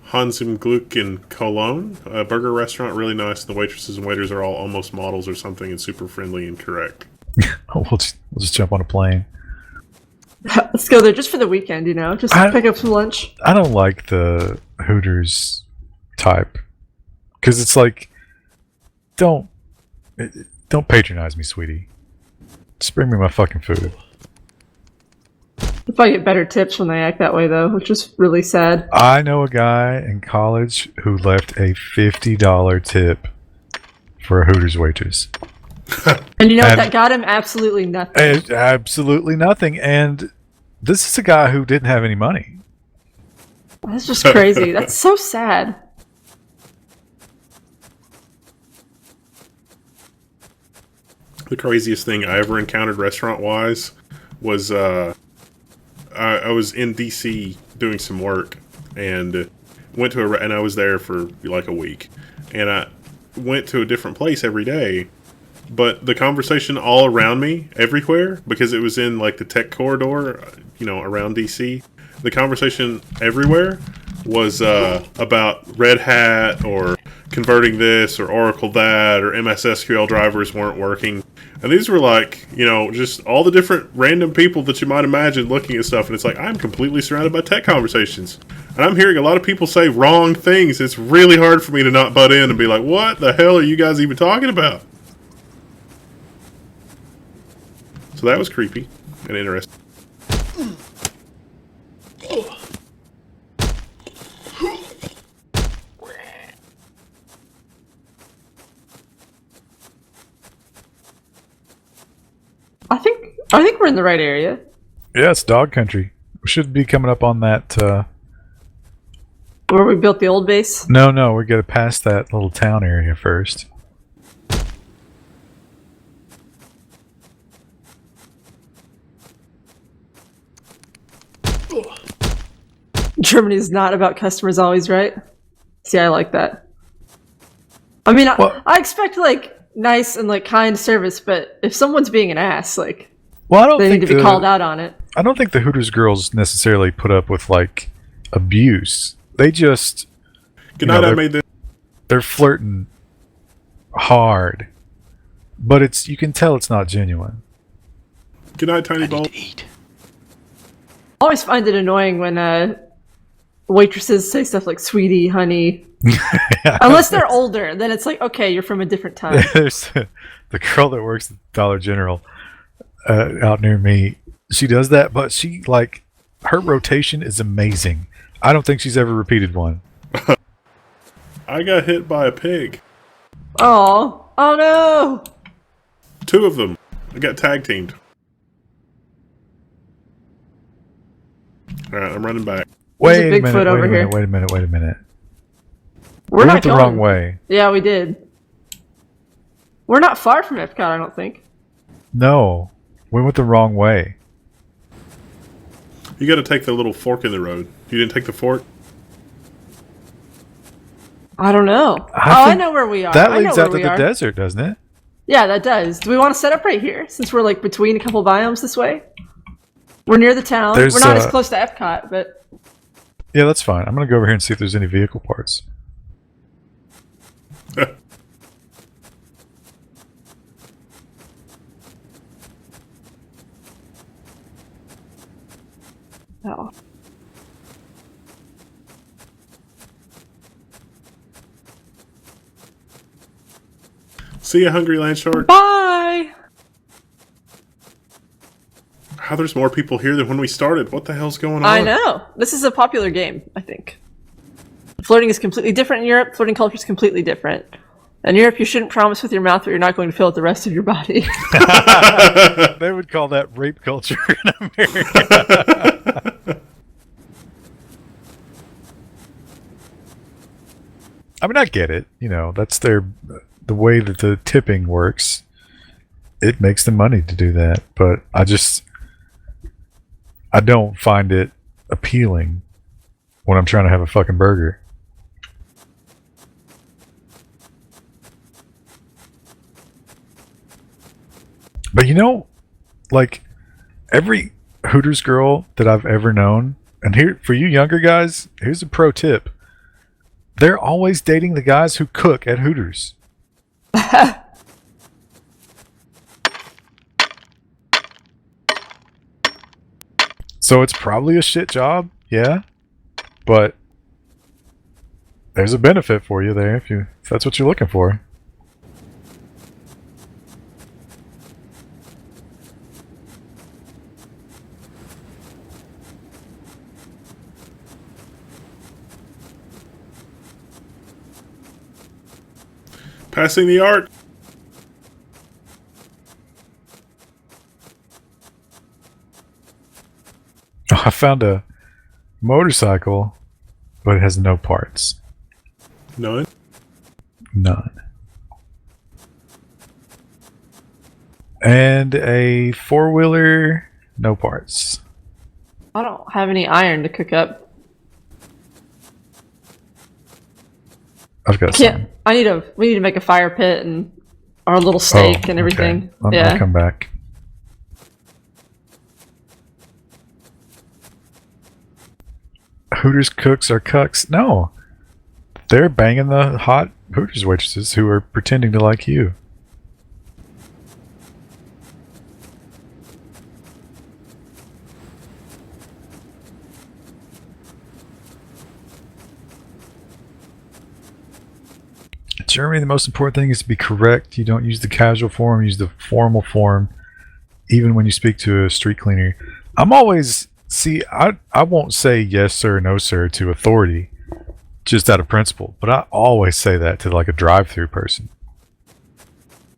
Hans im Glück in Cologne, a burger restaurant, really nice. The waitresses and waiters are all almost models or something and super friendly and correct. we'll just jump on a plane. Let's go there just for the weekend, just pick up some lunch. I don't like the Hooters type. Because it's like, don't patronize me, sweetie. Just bring me my fucking food. If I get better tips when they act that way, though, which is really sad. I know a guy in college who left a $50 tip for a Hooters waitress. And you know what? That got him absolutely nothing. Absolutely nothing. And this is a guy who didn't have any money. That's just crazy. That's so sad. The craziest thing I ever encountered restaurant-wise was I was in DC doing some work and went to and I was there for like a week, and I went to a different place every day, but the conversation all around me everywhere, because it was in like the tech corridor, around DC, the conversation everywhere was about Red Hat or converting this or Oracle that, or MS SQL drivers weren't working. And these were like, just all the different random people that you might imagine looking at stuff. And it's like, I'm completely surrounded by tech conversations. And I'm hearing a lot of people say wrong things. It's really hard for me to not butt in and be like, what the hell are you guys even talking about? So that was creepy and interesting. I think we're in the right area. Yeah, it's dog country. We should be coming up on that. Where we built the old base? No, we got to pass that little town area first. Germany is not about customers always right. See, I like that. I mean, I expect like nice and like kind service, but if someone's being an ass, like, they need to be called out on it. I don't think the Hooters girls necessarily put up with like abuse. They just they're flirting hard, but you can tell it's not genuine. Good night, Tiny Bolt. Eat. I always find it annoying when waitresses say stuff like "sweetie," "honey." Yeah, unless they're older, then it's like, okay, you're from a different time. There's the girl that works at Dollar General out near me. She does that, but her rotation is amazing. I don't think she's ever repeated one. I got hit by a pig. Oh no! 2 of them. I got tag teamed. Alright, I'm running back. There's a Bigfoot over here. Wait a minute. We went the wrong way. Yeah, we did. We're not far from Epcot, I don't think. No, we went the wrong way. You got to take the little fork in the road. You didn't take the fork? I don't know. I know where we are. That leads out to the desert, doesn't it? Yeah, that does. Do we want to set up right here, since we're like between a couple biomes this way? We're near the town. We're not as close to Epcot, but... Yeah, that's fine. I'm going to go over here and see if there's any vehicle parts. Oh. See ya, Hungry Land Shark. Bye! How there's more people here than when we started. What the hell's going on? I know. This is a popular game, I think. Flirting is completely different in Europe. Flirting culture is completely different. In Europe, you shouldn't promise with your mouth that you're not going to fill out the rest of your body. They would call that rape culture in America. I mean, I get it. You know, that's the way that the tipping works. It makes them money to do that, but I don't find it appealing when I'm trying to have a fucking burger. But you know, like, every Hooters girl that I've ever known, and here, for you younger guys, here's a pro tip. They're always dating the guys who cook at Hooters. So it's probably a shit job, yeah, but there's a benefit for you there if that's what you're looking for. Passing the art. I found a motorcycle, but it has no parts. None. None. And a four-wheeler, no parts. I don't have any iron to cook up. I've got some. We need to make a fire pit and our little steak and everything. Okay. I'll come back. Hooters cooks are cucks. No. They're banging the hot Hooters waitresses who are pretending to like you. In Germany, the most important thing is to be correct. You don't use the casual form, use the formal form, even when you speak to a street cleaner. I'm always... See, I won't say yes sir, no sir to authority, just out of principle. But I always say that to like a drive-through person.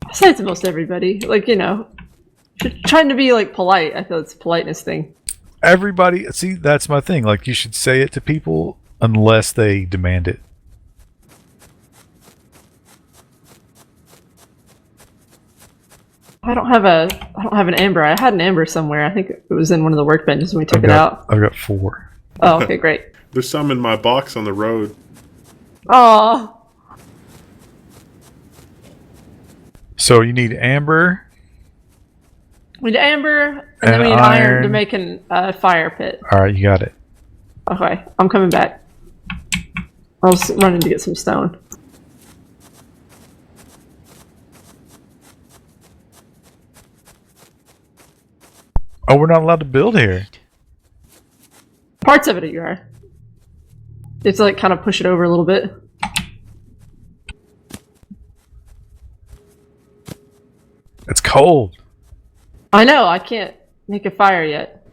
I say it to most everybody. Like, you know, trying to be like polite. I feel it's a politeness thing. Everybody, see, that's my thing. Like, you should say it to people unless they demand it. I don't have an amber. I had an amber somewhere. I think it was in one of the workbenches when we took it out. I've got 4. Oh, okay, great. There's some in my box on the road. Oh. So you need amber. We need amber, and then we need iron to make a fire pit. All right, you got it. Okay, I'm coming back. I was running to get some stone. Oh, we're not allowed to build here. Parts of it you are. You have to like kind of push it over a little bit. It's cold. I know, I can't make a fire yet.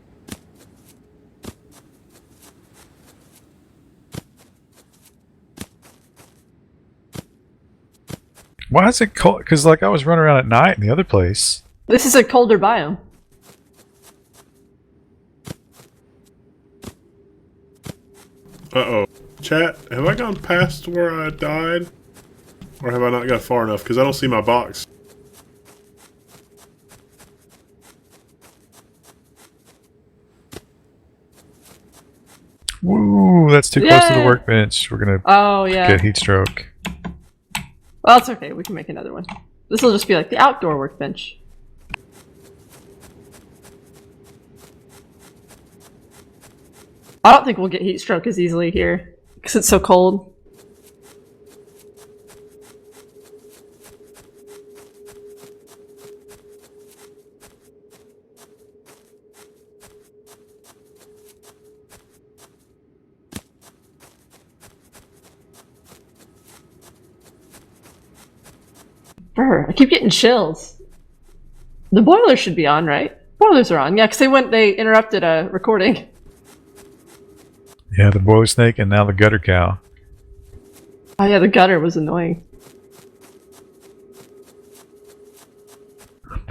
Why is it cold? Because like I was running around at night in the other place. This is a colder biome. Uh-oh. Chat, have I gone past where I died? Or have I not got far enough? Because I don't see my box. Woo, that's too close to the workbench. We're going to get heat stroke. Well, it's okay. We can make another one. This will just be like the outdoor workbench. I don't think we'll get heat stroke as easily here because it's so cold. Brr, I keep getting chills. The boilers should be on, right? Boilers are on, yeah, because they interrupted a recording. Yeah, the boiler snake and now the gutter cow. Oh yeah, the gutter was annoying.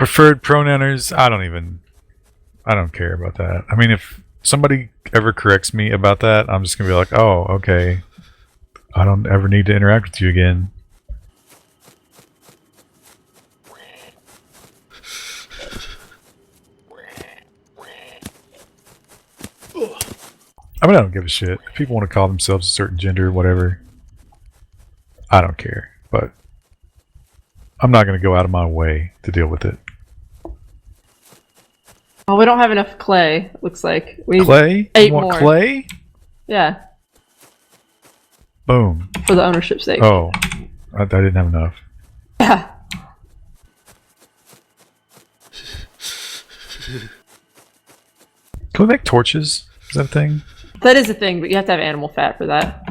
Preferred pronouns, I don't care about that. I mean, if somebody ever corrects me about that, I'm just gonna be like, oh, okay. I don't ever need to interact with you again. I mean, I don't give a shit. If people want to call themselves a certain gender or whatever, I don't care. But I'm not going to go out of my way to deal with it. Oh, we don't have enough clay, looks like. We need Clay? 8 You want more. clay? Yeah, Boom. for the ownership's sake. Oh, I didn't have enough. Yeah. Can we make torches? Is that a thing? That is a thing, but you have to have animal fat for that.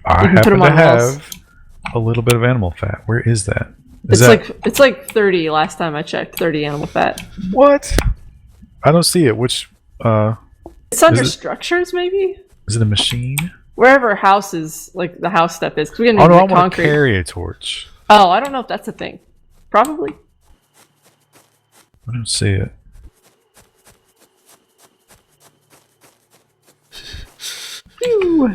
I You can put happen 'em to on walls. have a little bit of animal fat. Where is that? Is It's like 30 last time I checked. 30 animal fat. what? I don't see it. Which It's under it- structures, maybe? is it? A machine? Wherever house is, like the house step is. 'Cause we're gonna Oh need no, I the want to concrete. carry a torch. Oh, I don't know if that's a thing. Probably. I don't see it. Phew.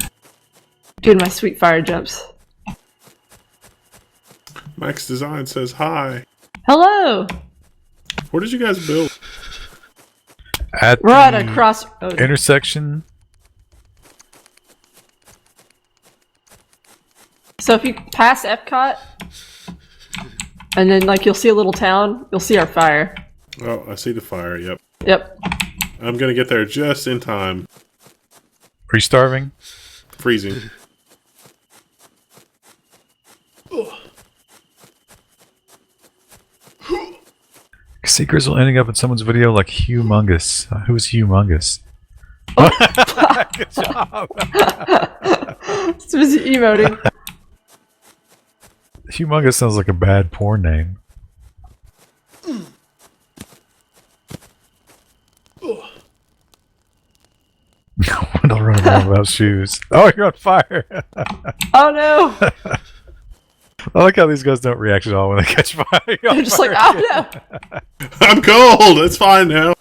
Doing my sweet fire jumps. Max Design says hi. Hello! What did you guys build? At We're at the a crossroads. intersection. So if you pass Epcot, and then like you'll see a little town, you'll see our fire. Oh, I see the fire. Yep. Yep. I'm gonna get there just in time. Are you starving? Freezing. See Grizzle ending up in someone's video like humongous. Who's humongous? Good job. It's busy emoting. Humongous sounds like a bad porn name. Wendell running around without shoes. Oh, you're on fire! Oh no! I like how these guys don't react at all when they catch fire. You're on They're just like, fire. oh no! I'm cold. It's fine now.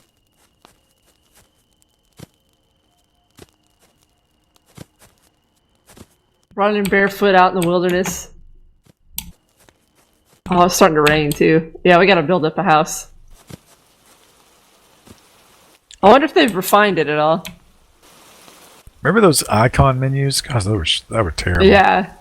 Running barefoot out in the wilderness. Oh, it's starting to rain too. Yeah, we gotta build up a house. I wonder if they've refined it at all. Remember those icon menus? Gosh, that were terrible. Yeah.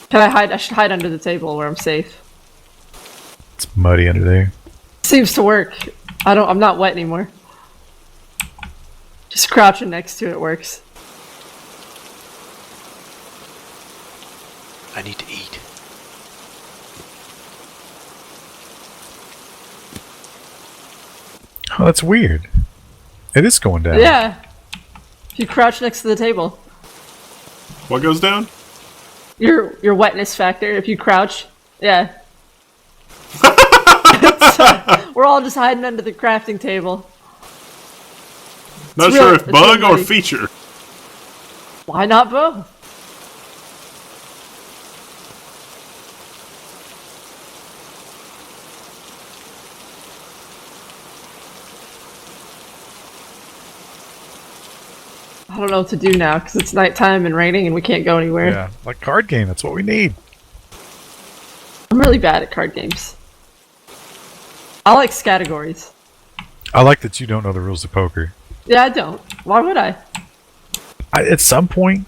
Can I hide? I should hide under the table where I'm safe. It's muddy under there. Seems to work. I'm not wet anymore. Just crouching next to it works. I need to eat. Oh, that's weird. It is going down. Yeah. If you crouch next to the table. What goes down? Your wetness factor, if you crouch. Yeah. We're all just hiding under the crafting table. Not It's sure real- if it's bug real or muddy. feature. Why not both? I don't know what to do now because it's nighttime and raining and we can't go anywhere. Yeah, like card game. That's what we need. I'm really bad at card games. I like categories. I like that you don't know the rules of poker. Yeah, I don't. Why would I? At some point,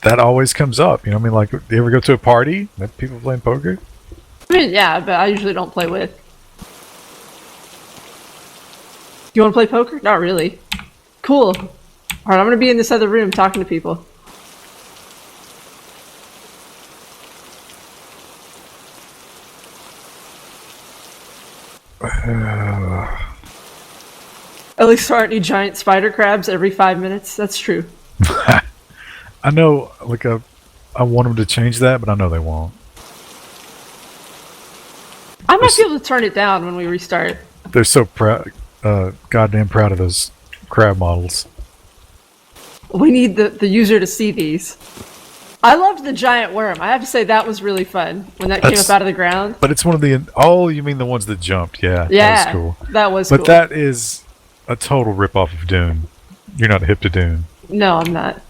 that always comes up. You know what I mean? Like, do you ever go to a party that people playing poker? I mean, yeah, but I usually don't play with. You want to play poker? Not really. Cool. Alright, I'm gonna be in this other room talking to people. At least there aren't any giant spider crabs every 5 minutes. That's true. I know, like, I want them to change that, but I know they won't. I might be able to turn it down when we restart. They're so proud, goddamn proud of those crab models. We need the user to see these. I loved the giant worm. I have to say that was really fun when that came up out of the ground. But it's one of the... Oh, you mean the ones that jumped. Yeah, Yeah, that was cool. That was But cool. that is a total ripoff of Dune. You're not hip to Dune. No, I'm not.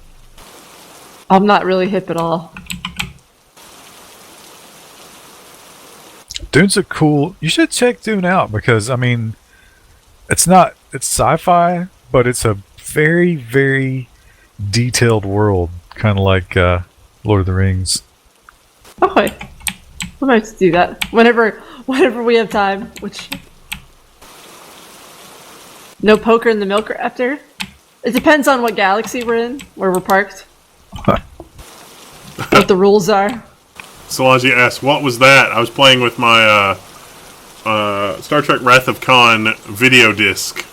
I'm not really hip at all. Dune's a cool... You should check Dune out because, I mean, it's not... It's sci-fi, but it's a very, very detailed world. Kind of like Lord of the Rings. Okay. We might have to do that. Whenever we have time, which... No poker in the milk after? It depends on what galaxy we're in, where we're parked. What the rules are. Solange asks, what was that? I was playing with my Star Trek Wrath of Khan video disc.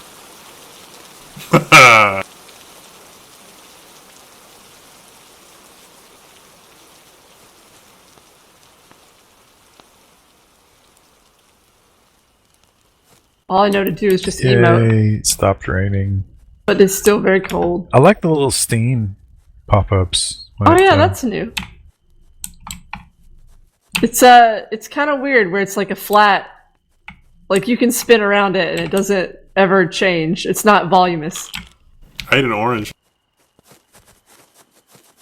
All I know to do is just emote, Yay, it stopped raining. but it's still very cold. I like the little steam pop-ups. Oh yeah, that's new. It's kind of weird where it's like a flat, like you can spin around it and it doesn't ever change. It's not voluminous. I ate an orange.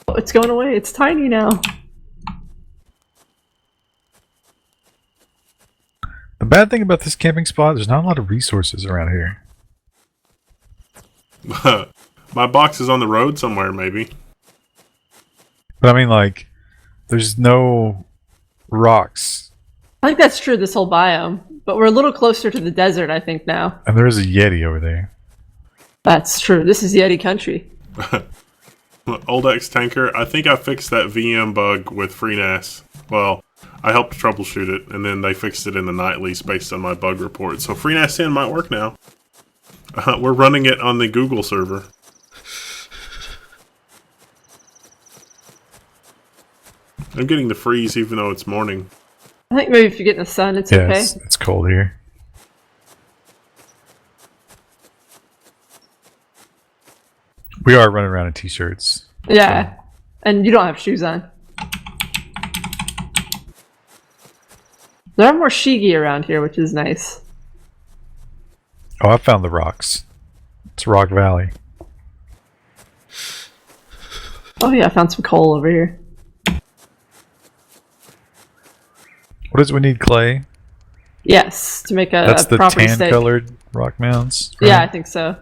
Oh, it's going away. It's tiny now. The bad thing about this camping spot, there's not a lot of resources around here. My box is on the road somewhere, maybe. But I mean, like, there's no rocks. I think that's true this whole biome, but we're a little closer to the desert, I think, now. And there is a Yeti over there. That's true. This is Yeti country. Old X Tanker, I think I fixed that VM bug with FreeNAS. Well, I helped troubleshoot it, and then they fixed it in the nightlies based on my bug report. So FreeNAS 10 might work now. We're running it on the Google server. I'm getting the freeze even though it's morning. I think maybe if you get in the sun, it's Yeah, okay. it's cold here. We are running around in t-shirts. Yeah, and you don't have shoes on. There are more shigi around here, which is nice. Oh, I found the rocks. It's Rock Valley. Oh yeah, I found some coal over here. What is it we need, clay? Yes, to make That's a the proper steak. tan-colored rock mounds? Yeah, I right? think so.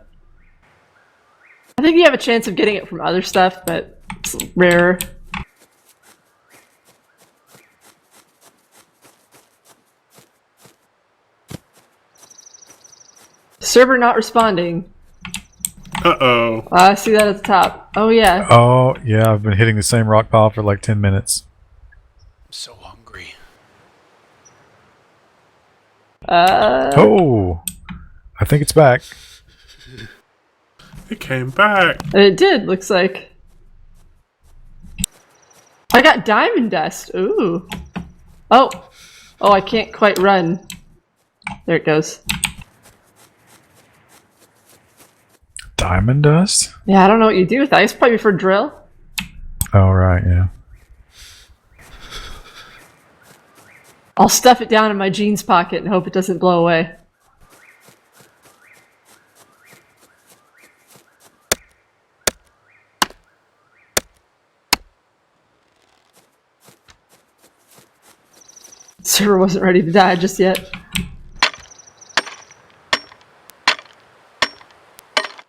I think you have a chance of getting it from other stuff, but it's rarer. Server not responding. Uh-oh. I see that at the top. Oh yeah. Oh, yeah, I've been hitting the same rock pile for like 10 minutes. I'm so hungry. Oh! I think it's back. It came back. It did, looks like. I got diamond dust. Ooh. Oh. Oh, I can't quite run. There it goes. Diamond dust? Yeah, I don't know what you do with that. It's probably for drill. Oh, right, yeah. I'll stuff it down in my jeans pocket and hope it doesn't blow away. Server wasn't ready to die just yet.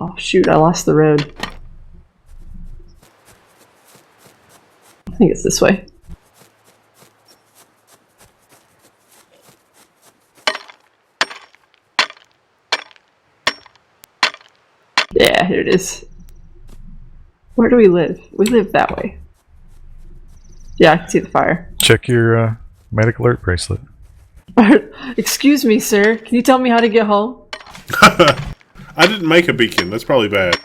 Oh shoot, I lost the road. I think it's this way. Yeah, here it is. Where do we live? We live that way. Yeah, I can see the fire. Check your medic alert bracelet. Excuse me, sir. Can you tell me how to get home? I didn't make a beacon. That's probably bad.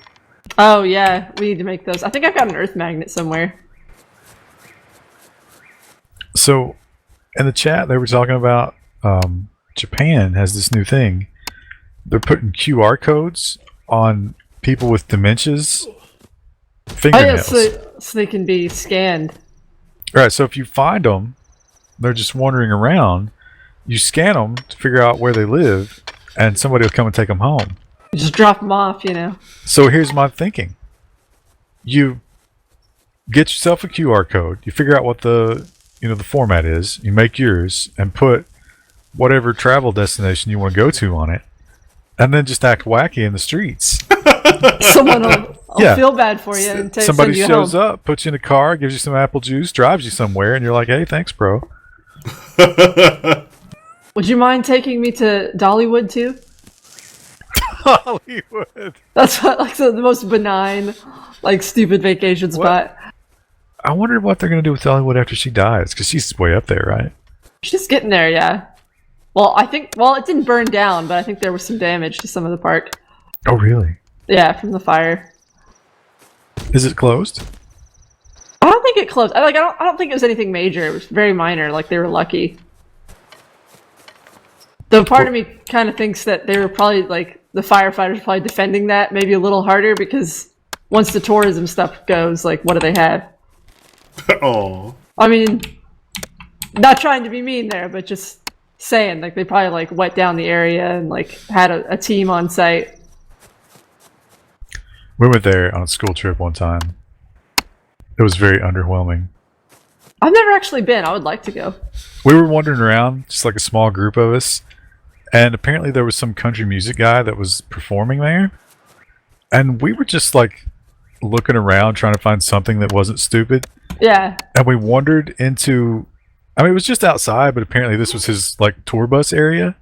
Oh, yeah. We need to make those. I think I've got an earth magnet somewhere. So, in the chat, they were talking about Japan has this new thing. They're putting QR codes on people with dementias Oh, yeah, fingernails. so they can be scanned. Right, so if you find them, they're just wandering around, you scan them to figure out where they live, and somebody will come and take them home. Just drop them off, you know. So here's my thinking. You get yourself a QR code, you figure out what the format is, you make yours, and put whatever travel destination you want to go to on it, and then just act wacky in the streets. Someone will feel bad for you and Somebody send you shows home. up, puts you in a car, gives you some apple juice, drives you somewhere, and you're like, hey, thanks, bro. Would you mind taking me to Dollywood too? Hollywood. That's what, like the most benign, like stupid vacation spot. I wonder what they're going to do with Hollywood after she dies, because she's way up there, right? She's getting there, yeah. Well, it didn't burn down, but I think there was some damage to some of the park. Oh, really? Yeah, from the fire. Is it closed? I don't think it closed. I don't think it was anything major. It was very minor. Like they were lucky. Though part of me kind of thinks that they were probably like the firefighters probably defending that maybe a little harder because once the tourism stuff goes, like what do they have? Oh. I mean, not trying to be mean there, but just saying like they probably like wet down the area and like had a team on site. We went there on a school trip one time. It was very underwhelming. I've never actually been. I would like to go. We were wandering around, just like a small group of us, and apparently there was some country music guy that was performing there, and we were just like looking around trying to find something that wasn't stupid. Yeah. And we wandered into, I mean, it was just outside, but apparently this was his like tour bus area.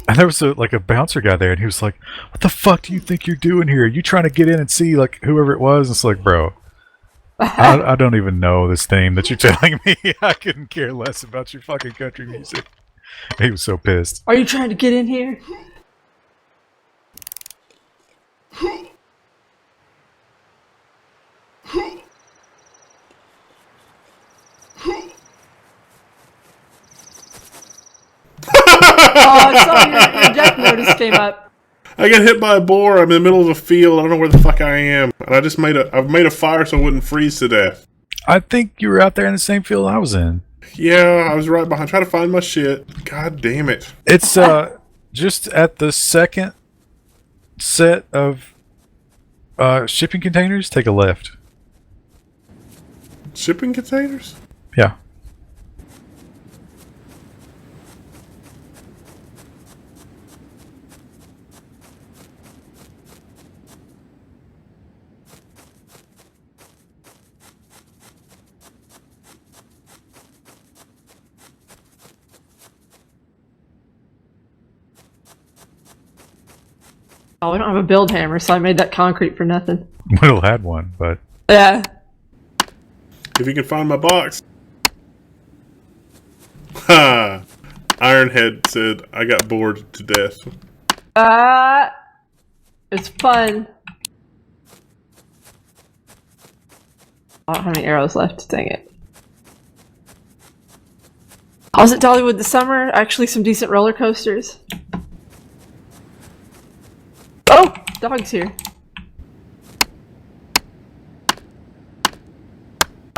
And there was a bouncer guy there, and he was like, "What the fuck do you think you're doing here? Are you trying to get in and see like whoever it was?" And it's like, bro, I don't even know this theme that you're telling me. I couldn't care less about your fucking country music. He was so pissed. Are you trying to get in here? Oh, I saw your death notice came up. I got hit by a boar. I'm in the middle of a field. I don't know where the fuck I am. And I've made a fire so I wouldn't freeze to death. I think you were out there in the same field I was in. Yeah, I was right behind trying to find my shit. God damn it. It's just at the second set of shipping containers, take a left. Shipping containers? Yeah. Oh, we don't have a build hammer, so I made that concrete for nothing. Will had one, but Yeah. If you can find my box. Ha! Ironhead said, I got bored to death. It's fun. I don't have any arrows left. Dang it. I was at Dollywood this summer. Actually, some decent roller coasters. Oh! Dog's here.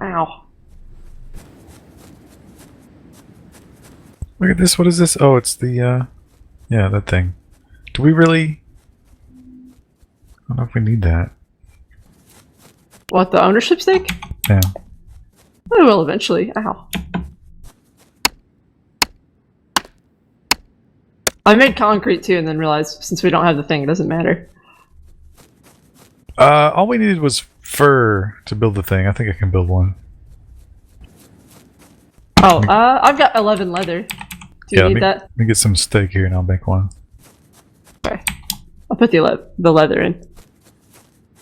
Ow. look at this. What is this? Oh, it's the yeah, that thing. Do we really? I don't know if we need that. What, the ownership stake? Yeah. We will eventually. Ow. I made concrete too and then realized since we don't have the thing, it doesn't matter. All we needed was fur to build the thing. I think I can build one. Oh, I've got 11 leather. Do you need that? Let me get some steak here and I'll make one. Okay. I'll put the leather in.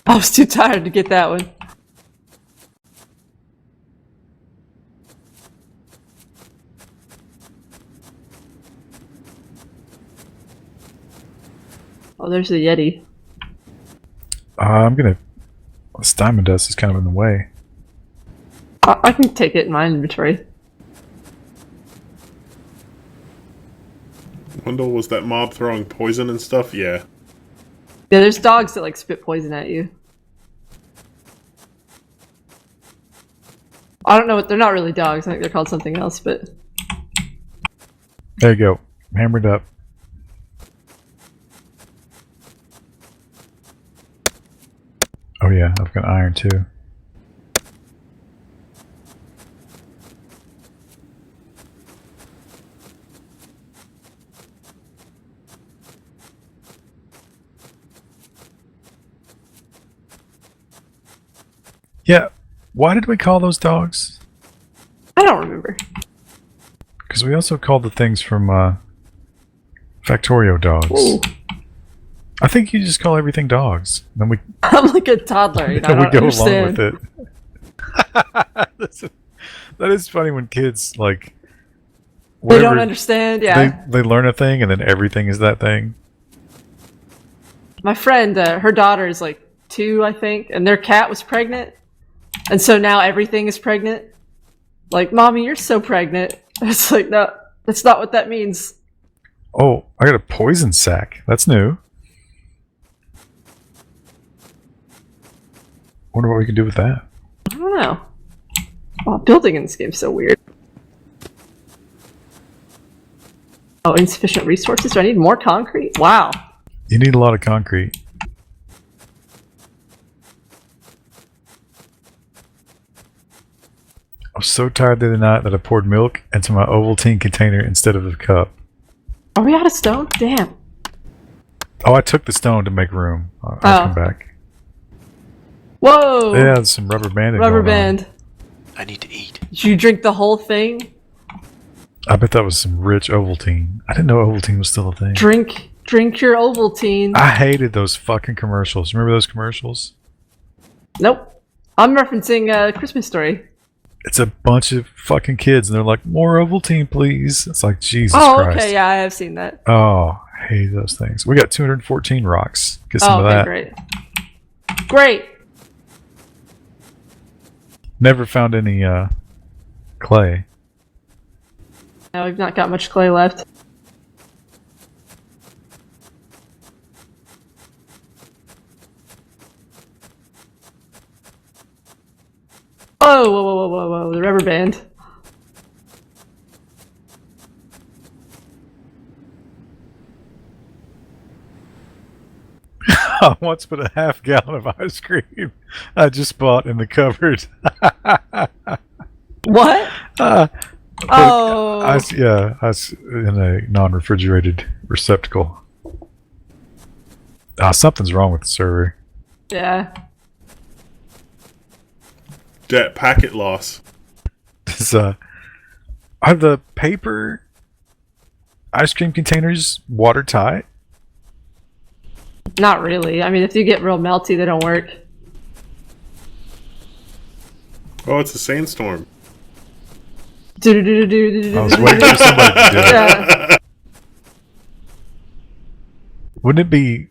I was too tired to get that one. Oh, there's the Yeti. This diamond dust is kind of in the way. I can take it in my inventory. Wendell, was that mob throwing poison and stuff? Yeah. Yeah, there's dogs that like spit poison at you. I don't know what they're not really dogs. I think they're called something else, but There you go. Hammered up. Oh yeah, I've got iron too. Yeah, why did we call those dogs? I don't remember. Because we also called the things from Factorio dogs. Ooh. I think you just call everything dogs. Then we I'm like a toddler. You know, I we don't go understand. along with it. That is funny when kids like They don't whatever- understand. Yeah. They learn a thing and then everything is that thing. My friend, her daughter is like 2, I think, and their cat was pregnant, and so now everything is pregnant. Like, mommy, you're so pregnant. It's like, no, that's not what that means. Oh, I got a poison sack. That's new. Wonder what we can do with that. I don't know. Oh, building in this game is so weird. Oh, insufficient resources? Do I need more concrete? Wow. You need a lot of concrete. I was so tired the other night that I poured milk into my Ovaltine container instead of a cup. Are we out of stone? Damn. Oh, I took the stone to make room. I'll come back. Whoa! Yeah, there's some rubber banding Rubber going on. band. I need to eat. Did you drink the whole thing? I bet that was some rich Ovaltine. I didn't know Ovaltine was still a thing. Drink your Ovaltine. I hated those fucking commercials. Remember those commercials? Nope. I'm referencing Christmas Story. It's a bunch of fucking kids, and they're like, "More Ovaltine, please." It's like, Jesus Oh, Christ. okay, yeah, I have seen that. Oh, I hate those things. We got 214 rocks. Get some Oh, of okay, that. great. Great! Never found any clay. No, we've not got much clay left. Oh, whoa, whoa, whoa, whoa, whoa, the rubber band. I once put a half gallon of ice cream I just bought in the cupboard. What? I Oh, was in a non-refrigerated receptacle. Something's wrong with the server. yeah. That packet loss. Is, are the paper ice cream containers watertight? Not really. I mean, if you get real melty, they don't work. Oh, it's a sandstorm. I was waiting for somebody to do it. Yeah. Wouldn't it be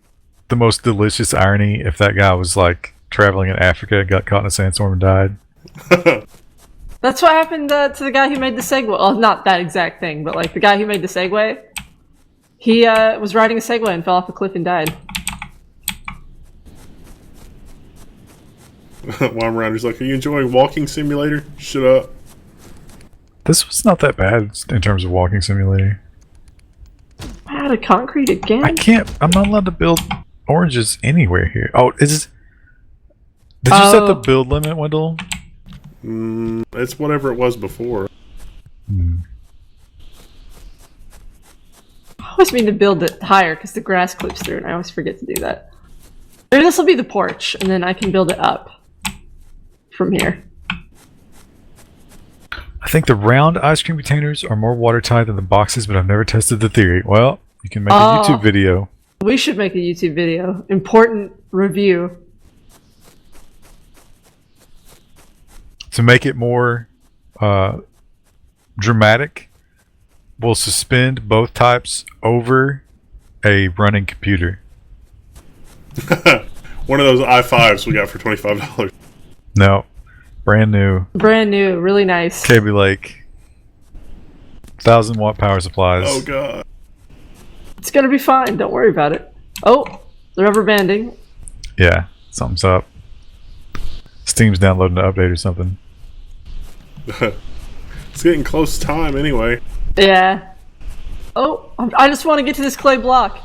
the most delicious irony if that guy was like traveling in Africa, got caught in a sandstorm and died? That's what happened to the guy who made the Segway. Well, not that exact thing, but like the guy who made the Segway. He was riding a Segway and fell off a cliff and died. While I'm around, he's like, "Are you enjoying Walking Simulator? Shut up." This was not that bad in terms of walking simulator. Out of concrete again? I'm not allowed to build oranges anywhere here. Oh, did you set the build limit, Wendell? It's whatever it was before. I always mean to build it higher because the grass clips through and I always forget to do that. Maybe this will be the porch and then I can build it up from here. I think the round ice cream containers are more watertight than the boxes, but I've never tested the theory. Well, you can make a YouTube video. We should make a YouTube video. Important review. To make it more dramatic, we'll suspend both types over a running computer. One of those i5s we got for $25. No, brand new. Brand new, really nice. Kaby Lake. 1,000-watt power supplies. Oh god. It's gonna be fine, don't worry about it. Oh, the rubber banding. Yeah, something's up. Steam's downloading an update or something. It's getting close to time anyway. Yeah. Oh, I just want to get to this clay block.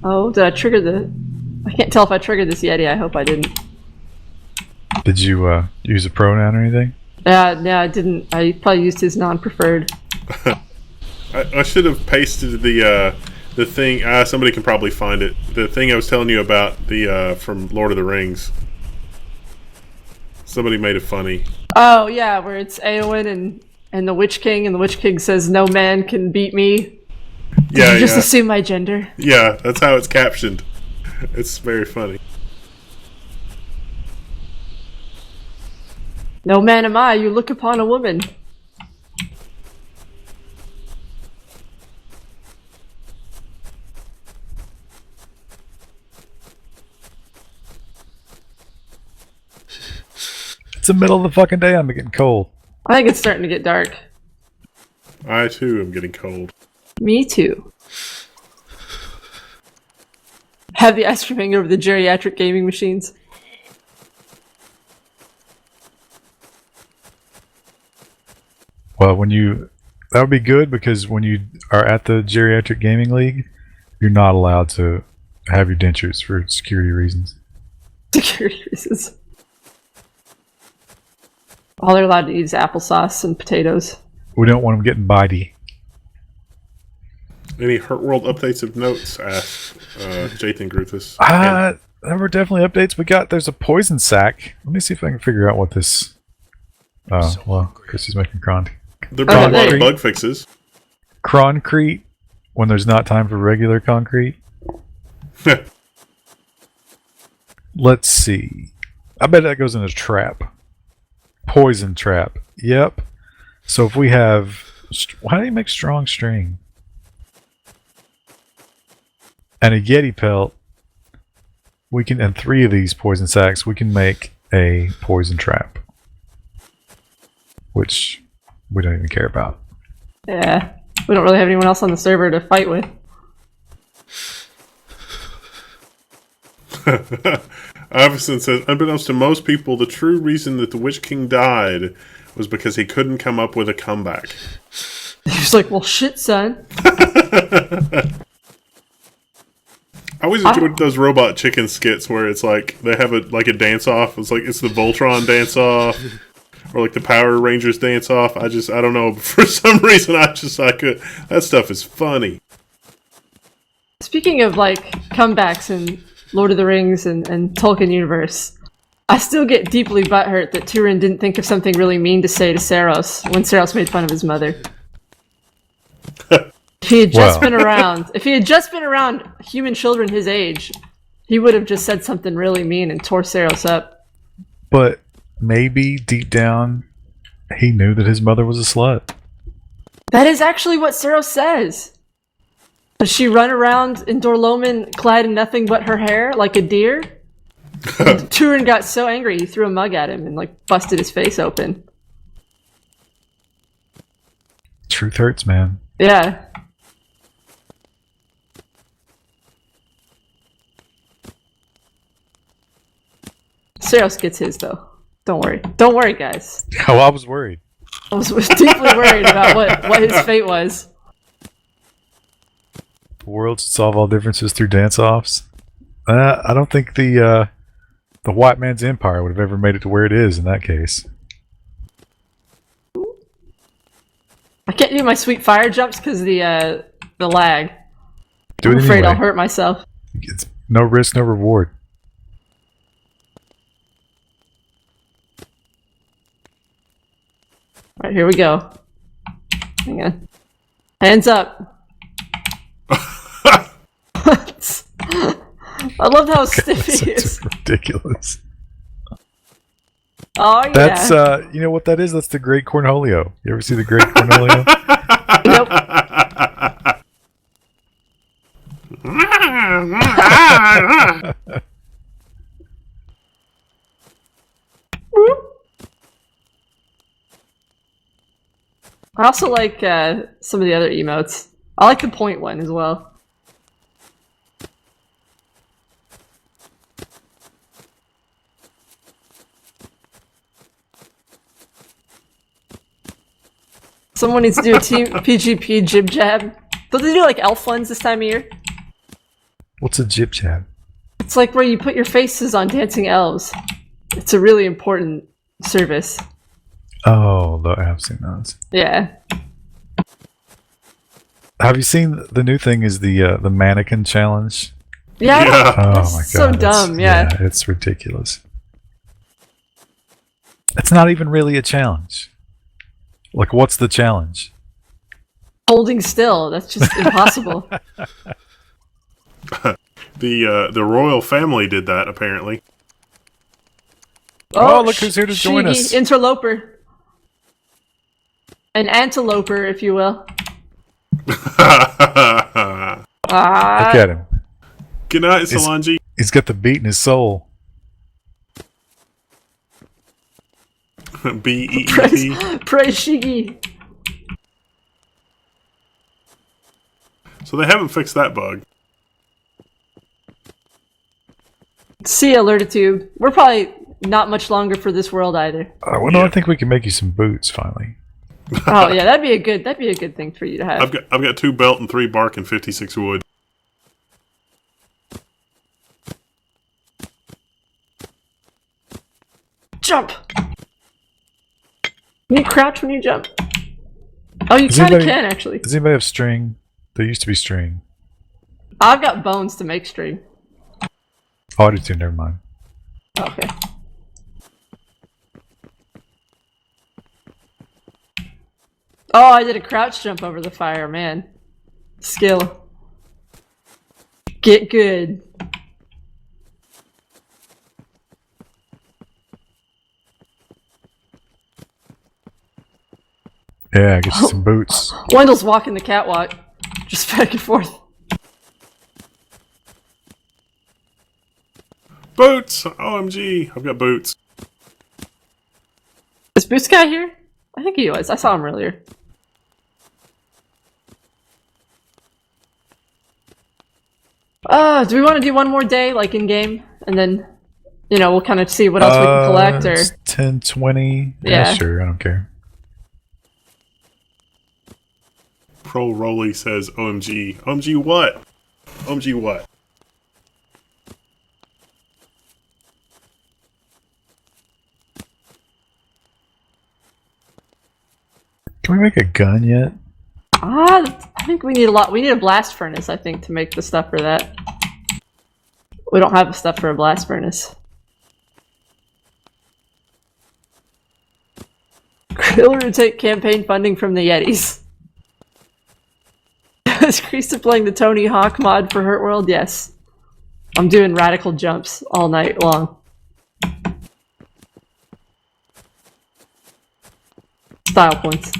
Oh, did I trigger the... I can't tell if I triggered this Yeti. I hope I didn't. Did you use a pronoun or anything? Yeah, I didn't. I probably used his non-preferred. I should have pasted the thing. Somebody can probably find it. The thing I was telling you about from Lord of the Rings. Somebody made it funny. Oh, yeah, where it's Eowyn and the Witch King, and the Witch King says, "No man can beat me." Did you just assume my gender? Yeah, that's how it's captioned. It's very funny. No man am I, you look upon a woman. It's the middle of the fucking day. I'm getting cold. I think it's starting to get dark. I too am getting cold. Me too. Have the ice cream hanging over the geriatric gaming machines. Well, that would be good, because when you are at the geriatric gaming league, you're not allowed to have your dentures for security reasons. Security reasons. All they're allowed to eat is applesauce and potatoes. We don't want them getting bitey. Any Hurtworld updates of notes? Asked Jathan Gruthus. There were definitely updates. There's a poison sack. Let me see if I can figure out what this... Oh, So well, hungry. Chrissy's making cron. They're bringing a lot of Concrete. bug fixes. Concrete when there's not time for regular concrete. Let's see. I bet that goes in a trap. Poison trap. Yep. So if we have... How do you make strong string? And a Yeti pelt, we can, and 3 of these poison sacks, we can make a poison trap. Which we don't even care about. Yeah. We don't really have anyone else on the server to fight with. Iverson says, unbeknownst to most people, the true reason that the Witch King died was because he couldn't come up with a comeback. He was like, well, shit, son. I always enjoyed those robot chicken skits where it's like they have a dance off. It's like it's the Voltron dance off, or like the Power Rangers dance off. I don't know. For some reason, I could. That stuff is funny. Speaking of like comebacks in Lord of the Rings and Tolkien universe, I still get deeply butthurt that Turin didn't think of something really mean to say to Saros when Saros made fun of his mother. If he had just been around human children his age, he would have just said something really mean and tore Saros up. But maybe deep down, he knew that his mother was a slut. That is actually what Saros says. Does she run around in Dorloman clad in nothing but her hair like a deer? Turin got so angry he threw a mug at him and like busted his face open. Truth hurts, man. Yeah. Saros gets his though. Don't worry. Don't worry, guys. Oh, I was worried. I was deeply worried about what his fate was. The world should solve all differences through dance-offs. I don't think the white man's empire would have ever made it to where it is in that case. I can't do my sweet fire jumps because the lag. Do it I'm afraid anyway. I'll hurt myself. It's no risk, no reward. Alright, here we go. Hang on. Hands up. I love how stiff he That's is. ridiculous. Oh yeah. That's you know what that is? That's the Great Cornholio. You ever see the Great Cornholio? Nope. I also like some of the other emotes. I like the point one as well. Someone needs to do a team PGP jib jab. Don't they do like elf ones this time of year? What's a jib jab? It's like where you put your faces on dancing elves. It's a really important service. Oh, I've seen those. Yeah. Have you seen the new thing? Is the mannequin challenge? Yeah. Yeah. Oh That's my god, so dumb. Yeah. it's ridiculous. It's not even really a challenge. Like, what's the challenge? Holding still. That's just impossible. The royal family did that apparently. Oh, look who's here to join us. Interloper. An anteloper, if you will. Look at him. Good night, Solange. He's got the beat in his soul. BEET. Praise Shiggy. So they haven't fixed that bug. See ya, Alertitube. We're probably not much longer for this world either. I think we can make you some boots finally. Oh yeah, that'd be a good thing for you to have. I've got 2 belt and 3 bark and 56 wood. Jump. Can you crouch when you jump? Oh, you kind of can actually. Does anybody have string? There used to be string. I've got bones to make string. Oh, I do too. Never mind. Okay. Oh, I did a crouch jump over the fire, man. Skill. Get good. Yeah, get you some boots. Wendell's walking the catwalk. Just back and forth. Boots! OMG! I've got boots. Is Boots Guy here? I think he was. I saw him earlier. Do we want to do one more day, like in game, and then, you know, we'll kind of see what else we can collect, or it's 10, 20. Yeah. Sure. I don't care. Pro Rolly says OMG. OMG what? OMG what? Can we make a gun yet? I think we need a lot. We need a blast furnace, I think, to make the stuff for that. We don't have the stuff for a blast furnace. Killer to take campaign funding from the Yetis. Is Krista playing the Tony Hawk mod for Hurtworld? Yes. I'm doing radical jumps all night long. Style points.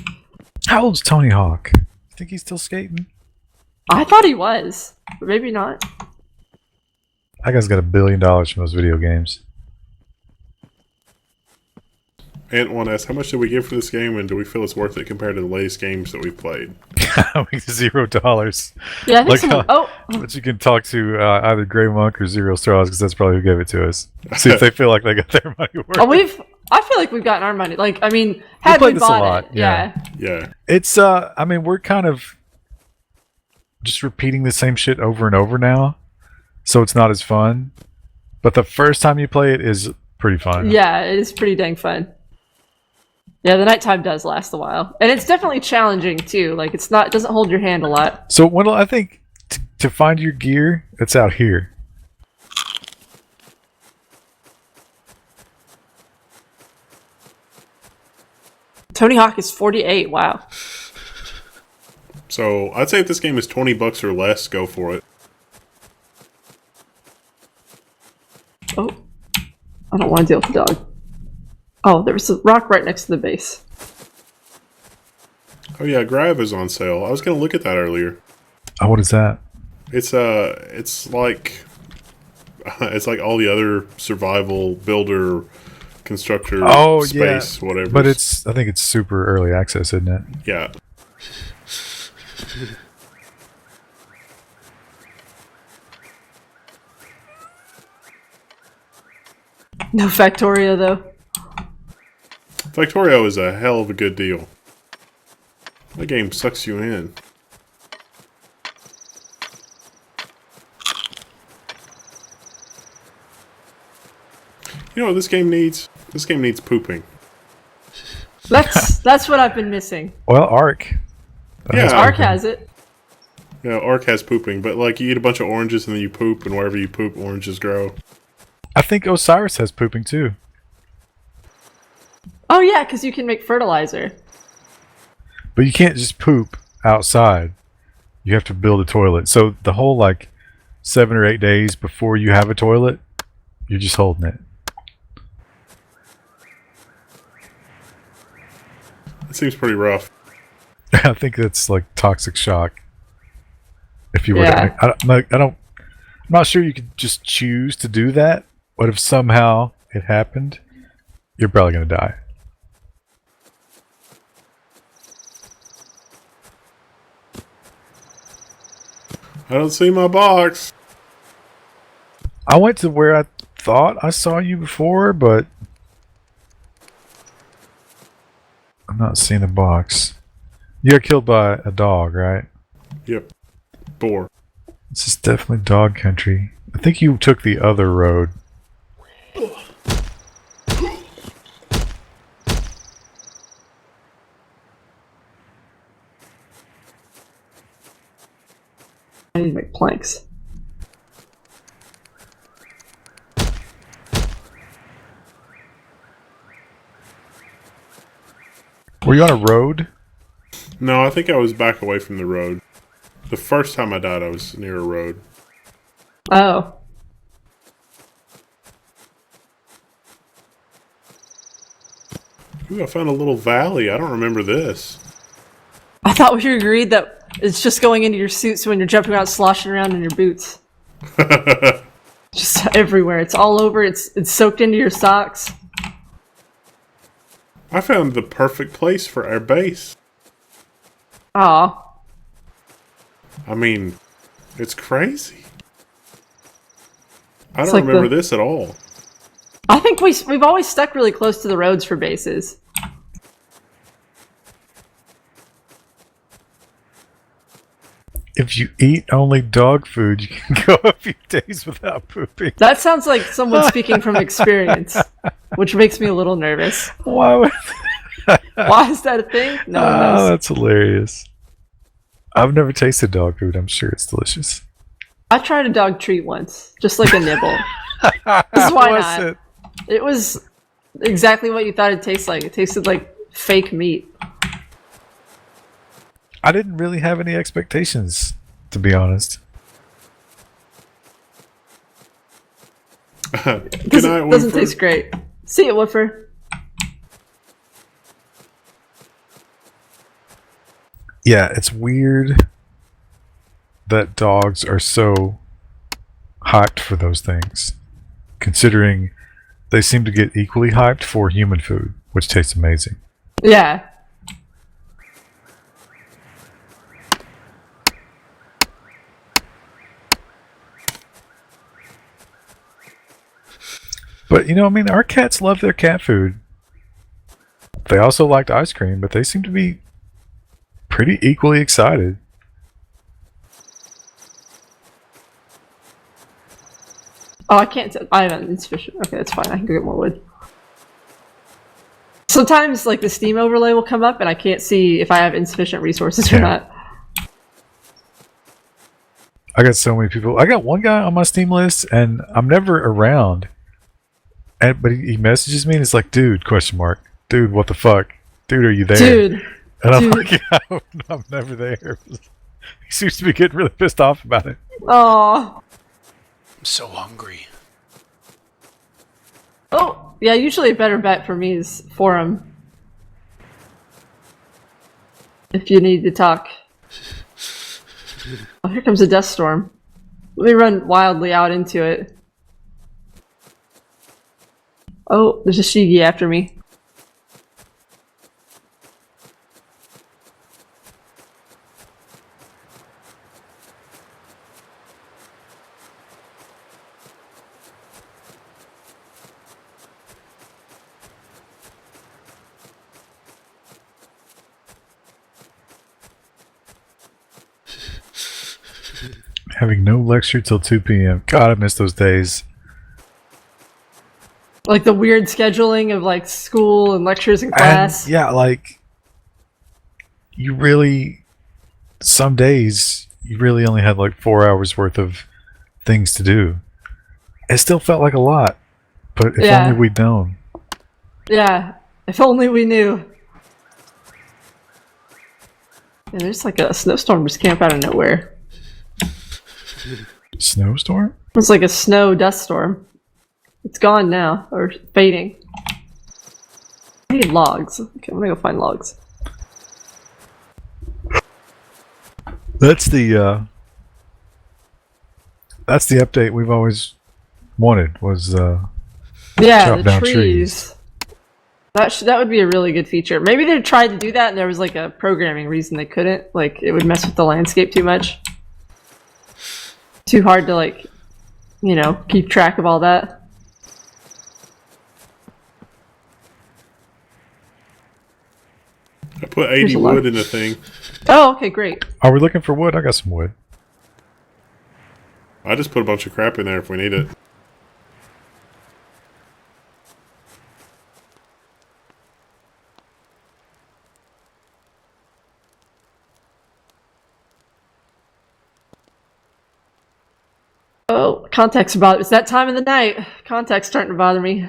How old's Tony Hawk? You think he's still skating? I thought he was, but maybe not. That guy's got $1 billion from those video games. Ant1 asks, how much did we give for this game, and do we feel it's worth it compared to the latest games that we've played? $0. Yeah, I think Like someone. But you can talk to either Grey Monk or Zero Straws, because that's probably who gave it to us. See if they feel like they got their money worth. I feel like we've gotten our money. Like, I mean, We had played we this a bought lot, it, yeah. Yeah. It's I mean, we're kind of just repeating the same shit over and over now, so it's not as fun. But the first time you play it is pretty fun. Yeah, it is pretty dang fun. Yeah, the nighttime does last a while, and it's definitely challenging too. Like, it doesn't hold your hand a lot. So, Wendell, I think to find your gear, it's out here. Tony Hawk is 48. Wow. So I'd say if this game is $20 or less, go for it. Oh, I don't want to deal with the dog. Oh, there was a rock right next to the base. Oh yeah, Grav is on sale. I was gonna look at that earlier. Oh, what is that? It's like all the other survival builder constructor space whatever. But I think it's super early access, isn't it? Yeah. No Factorio though. Factorio is a hell of a good deal. That game sucks you in. You know what this game needs? This game needs pooping. That's what I've been missing. Well, Ark. Yeah. Ark has it. Yeah, Ark has pooping, but like you eat a bunch of oranges and then you poop, and wherever you poop, oranges grow. I think Osiris has pooping too. Oh yeah, because you can make fertilizer. But you can't just poop outside. You have to build a toilet. So the whole 7 or 8 days before you have a toilet, you're just holding it. It seems pretty rough. I think that's like toxic shock. If you were Yeah. I'm not sure you could just choose to do that. But if somehow it happened, you're probably gonna die. I don't see my box. I went to where I thought I saw you before, but I'm not seeing a box. You got killed by a dog, right? Yep. 4. This is definitely dog country. I think you took the other road. I need to make planks. Were you on a road? No, I think I was back away from the road. The first time I died, I was near a road. Oh. Ooh, I found a little valley. I don't remember this. I thought we agreed that it's just going into your suit, so when you're jumping around, sloshing around in your boots. Just everywhere. It's all over. It's soaked into your socks. I found the perfect place for our base. Aw. I mean, it's crazy. I It's don't like remember this at all. I think we've always stuck really close to the roads for bases. If you eat only dog food, you can go a few days without pooping. That sounds like someone speaking from experience, which makes me a little nervous. Why would... Why is that a thing? No one Oh, knows. that's hilarious. I've never tasted dog food. I'm sure it's delicious. I tried a dog treat once, just like a nibble. This is why Was not. it? It was exactly what you thought it'd taste like. It tasted like fake meat. I didn't really have any expectations, to be honest. Good Doesn't, night, doesn't Winfrey. taste great. See ya, Woofer. Yeah, it's weird that dogs are so hyped for those things, considering they seem to get equally hyped for human food, which tastes amazing. Yeah. But, our cats love their cat food. They also liked ice cream, but they seem to be pretty equally excited. Oh, I can't. I haven't insufficient. Okay, that's fine. I can go get more wood. Sometimes, like, the Steam overlay will come up, and I can't see if I have insufficient resources or Yeah. not. I got so many people. I got one guy on my Steam list, and I'm never around. But he messages me, and it's like, "Dude, question mark. Dude, what the fuck? Dude, are you there?" Dude. And I'm dude. like, yeah, I'm never there. He seems to be getting really pissed off about it. Aw. I'm so hungry. Oh, yeah, usually a better bet for me is forum. If you need to talk. Oh, here comes a dust storm. Let me run wildly out into it. Oh, there's a Shigi after me. Having no lecture till 2 p.m. God, I miss those days. Like the weird scheduling of like school and lectures and class. And, yeah, like you really, some days you really only had like 4 hours worth of things to do. It still felt like a lot, but if only we'd known. Yeah, if only we knew. Yeah, there's like a snowstorm just camp out of nowhere. Snowstorm? It's like a snow dust storm. It's gone now, or fading. I need logs. Okay, I'm gonna go find logs. That's the update we've always wanted, was Yeah, chop the down trees. That would be a really good feature. Maybe they tried to do that and there was like a programming reason they couldn't. Like it would mess with the landscape too much. Too hard to like, you know, keep track of all that. I put Here's 80 a log. wood in the thing. Oh, okay, great. Are we looking for wood? I got some wood. I just put a bunch of crap in there if we need it. Oh, contact's about it's that time of the night. Contact's starting to bother me.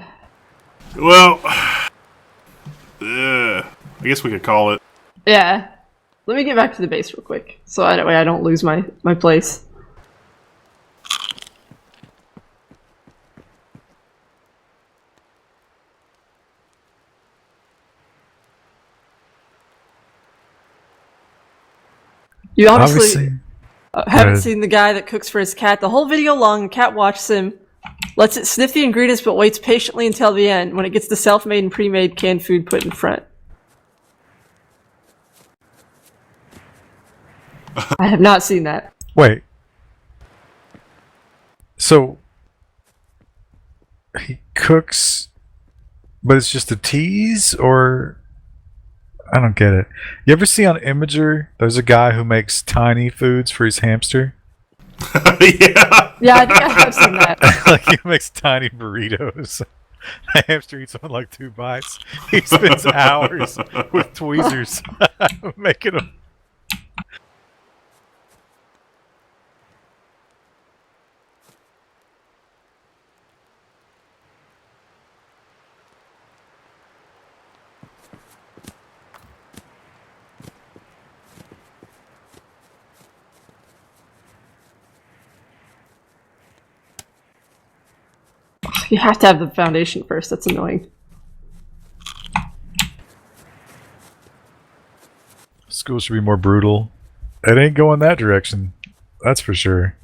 Well, I guess we could call it. Yeah. Let me get back to the base real quick. So that way I don't lose my place. You obviously haven't seen the guy that cooks for his cat the whole video long. The cat watches him, lets it sniff the ingredients, but waits patiently until the end when it gets the self-made and pre-made canned food put in front. I have not seen that. Wait. So he cooks, but it's just a tease, or I don't get it. You ever see on Imager, there's a guy who makes tiny foods for his hamster? Yeah. Yeah, I think I have seen that. Like he makes tiny burritos. The hamster eats one like 2 bites. He spends hours with tweezers making them. You have to have the foundation first. That's annoying. School should be more brutal. It ain't going that direction. That's for sure.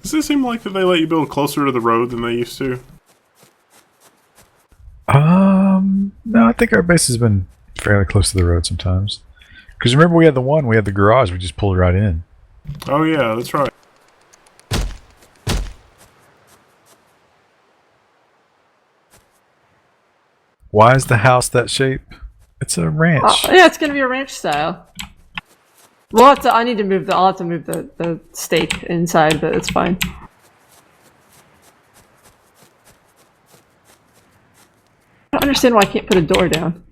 Does it seem like that they let you build closer to the road than they used to? No, I think our base has been fairly close to the road sometimes. Because remember we had the garage, we just pulled right in. Oh yeah, that's right. Why is the house that shape? It's a ranch. Yeah, it's gonna be a ranch style. I need to move I'll have to move the stake inside, but it's fine. I don't understand why I can't put a door down.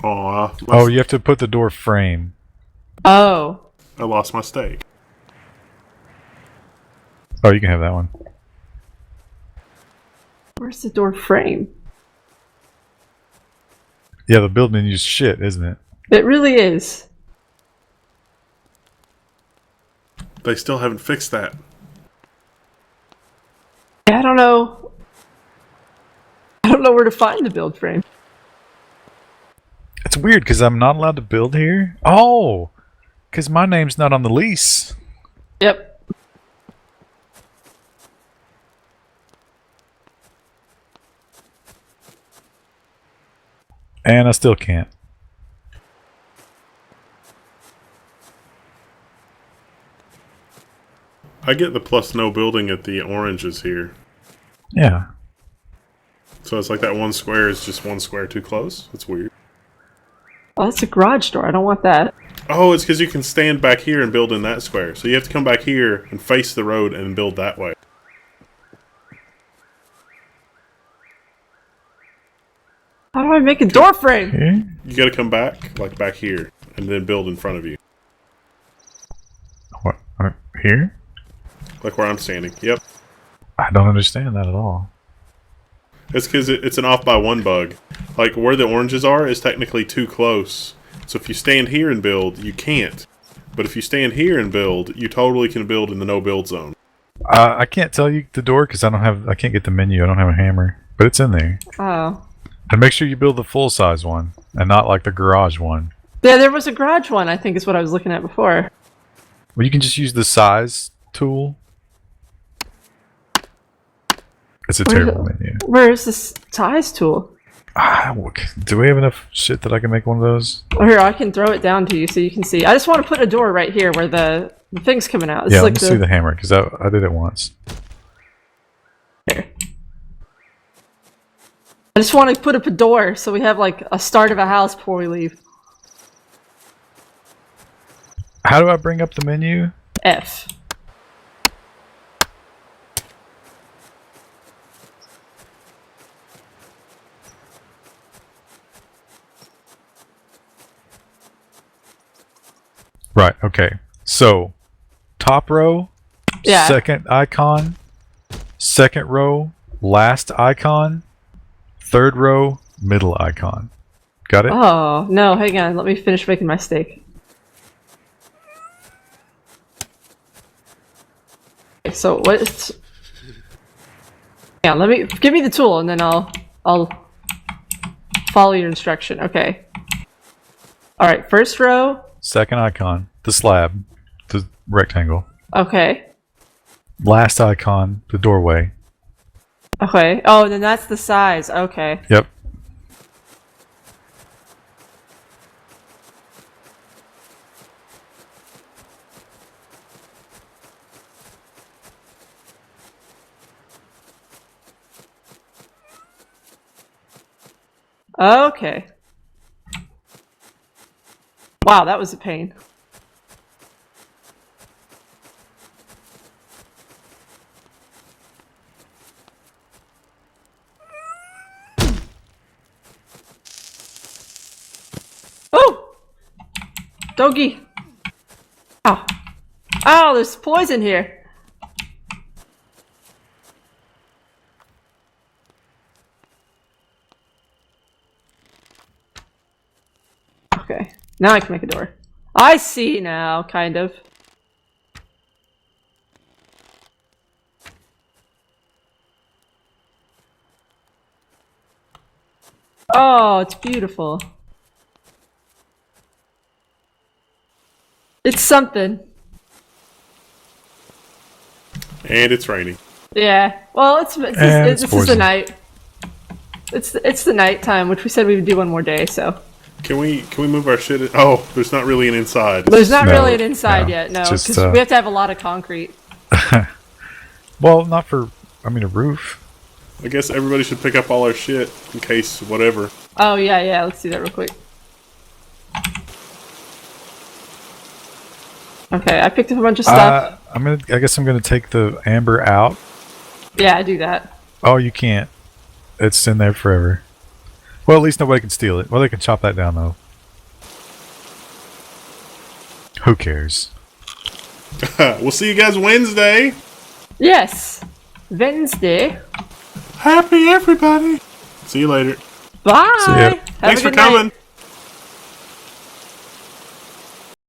Oh, you have to put the door frame. Oh. I lost my steak. Oh, you can have that one. Where's the door frame? Yeah, the building is shit, isn't it? It really is. They still haven't fixed that. I don't know. I don't know where to find the build frame. It's weird because I'm not allowed to build here. Oh, because my name's not on the lease. Yep. And I still can't. I get the plus no building at the oranges here. Yeah. So it's like that one square is just one square too close? That's weird. Oh, that's a garage door. I don't want that. Oh, it's because you can stand back here and build in that square. So you have to come back here and face the road and build that way. How do I make a door frame? Here? You got to come back, like back here, and then build in front of you. What? Here? Like where I'm standing. Yep. I don't understand that at all. It's because it's an off by one bug. Like where the oranges are is technically too close. So if you stand here and build, you can't. But if you stand here and build, you totally can build in the no build zone. I can't tell you the door because I can't get the menu. I don't have a hammer, but it's in there. Oh. And make sure you build the full size one and not like the garage one. Yeah, there was a garage one, I think is what I was looking at before. Well, you can just use the size tool. It's a terrible menu. Where is this size tool? Do we have enough shit that I can make one of those? Oh, here, I can throw it down to you so you can see. I just want to put a door right here where the thing's coming out. It's Yeah, like let me see the hammer because I did it once. Here. I just want to put up a door so we have like a start of a house before we leave. How do I bring up the menu? F. Right, okay. So, top row, Yeah. second icon, second row, last icon, third row, middle icon. Got it? Oh, no, hang on. Let me finish making my steak. Okay, so what's... Yeah, give me the tool and then I'll follow your instruction. Okay. Alright, first row. Second icon, the slab, the rectangle. Okay. Last icon, the doorway. Okay. Oh, then that's the size. Okay. Yep. Okay. Wow, that was a pain. Oh! Doggy! Ow. Oh, there's poison here. Okay. Now I can make a door. I see now, kind of. Oh, it's beautiful. It's something. And it's raining. Yeah. Well, this is the night. It's the night time, which we said we would do one more day, so. Can we move our shit? Oh, there's not really an inside. There's not No, really an inside no, yet, no, just, because we have to have a lot of concrete. Well, not for, I mean, a roof. I guess everybody should pick up all our shit in case whatever. Oh, yeah, let's do that real quick. Okay, I picked up a bunch of stuff. I guess I'm gonna take the amber out. Yeah, I do that. Oh, you can't. It's in there forever. Well, at least nobody can steal it. Well, they can chop that down though. Who cares? We'll see you guys Wednesday. Yes. Wednesday. Happy everybody. See you later. Bye. See ya. Have Thanks a for good night. coming.